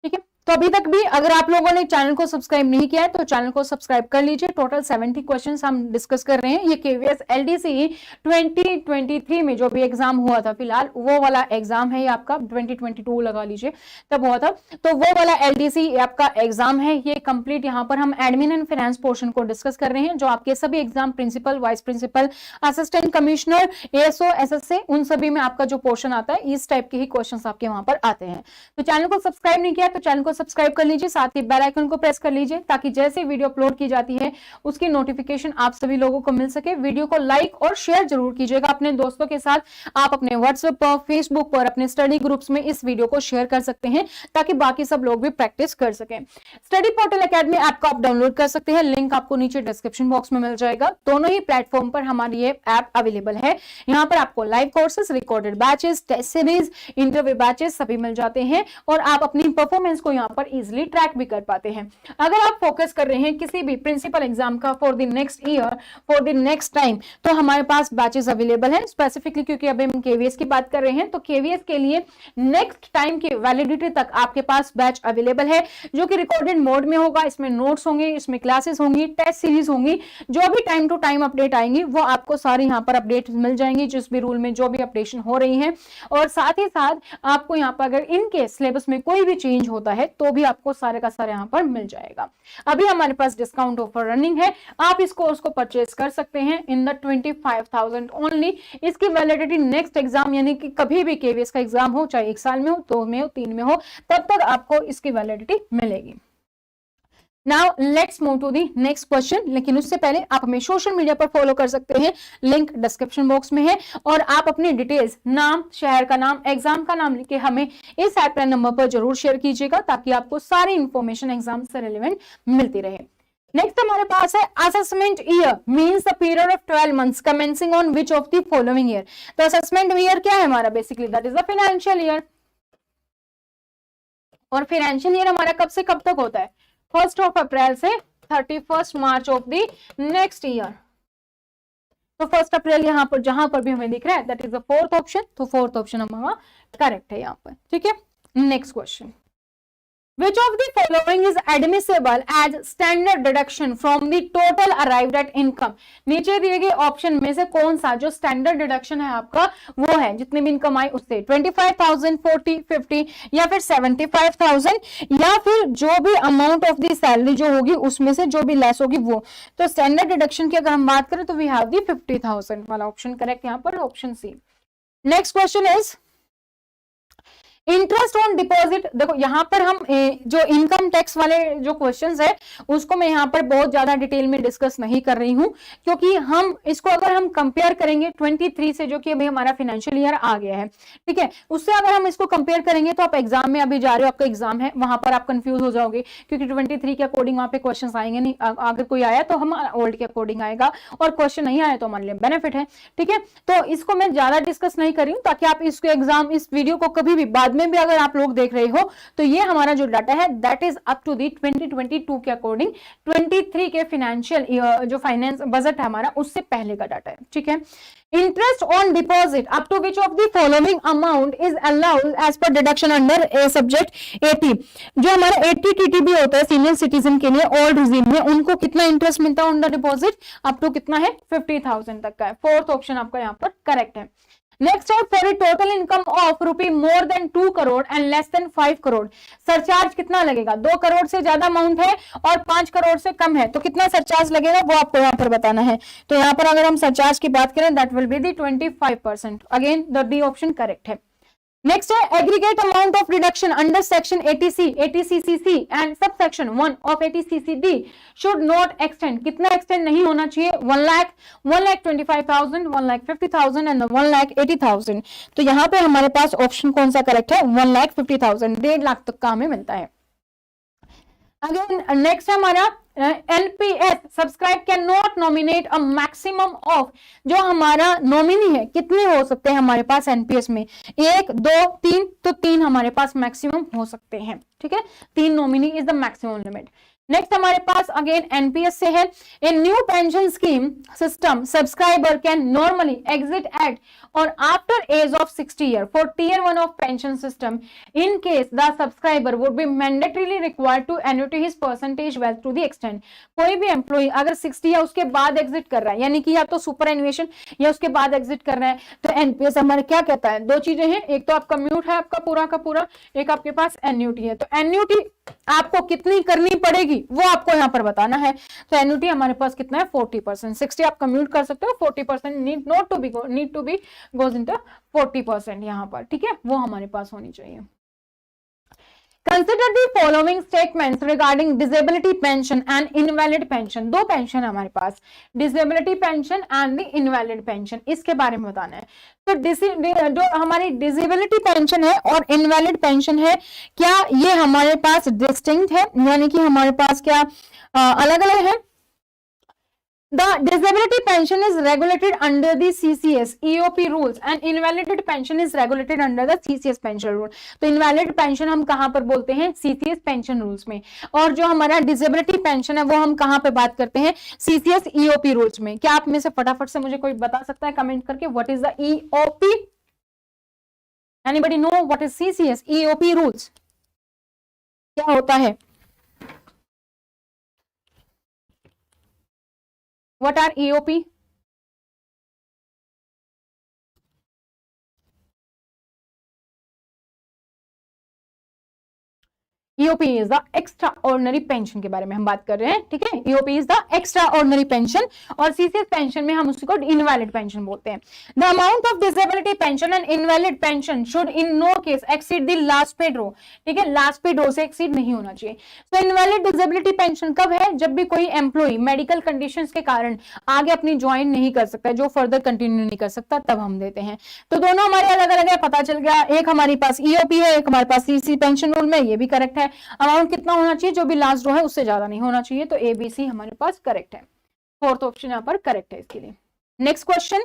ठीक है, तो अभी तक भी अगर आप लोगों ने चैनल को सब्सक्राइब नहीं किया है तो चैनल को सब्सक्राइब कर लीजिए. टोटल 70 क्वेश्चंस हम डिस्कस कर रहे हैं. ये केवीएस एलडीसी 2023 में जो भी एग्जाम हुआ था फिलहाल वो वाला एग्जाम है. ये आपका 2022 लगा लीजिए तब हुआ था, तो वो वाला एलडीसी आपका एग्जाम है. ये कंप्लीट यहाँ पर हम एडमिन एंड फाइनेंस पोर्शन को डिस्कस कर रहे हैं जो आपके सभी exam principal, vice principal, assistant commissioner, ASO, SSC उन सभी में आपका जो पोर्शन आता है इस टाइप के ही क्वेश्चन आपके वहां पर आते हैं. तो चैनल को सब्सक्राइब नहीं किया तो चैनल को सब्सक्राइब कर लीजिए, साथ ही बेल आइकन को प्रेस कर लीजिए ताकि जैसे वीडियो अपलोड की जाती है उसकी नोटिफिकेशन आप सभी लोगों को मिल सके. वीडियो को लाइक और शेयर जरूर कीजिएगा अपने दोस्तों के साथ. आप अपने व्हाट्सएप पर, फेसबुक पर, अपने स्टडी ग्रुप्स में इस वीडियो को शेयर कर सकते हैं ताकि बाकी सब लोग भी प्रैक्टिस कर सकें. स्टडी पोर्टल एकेडमी ऐप को आप डाउनलोड कर सकते हैं, लिंक आपको नीचे डिस्क्रिप्शन बॉक्स में मिल जाएगा. दोनों ही प्लेटफॉर्म पर हमारी ये ऐप अवेलेबल है. यहाँ पर आपको live courses, recorded batches, test series, interview batches सभी मिल जाते हैं और आप अपनी परफॉर्मेंस को यहाँ पर इजिली ट्रैक भी कर पाते हैं. अगर आप फोकस कर रहे हैं किसी भी प्रिंसिपल एग्जाम का for the next year, for the next time, तो हमारे पास बैचेस अवेलेबल हैं. स्पेसिफिकली क्योंकि अभी हम केवीएस की बात कर रहे हैं तो केवीएस के लिए नेक्स्ट टाइम की वैलिडिटी तक आपके पास बैच अवेलेबल है जो कि रिकॉर्डेड मोड में होगा. इसमें नोट्स होंगे, इसमें क्लासेस होंगी, टेस्ट सीरीज होंगी, जो भी टाइम टू टाइम अपडेट आएंगी वो आपको सारी यहाँ पर अपडेट मिल जाएंगी जिस भी रूल में जो भी अपडेशन हो रही है. और साथ ही साथ आपको यहाँ पर अगर इनके सिलेबस में कोई भी चेंज होता है तो भी आपको सारे का सारे यहाँ पर मिल जाएगा. अभी हमारे पास डिस्काउंट ऑफर रनिंग है, आप इस कोर्स को परचेज कर सकते हैं इन द 25,000 ओनली. इसकी वैलिडिटी नेक्स्ट एग्जाम यानी कि कभी भी केवीएस का एग्जाम हो, चाहे 1 साल में हो, 2 में हो, 3 में हो, तब तक आपको इसकी वैलिडिटी मिलेगी. Now let's move to the next question. लेकिन उससे पहले आप हमें सोशल मीडिया पर फॉलो कर सकते हैं, लिंक डिस्क्रिप्शन बॉक्स में है. और आप अपनी डिटेल्स, नाम, शहर का नाम, एग्जाम का नाम लिख के हमें इस हेल्पलाइन नंबर पर जरूर शेयर कीजिएगा ताकि आपको सारी इंफॉर्मेशन एग्जाम से रिलेवेंट मिलती रहे. नेक्स्ट हमारे पास है assessment year means the period of 12 months commencing on which of the following year. तो असेसमेंट ईयर क्या है हमारा basically that is the financial year. और फाइनेंशियल ईयर हमारा कब से कब तक होता है? 1 अप्रैल से 31 मार्च ऑफ द नेक्स्ट ईयर. तो 1 अप्रैल यहाँ पर जहां पर भी हमें दिख रहा है that is the 4th option. तो 4th ऑप्शन हमारा करेक्ट है यहाँ पर. ठीक है, next question. Which of the following is admissible as standard deduction from the total arrived at income? नीचे दिए गए ऑप्शन में से कौन सा जो स्टैंडर्ड डिडक्शन है आपका वो है जितने भी इनकम आए उससे 25,000, 40, 50 या फिर 75,000 या फिर जो भी अमाउंट ऑफ दी सैलरी जो होगी उसमें से जो भी लेस होगी वो. तो स्टैंडर्ड डिडक्शन की अगर हम बात करें तो वी हैव दी 50,000 वाला ऑप्शन करेक्ट यहाँ पर, option C. Next question is interest on deposit. देखो यहाँ पर हम जो इनकम टैक्स वाले जो क्वेश्चंस है उसको मैं यहाँ पर बहुत ज्यादा डिटेल में डिस्कस नहीं कर रही हूँ क्योंकि हम इसको अगर हम कंपेयर करेंगे 23 से जो कि अभी हमारा फाइनेंशियल ईयर आ गया है, ठीक है, उससे अगर हम इसको कंपेयर करेंगे तो आप एग्जाम में अभी जा रहे हो, आपका एग्जाम है, वहां पर आप कंफ्यूज हो जाओगे क्योंकि 23 के अकॉर्डिंग वहां पे क्वेश्चन आएंगे नहीं. अगर कोई आया तो हम ओल्ड के अकॉर्डिंग आएगा और क्वेश्चन नहीं आया तो हमारे लिए बेनिफिट है. ठीक है, तो इसको मैं ज्यादा डिस्कस नहीं कर रही हूँ ताकि आप इसको एग्जाम, इस वीडियो को कभी भी बाद में भी अगर आप लोग देख रहे हो तो ये हमारा जो डाटा है that is up to the 2022 के अकॉर्डिंग 23 के फाइनेंशियल जो फाइनेंस बजट है हमारा उससे पहले का डाटा है. ठीक है, interest on deposit up to which of the following amount is allowed as per deduction under a subject 80. जो हमारा 80 टीटीबी होता है सीनियर सिटीजन के लिए ओल्ड रिजीम में, उनको कितना इंटरेस्ट मिलता है on the deposit? Up to कितना है? 50,000 तक का है. 4th ऑप्शन आपका यहाँ पर करेक्ट है. नेक्स्ट है for a total income of rupee more than 2 crore and less than 5 crore surcharge कितना लगेगा? 2 करोड़ से ज्यादा अमाउंट है और 5 करोड़ से कम है तो कितना सरचार्ज लगेगा वो आपको यहाँ पर बताना है. तो यहाँ पर अगर हम सरचार्ज की बात करें that will be the 25%. Again the D option correct है. नेक्स्ट है aggregate amount of reduction under section 80C 80CCC and sub section 1 of 80CCD should not extend, कितना एक्सटेंड नहीं होना चाहिए? 1 लाख, 1,25,000, 1,50,000 एंड 1,80,000। तो यहाँ पे हमारे पास ऑप्शन कौन सा करेक्ट है? 1,50,000, 1.5 लाख तक का हमें मिलता है। अगेन नेक्स्ट है हमारा NPS subscribe can not nominate a maximum of, जो हमारा नॉमिनी है कितने हो सकते हैं हमारे पास एनपीएस में? 1 2 3, तो 3 हमारे पास मैक्सिमम हो सकते हैं, ठीक है, 3 nominee is the maximum limit. Next हमारे पास अगेन एनपीएस से है, in new pension scheme system subscriber can normally exit at or after age of 60 year for tier 1 of pension system in case the subscriber would be mandatorily required to annuity his percentage wealth to the extent. कोई भी employ अगर 60 या उसके बाद exit कर रहा है, यानी कि या तो सुपर एन्युएशन या उसके बाद एग्जिट कर रहा है, तो एनपीएस हमारे क्या कहता है? 2 चीजें हैं, एक तो आपका म्यूट है आपका पूरा का पूरा, एक आपके पास एन्यूटी है। तो एन्यूटी आपको कितनी करनी पड़ेगी वो आपको यहाँ पर बताना है। तो एन्युटी हमारे पास कितना है? 40%। 60 आप कम्यूट कर सकते हो, 40% need to be goes into 40% यहाँ पर, ठीक है, वो हमारे पास होनी चाहिए। Consider the following statements regarding disability pension and invalid pension. 2 pension है हमारे पास, disability pension and the invalid pension, इसके बारे में बताना है। तो जो हमारी डिसेबिलिटी पेंशन है और इनवैलिड पेंशन है, क्या ये हमारे पास डिस्टिंक्ट है, यानी कि हमारे पास क्या अलग अलग है? The disability pension is regulated under the CCS EOP rules and invalid pension is regulated under the CCS pension rule। तो invalid pension हम कहां पर बोलते हैं? CCS pension rules में। और जो हमारा disability pension है वो हम कहां पे बात करते हैं? CCS EOP rules में। क्या आप में से फटाफट से मुझे कोई बता सकता है कमेंट करके what is the EOP? Anybody know what is CCS EOP rules? क्या होता है? What are EOP? EOP is the extra ordinary pension के बारे में हम बात कर रहे हैं, ठीक है। EOP is the extra ordinary pension और सीसीएस पेंशन में हम उसको इनवैलिड पेंशन बोलते हैं। The amount of disability pension and invalid pension should in no case exceed the last paid row, ठीक है, लास्ट पेड रो से एक्सीड नहीं होना चाहिए। तो इनवैलिड डिसेबिलिटी पेंशन कब है? जब भी कोई एम्प्लॉय मेडिकल कंडीशन के कारण आगे अपनी ज्वाइन नहीं कर सकता, जो फर्दर कंटिन्यू नहीं कर सकता, तब हम देते हैं। तो दोनों हमारे अलग अलग है, पता चल गया। एक हमारे पास EOP है, एक हमारे पास सीसी पेंशन रूल में, ये भी करेक्ट है। अमाउंट कितना होना चाहिए? जो भी लास्ट रो है उससे ज्यादा नहीं होना चाहिए। तो ABC हमारे पास करेक्ट है, 4th ऑप्शन यहाँ पर करेक्ट है इसके लिए। Next question,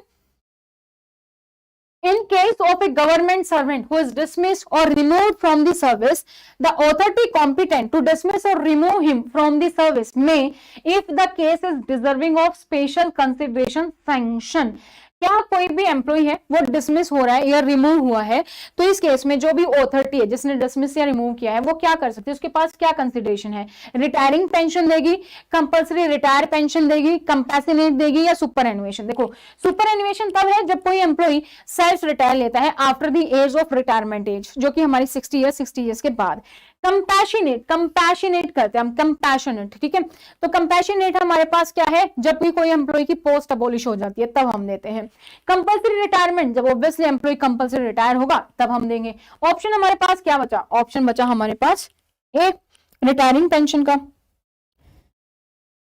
in case of a government servant who is dismissed or removed from the service, the authority competent to dismiss or remove him from the service may, if the case is deserving of special consideration, sanction। क्या कोई भी employ है वो dismiss हो रहा है या remove हुआ है, तो इस केस में जो भी ऑथोरिटी है जिसने डिसमिस या रिमूव किया है वो क्या कर सकती है? उसके पास क्या कंसिडरेशन है? रिटायरिंग पेंशन देगी, कंपल्सरी रिटायर पेंशन देगी, कंपैशनेट देगी या सुपर एनुएशन? देखो, सुपर एनुएशन तब है जब कोई एम्प्लॉय सेल्फ रिटायर लेता है after the age of retirement age, जो कि हमारी 60 ईयर्स के बाद। कंपैशनेट करते हैं हम, कंपैशनेट, ठीक है। तो कंपैशनेट हमारे पास क्या है? जब भी कोई एम्प्लॉय की पोस्ट अबॉलिश हो जाती है तब हम देते हैं। कंपल्सरी रिटायरमेंट, जब ऑब्वियसली एम्प्लॉय कंपल्सरी रिटायर होगा तब हम देंगे। ऑप्शन हमारे पास क्या बचा? ऑप्शन बचा हमारे पास एक रिटायरिंग पेंशन का,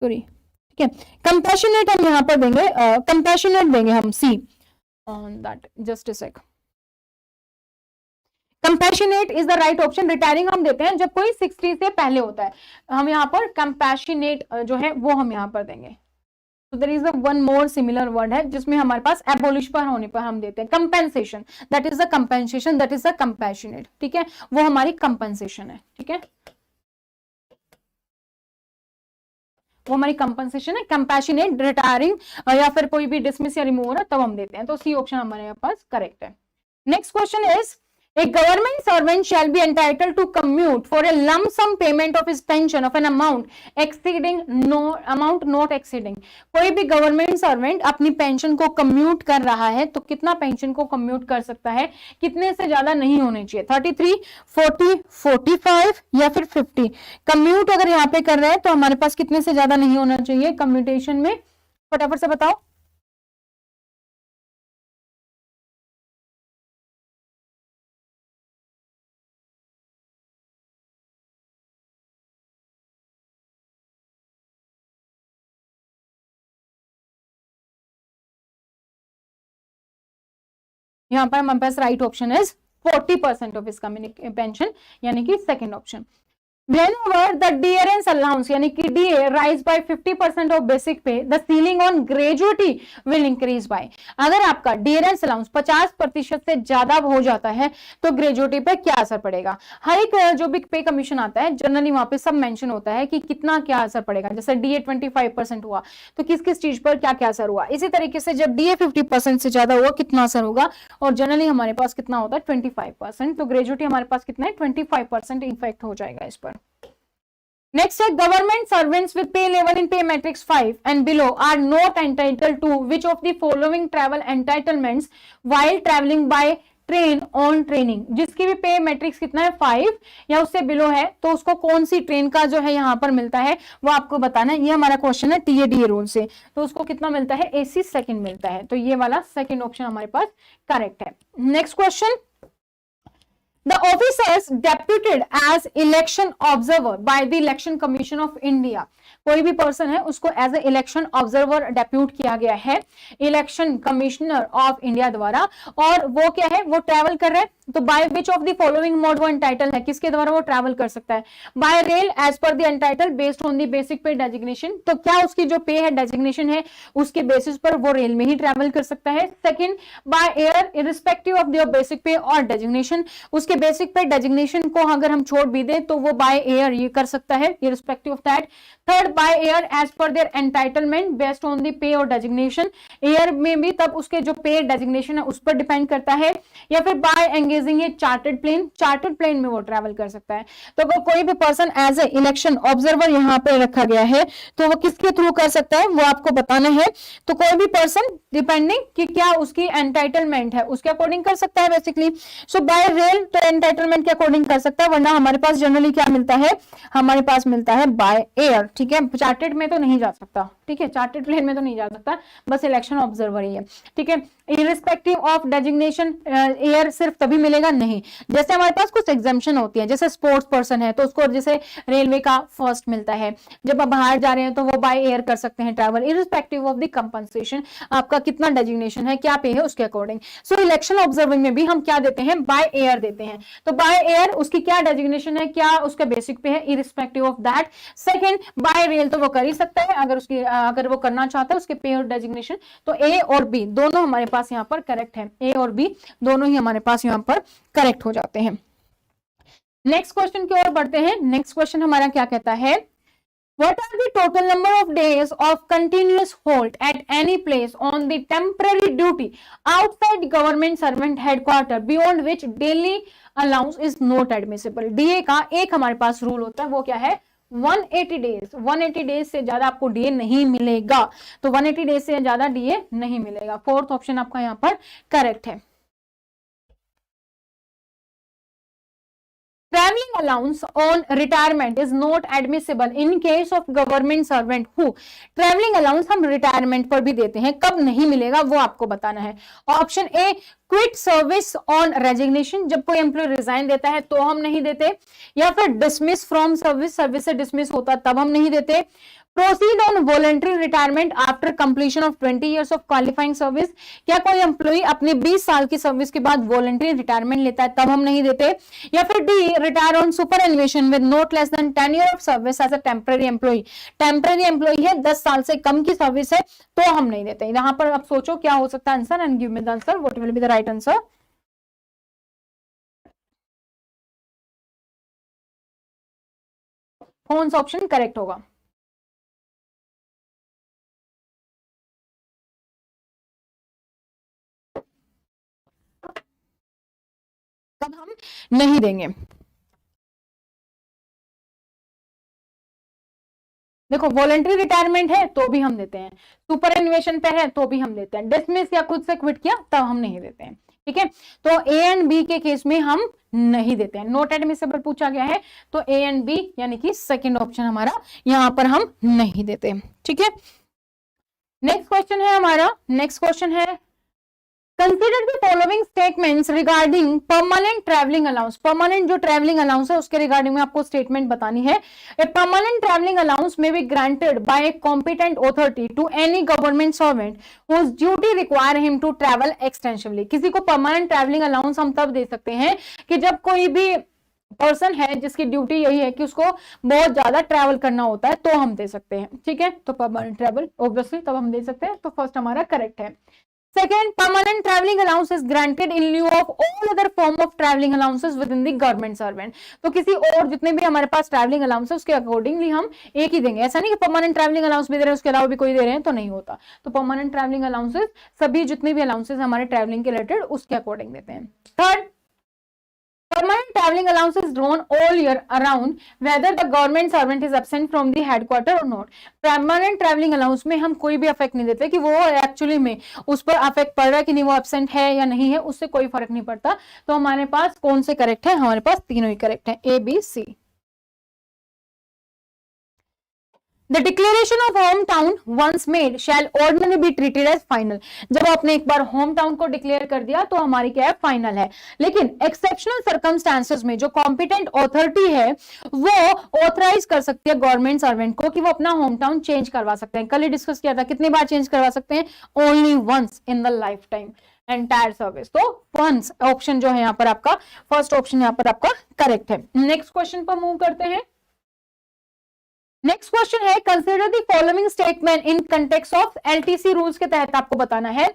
सॉरी, ठीक है। कंपैशनेट हम यहां पर देंगे, कंपैशनेट देंगे हम C on that, just a sec. Compassionate is the right option. Retiring हम देते हैं जब कोई 60 से पहले होता है, हम यहाँ पर कंपैशनेट जो है वो हम यहाँ पर देंगे। तो there is a one more similar word है जिसमें हमारे पास एबोलिश पर होने पर हम देते हैं compensation, that is the compensation, that is the compassionate, ठीक है, वो हमारी कंपेंसेशन है, ठीक है, वो हमारी कंपनसेशन है। कंपैशनेट, रिटायरिंग या फिर कोई भी डिसमिस या रिमूव हो रहा तब हम देते हैं। तो C ऑप्शन हमारे पास करेक्ट है। Next question is, a government servant shall be entitled to commute for a lump sum payment of his pension of an amount exceeding amount not exceeding। कोई भी गवर्नमेंट सर्वेंट अपनी pension को commute कर रहा है तो कितना पेंशन को कम्यूट कर सकता है? कितने से ज्यादा नहीं होने चाहिए? 33, 40, 45 या फिर 50। कम्यूट अगर यहाँ पे कर रहे हैं तो हमारे पास कितने से ज्यादा नहीं होना चाहिए कम्यूटेशन में? फटाफट से बताओ। यहाँ पर हमारे पास राइट ऑप्शन इज 40% ऑफ इसका पेंशन, यानी कि second option. Whenever the dearance allowance यानी कि DA rise by 50% of basic pay, the ceiling on gratuity will increase by। अगर आपका dearance allowance 50% से ज्यादा हो जाता है तो ग्रेजुएटी पे क्या असर पड़ेगा। हर एक जो भी पे कमीशन आता है जनरली वहां पे सब मेंशन होता है कि कितना क्या असर पड़ेगा। जैसे DA 25% हुआ तो किस किस चीज पर क्या क्या असर हुआ। इसी तरीके से जब DA 50% से ज्यादा हुआ कितना असर होगा, और जनरली हमारे पास कितना होता है 25%, तो ग्रेजुएटी हमारे पास कितना है 25% इफेक्ट हो जाएगा इस पर। Next है government servants with pay level in pay matrix 5 and below are not entitled to which of the following travel entitlements while traveling by train on training. जिसकी भी पे मैट्रिक्स कितना है 5 या उससे बिलो है तो उसको कौन सी ट्रेन का जो है यहाँ पर मिलता है वो आपको बताना है। ये हमारा क्वेश्चन है TADA रूल से, तो उसको कितना मिलता है AC सेकंड मिलता है, तो ये वाला सेकंड ऑप्शन हमारे पास करेक्ट है। Next question, The officers deputed as election observer by the Election Commission of India। कोई भी पर्सन है उसको as a election observer depute किया गया है इलेक्शन कमिश्नर ऑफ इंडिया द्वारा, और वो क्या है वो ट्रैवल कर रहे हैं। तो by which of the following mode वो एंटाइटल है, किसके द्वारा वो ट्रैवल कर सकता है। By rail as per the entitle based on the basic pay designation, तो क्या उसकी जो पे है डेजिग्नेशन है उसके बेसिस पर वो रेल में ही ट्रैवल कर सकता है। Second, by air irrespective of their basic पे और डेजिग्नेशन, उसके बेसिक पे डेजिग्नेशन को अगर हम छोड़ भी दें तो वो बाय एयर ये कर सकता है irrespective of that. Third, by air as per their entitlement based on the pay और डेजिग्नेशन, एयर में भी तब उसके जो पे डेजिग्नेशन है उस पर डिपेंड करता है। या फिर बाय एंगेजिंग ए चार्टर्ड प्लेन, चार्टर्ड प्लेन में वो ट्रैवल कर सकता है। तो अगर कोई भी person as a election observer यहाँ पे रखा गया है तो वो किसके थ्रू कर सकता है वो आपको बताना है। तो कोई भी पर्सन डिपेंडिंग कि क्या उसकी एंटाइटलमेंट है उसके अकॉर्डिंग कर सकता है बेसिकली। सो बाय रेल तो एंटाइटलमेंट के अकॉर्डिंग कर सकता है, वरना हमारे पास जनरली क्या मिलता है, हमारे पास मिलता है बाय एयर। ठीक है, चार्टेड में तो नहीं जा सकता, ठीक है, चार्टेड प्लेन में तो नहीं जा सकता, बस इलेक्शन ऑब्जर्वर ही है। ठीक है, इररिस्पेक्टिव ऑफ डेजिग्नेशन एयर सिर्फ तभी मिलेगा नहीं, जैसे हमारे पास कुछ एग्जाम्पशन होती है, जैसे स्पोर्ट्स पर्सन है तो उसको जैसे रेलवे का फर्स्ट मिलता है, जब आप बाहर जा रहे हैं तो वो बाय एयर कर सकते हैं travel irrespective of the compensation, आपका कितना डेजिग्नेशन है क्या पे है उसके अकॉर्डिंग। सो इलेक्शन ऑब्जर्विंग में भी हम क्या देते हैं बाय एयर देते हैं। तो बाय एयर उसकी क्या डेजिग्नेशन है क्या उसका बेसिक पे है irrespective of that. Second, bye rail तो वो कर ही सकता है अगर वो करना चाहता है उसके पे और डेजिग्नेशन। तो ए और बी दोनों हमारे पास यहाँ पर करेक्ट है, ए और बी दोनों ही हमारे पास यहाँ पर करेक्ट हो जाते हैं। नेक्स्ट क्वेश्चन की ओर बढ़ते हैं। नेक्स्ट क्वेश्चन हमारा क्या कहता है, What are the total number of days of continuous hold at any place on the temporary duty outside government servant headquarter beyond which daily allowance is not admissible। DA का एक हमारे पास rule होता है वो क्या है 180 डेज। 180 डेज से ज्यादा आपको डीए नहीं मिलेगा, तो 180 डेज से ज्यादा डीए नहीं मिलेगा। फोर्थ ऑप्शन आपका यहाँ पर करेक्ट है। Traveling allowance on retirement is not admissible in case of government servant who। traveling allowance हम रिटायरमेंट पर भी देते हैं, कब नहीं मिलेगा वो आपको बताना है। Option A quit service on resignation, जब कोई एम्प्लॉय रिजाइन देता है तो हम नहीं देते, या फिर डिसमिस फ्रॉम सर्विस, सर्विस से डिसमिस होता तब हम नहीं देते। Proceed on voluntary retirement after completion of 20 years of qualifying service, क्या कोई एम्प्लॉय अपने 20 साल की सर्विस के बाद वॉलंटरी रिटायरमेंट लेता है तब हम नहीं देते। या फिर the retire on superannuation with not less than 10 year of service as a temporary employee, temporary employee है 10 साल से कम की सर्विस है तो हम नहीं देते। यहाँ पर आप सोचो क्या हो सकता है answer and give me the answer, what will be the right answer. कौन सा ऑप्शन करेक्ट होगा। तब हम नहीं देंगे। देखो वॉलंटरी रिटायरमेंट है तो भी हम देते हैं, सुपर एनुएशन पे है तो भी हम देते हैं, डिसमिस या खुद से क्विट किया तब हम नहीं देते हैं। ठीक है, तो ए एंड बी के केस में हम नहीं देते हैं। नॉट एडमिसिबल पूछा गया है तो ए एंड बी यानी कि सेकंड ऑप्शन हमारा यहां पर हम नहीं देते। ठीक है, नेक्स्ट क्वेश्चन है हमारा, नेक्स्ट क्वेश्चन है consider the following statements regarding permanent travelling allowance. Permanent जो ट्रैवलिंग अलाउंस है उसके रिगार्डिंग में आपको स्टेटमेंट बतानी है। A permanent travelling allowance may be granted by a competent authority to any government servant whose duty require him to travel extensively। किसी को permanent travelling allowance हम तब दे सकते हैं कि जब कोई भी पर्सन है जिसकी ड्यूटी यही है कि उसको बहुत ज्यादा ट्रैवल करना होता है तो हम दे सकते हैं। ठीक है, तो परमानेंट ट्रैवल ऑब्वियसली तब हम दे सकते हैं। तो फर्स्ट हमारा करेक्ट है। Second, permanent traveling allowance is granted in lieu of all other form of traveling allowances within the government servant। तो किसी और जितने भी हमारे पास ट्रैवलिंग अलाउंस है उसके अकॉर्डिंगली हम एक ही देंगे। ऐसा नहीं कि परमानेंट ट्रैवलिंग अलाउंस भी दे रहे हैं उसके अलावा भी कोई दे रहे हैं तो नहीं होता। तो परमानेंट ट्रैवलिंग अलाउंसेस सभी जितने भी अलाउंसेस हमारे ट्रैवलिंग के रिलेटेड उसके अकॉर्डिंग देते हैं। Third, permanent traveling allowance is drawn all year around whether the government servant is absent from the headquarter or not। permanent traveling allowance में हम कोई भी अफेक्ट नहीं देते कि वो एक्चुअली में उस पर अफेक्ट पड़ रहा है कि नहीं, वो एब्सेंट है या नहीं है, उससे कोई फर्क नहीं पड़ता। तो हमारे पास कौन से करेक्ट है? हमारे पास तीनों ही करेक्ट है, A B C. The declaration of hometown once made shall ordinarily be treated as final। जब आपने एक बार होम टाउन को डिक्लेयर कर दिया तो हमारी क्या है? फाइनल है। लेकिन एक्सेप्शनल सर्कमस्टांसेस में जो कॉम्पिटेंट अथॉरिटी है वो ऑथराइज कर सकती है गवर्नमेंट सर्वेंट को कि वो अपना होम टाउन चेंज करवा सकते हैं। कल ही डिस्कस किया था, कितनी बार चेंज करवा सकते हैं? Only once in the life time entire service. तो वंस ऑप्शन जो है यहाँ पर आपका फर्स्ट ऑप्शन यहाँ पर आपका करेक्ट है। नेक्स्ट क्वेश्चन पर मूव करते हैं। नेक्स्ट क्वेश्चन है, consider the following statement in context of LTC rules के तहत आपको बताना है।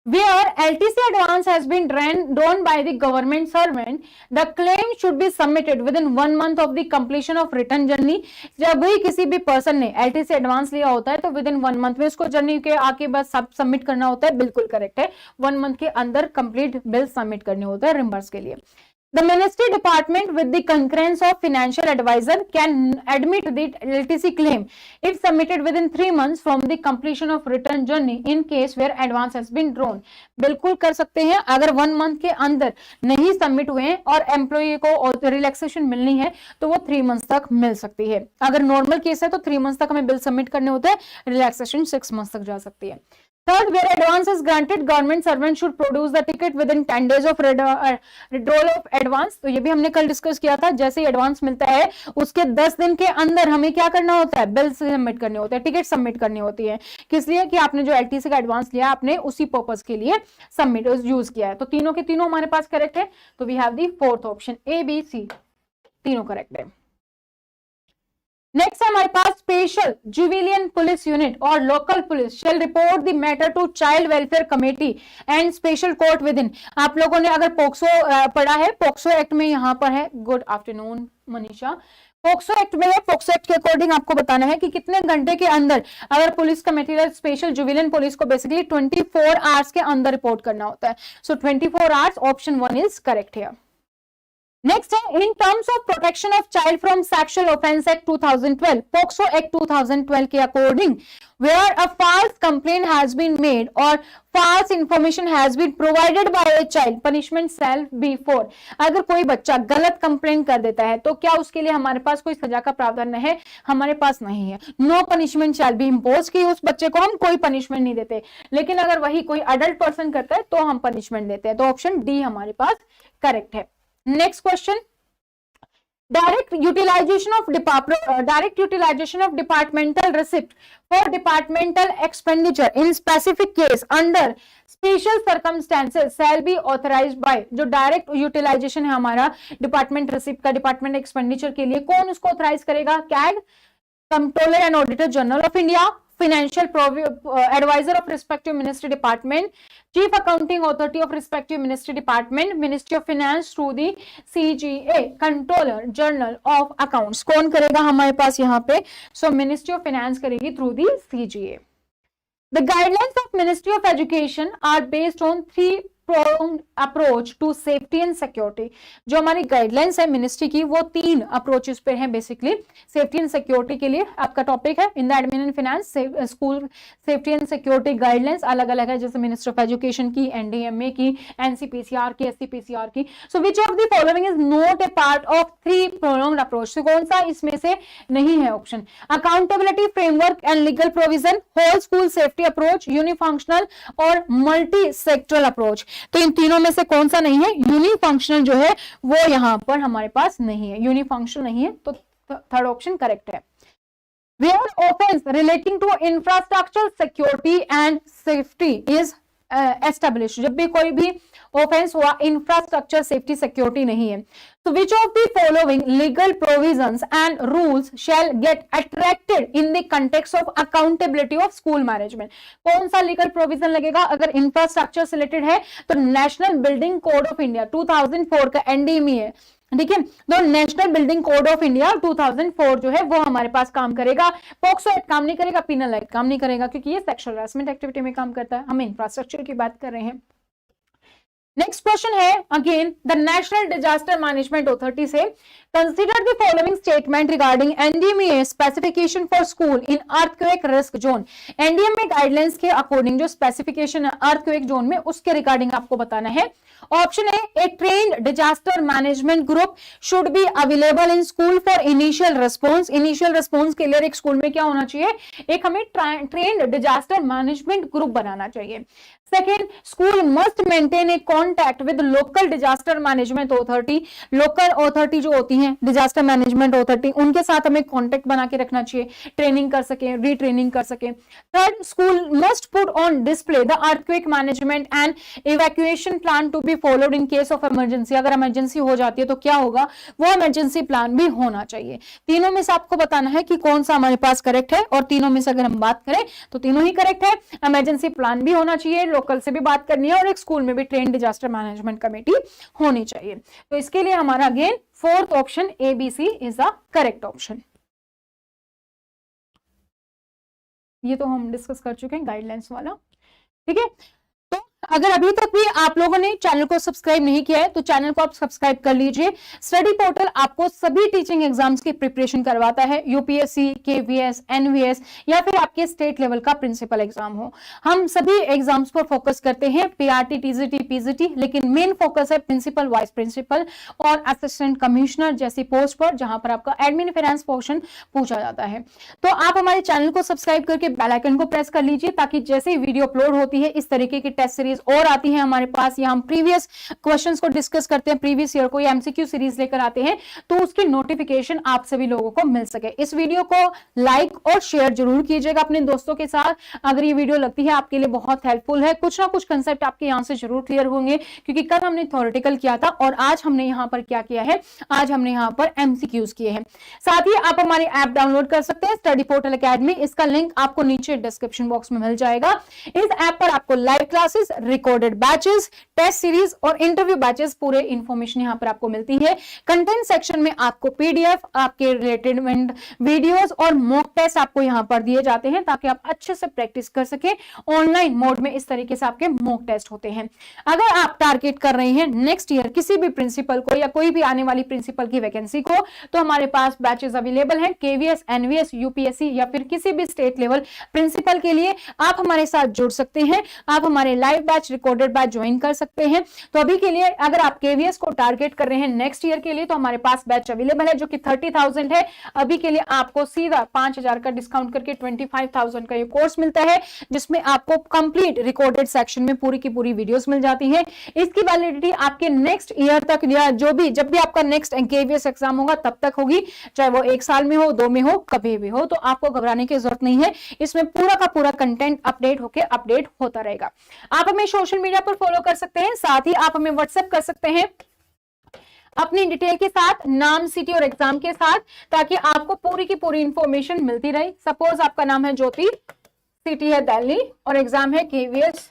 Where LTC advance has been drawn by the government servant, the claim should be submitted within 1 month of the completion of return journey। जब भी किसी भी person ने LTC एडवांस लिया होता है तो विद इन 1 मंथ में उसको जर्नी के आके बस सबमिट करना होता है। बिल्कुल करेक्ट है, 1 मंथ के अंदर कंप्लीट बिल सबमिट करने होता है रिम्बर्स के लिए। The Ministry Department with the concurrence of financial advisor can admit the LTC claim if submitted within 3 months from the completion of return journey in case where advance has been drawn। बिल्कुल कर सकते हैं, अगर 1 month के अंदर नहीं submit हुए और एम्प्लॉय को रिलैक्सेशन मिलनी है तो वो 3 मंथ्स तक मिल सकती है। अगर नॉर्मल केस है तो 3 मंथ्स तक हमें बिल सबमिट करने होते हैं, रिलैक्सेशन 6 मंथ्स तक जा सकती है। Third, where advance is granted, government servant should produce the ticket within 10 days of withdrawal of advance। तो ये भी हमने कल डिस्कस किया था, जैसे ही एडवांस मिलता है उसके 10 दिन के अंदर हमें क्या करना होता है? बिल सबमिट करने होते हैं, टिकट सबमिट करनी होती है। किस लिए? कि आपने जो एलटीसी का एडवांस लिया आपने उसी पर्पस के लिए सबमिट यूज किया है। तो तीनों के तीनों हमारे पास करेक्ट है। तो we have the fourth option, A B C, तीनों करेक्ट है। नेक्स्ट है हमारे पास, स्पेशल जुवेनिल पुलिस यूनिट और local police shall report the matter to child welfare committee and special court within. आप लोगों ने अगर पोक्सो पढ़ा है, पोक्सो एक्ट में यहाँ पर है, good afternoon Manisha, POCSO act में है। पोक्सो एक्ट के अकॉर्डिंग आपको बताना है कि कितने घंटे के अंदर अगर पुलिस का मटेरियल स्पेशल जुवेनिल पुलिस को बेसिकली 24 आवर्स के अंदर रिपोर्ट करना होता है। So 24 hours, option 1 is correct here. Next है, in terms of protection of child from sexual offence act 2012, POCSO act 2012 के according where a false complaint has been made or false information has been provided by a child, punishment shall be for। अगर कोई बच्चा गलत complaint कर देता है तो क्या उसके लिए हमारे पास कोई सजा का प्रावधान है? हमारे पास नहीं है। No punishment shall be impose, कि उस बच्चे को हम कोई पनिशमेंट नहीं देते। लेकिन अगर वही कोई अडल्ट पर्सन करता है तो हम पनिशमेंट देते हैं। तो ऑप्शन डी हमारे पास करेक्ट है। Next question, direct utilization of departmental receipt for departmental expenditure in specific case under special circumstances shall be authorized by। जो डायरेक्ट यूटिलाइजेशन है हमारा डिपार्टमेंट रिसिप्ट का डिपार्टमेंट एक्सपेंडिचर के लिए, कौन उसको ऑथराइज करेगा? CAG, controller and auditor general of India, financial advisor of respective ministry department, chief accounting authority of respective ministry department, ministry of finance through the CGA, controller general of accounts। कौन करेगा हमारे पास यहाँ पे? so ministry of finance करेगी through the CGA। The guidelines of ministry of education are based on 3-pronged approach to safety and security। जो हमारी guidelines है ministry की वो 3 अप्रोचेस पे है बेसिकली। सेफ्टी एंड सिक्योरिटी के लिए आपका टॉपिक है in the admin and finance, school safety and security guidelines अलग अलग है, जैसे मिनिस्टर ऑफ एजुकेशन की, एनडीएमए की, एनसीपीसीआर की, एससीपीसीआर की। So which of the following is not a part of 3 prolonged approach. तो कौन सा इसमें से नहीं है option? Accountability framework and legal provision, whole school safety approach, unifunctional or multi sectoral approach. तो इन तीनों में से कौन सा नहीं है? यूनिफंक्शनल जो है वो यहां पर हमारे पास नहीं है, यूनिफंक्शनल नहीं है, तो थर्ड ऑप्शन करेक्ट है। Where offense relating to infrastructure security and safety is established, जब भी कोई भी ऑफेंस हुआ इंफ्रास्ट्रक्चर सेफ्टी सिक्योरिटी नहीं है, तो विच of the following legal provisions and rules shell get attracted in the context of accountability of school management? कौन सा लीगल प्रोविजन लगेगा? अगर इंफ्रास्ट्रक्चर से रिलेटेड है तो national building code of India 2004 का एनडीएमई है, ठीक है। तो national building code of India 2004 जो है वो हमारे पास काम करेगा। पॉक्सो एक्ट काम नहीं करेगा, पिनल एक्ट काम नहीं करेगा, क्योंकि ये सेक्सुअल हरासमेंट एक्टिविटी में काम करता है। हम इंफ्रास्ट्रक्चर की बात कर रहे हैं। नेक्स्ट क्वेश्चन है again the national disaster management authority से, consider the following statement regarding NDMA specification for school in earthquake risk zone. NDMA guidelines के अकॉर्डिंग जो स्पेसिफिकेशन है अर्थक्वेक जोन में, उसके रिगार्डिंग आपको बताना है। ऑप्शन है a trained disaster management group should be available in school for initial response. Initial response के लिए एक स्कूल में क्या होना चाहिए? एक हमें ट्रेन्ड डिजास्टर मैनेजमेंट ग्रुप बनाना चाहिए। Second, school must maintain A contact with local disaster management authority. Local authority जो होती है डिजास्टर मैनेजमेंट अथॉरिटी, उनके साथ हमें कॉन्टैक्ट बना के रखना चाहिए, ट्रेनिंग कर सके, रीट्रेनिंग कर सके। Third, school must put on display the earthquake management and evacuation plan to be followed in case of emergency. अगर इमरजेंसी हो जाती है तो क्या होगा? वो इमरजेंसी प्लान भी होना चाहिए। तीनों में से आपको बताना है कि कौन सा हमारे पास करेक्ट है, और तीनों में से अगर हम बात करें तो तीनों ही करेक्ट है। इमरजेंसी प्लान भी होना चाहिए, लोकल से भी बात करनी है, और एक स्कूल में भी ट्रेन डिजास्टर मैनेजमेंट कमेटी होनी चाहिए। तो इसके लिए हमारा again fourth option ABC is the correct option. ये तो हम डिस्कस कर चुके हैं गाइडलाइंस वाला, ठीक है। तो अगर अभी तक भी आप लोगों ने चैनल को सब्सक्राइब नहीं किया है तो चैनल को आप सब्सक्राइब कर लीजिए। स्टडी पोर्टल आपको सभी टीचिंग एग्जाम्स की प्रिपरेशन करवाता है, यूपीएससी, केवीएस, एनवीएस या फिर आपके स्टेट लेवल का प्रिंसिपल एग्जाम हो। हम सभी एग्जाम्स पर फोकस करते हैं, पीआरटी, टीजीटी, पीजीटी, लेकिन मेन फोकस है प्रिंसिपल, वाइस प्रिंसिपल और असिस्टेंट कमिश्नर जैसी पोस्ट पर, जहां पर आपका एडमिन फाइनेंस पोर्शन पूछा जाता है। तो आप हमारे चैनल को सब्सक्राइब करके बेल आइकन को प्रेस कर लीजिए, ताकि जैसे ही वीडियो अपलोड होती है इस तरीके की टेस्ट सीरीज और आती है हमारे पास, या हम प्रीवियस क्वेश्चंस को डिस्कस करते हैं, प्रीवियस ईयर को या एमसीक्यू सीरीज लेकर आते हैं, तो उसकी नोटिफिकेशन आप सभी लोगों को मिल सके। इस वीडियो को लाइक और शेयर जरूर कीजिएगा अपने दोस्तों के साथ। अगर ये वीडियो लगती है आपके लिए बहुत हेल्पफुल है, कुछ ना कुछ कंसेप्ट आपके यहां से जरूर क्लियर होंगे, क्योंकि कल हमने थ्योरेटिकल किया था और आज हमने यहाँ पर क्या किया है? आज हमने यहाँ पर एमसीक्यूज किए हैं। साथ ही आप हमारी ऐप डाउनलोड कर सकते हैं, स्टडी पोर्टल एकेडमी। इसका लिंक आपको नीचे डिस्क्रिप्शन बॉक्स में मिल जाएगा। इस ऐप पर आपको live classes, recorded batches, test series और इंटरव्यू बैचेस, पूरे इंफॉर्मेशन यहां पर आपको मिलती है। कंटेंट सेक्शन में आपको पीडीएफ, आपके रिलेटेड वीडियोस और मॉक टेस्ट आपको यहां पर दिए जाते हैं, ताकि आप अच्छे से प्रैक्टिस कर सके। ऑनलाइन मोड में इस तरीके से आपके मॉक टेस्ट होते हैं। अगर आप टारगेट कर रहे हैं नेक्स्ट ईयर किसी भी प्रिंसिपल को या कोई भी आने वाली प्रिंसिपल की वैकेंसी को, तो हमारे पास बैचेस अवेलेबल हैं। केवीएस, एनवीएस, यूपीएससी या फिर किसी भी स्टेट लेवल प्रिंसिपल के लिए आप हमारे साथ जुड़ सकते हैं। आप हमारे live batch, recorded batch join कर सकते हैं। तो अभी के लिए अगर आप केवीएस को टारगेट कर रहे हैं नेक्स्ट ईयर के लिए, तो हमारे पास बैच अवेलेबल है जो कि 30,000 है। अभी के लिए आपको सीधा 5,000 का डिस्काउंट करके 25,000 का ये कोर्स मिलता है, जिसमें आपको कंप्लीट रिकॉर्डेड सेक्शन में पूरी की पूरी वीडियोस मिल जाती है। इसकी वैलिडिटी आपके नेक्स्ट ईयर तक, या जब भी आपका नेक्स्ट केवीएस एग्जाम होगा तब तक होगी, चाहे वो 1 साल में हो, 2 में हो, कभी भी हो। तो आपको घबराने की जरूरत नहीं है, इसमें पूरा का पूरा कंटेंट अपडेट होता रहेगा। आप हमें सोशल मीडिया पर फॉलो कर सकते हैं, साथ ही आप हमें व्हाट्सएप कर सकते हैं अपनी डिटेल के साथ, नाम, सिटी और एग्जाम के साथ, ताकि आपको पूरी की पूरी इंफॉर्मेशन मिलती रहे। सपोज आपका नाम है ज्योति, सिटी है दिल्ली और एग्जाम है केवीएस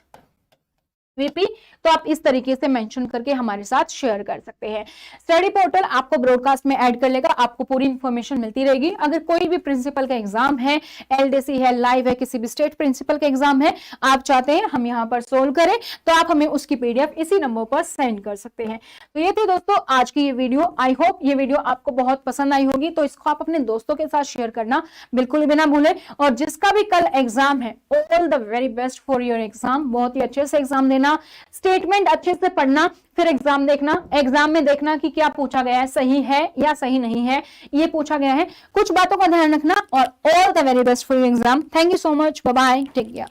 वीपी, तो आप इस तरीके से मेंशन करके हमारे साथ शेयर कर सकते हैं। स्टडी पोर्टल आपको ब्रॉडकास्ट में ऐड कर लेगा, आपको पूरी इंफॉर्मेशन मिलती रहेगी। अगर कोई भी प्रिंसिपल का एग्जाम है, एलडीसी है, लाइव है, किसी भी स्टेट प्रिंसिपल का एग्जाम है, आप चाहते हैं हम यहाँ पर सोल्व करें, तो आप हमें उसकी पीडीएफ इसी नंबर पर सेंड कर सकते हैं। तो ये थी दोस्तों आज की ये वीडियो। आई होप ये वीडियो आपको बहुत पसंद आई होगी, तो इसको आप अपने दोस्तों के साथ शेयर करना बिल्कुल भी ना भूलें। और जिसका भी कल एग्जाम है, all the very best for your exam. बहुत ही अच्छे से एग्जाम देना। स्टे स्टेटमेंट अच्छे से पढ़ना, फिर एग्जाम देखना, एग्जाम में देखना कि क्या पूछा गया है, सही है या सही नहीं है, ये पूछा गया है। कुछ बातों का ध्यान रखना और all the very best for your exam. Thank you so much, bye bye, take care.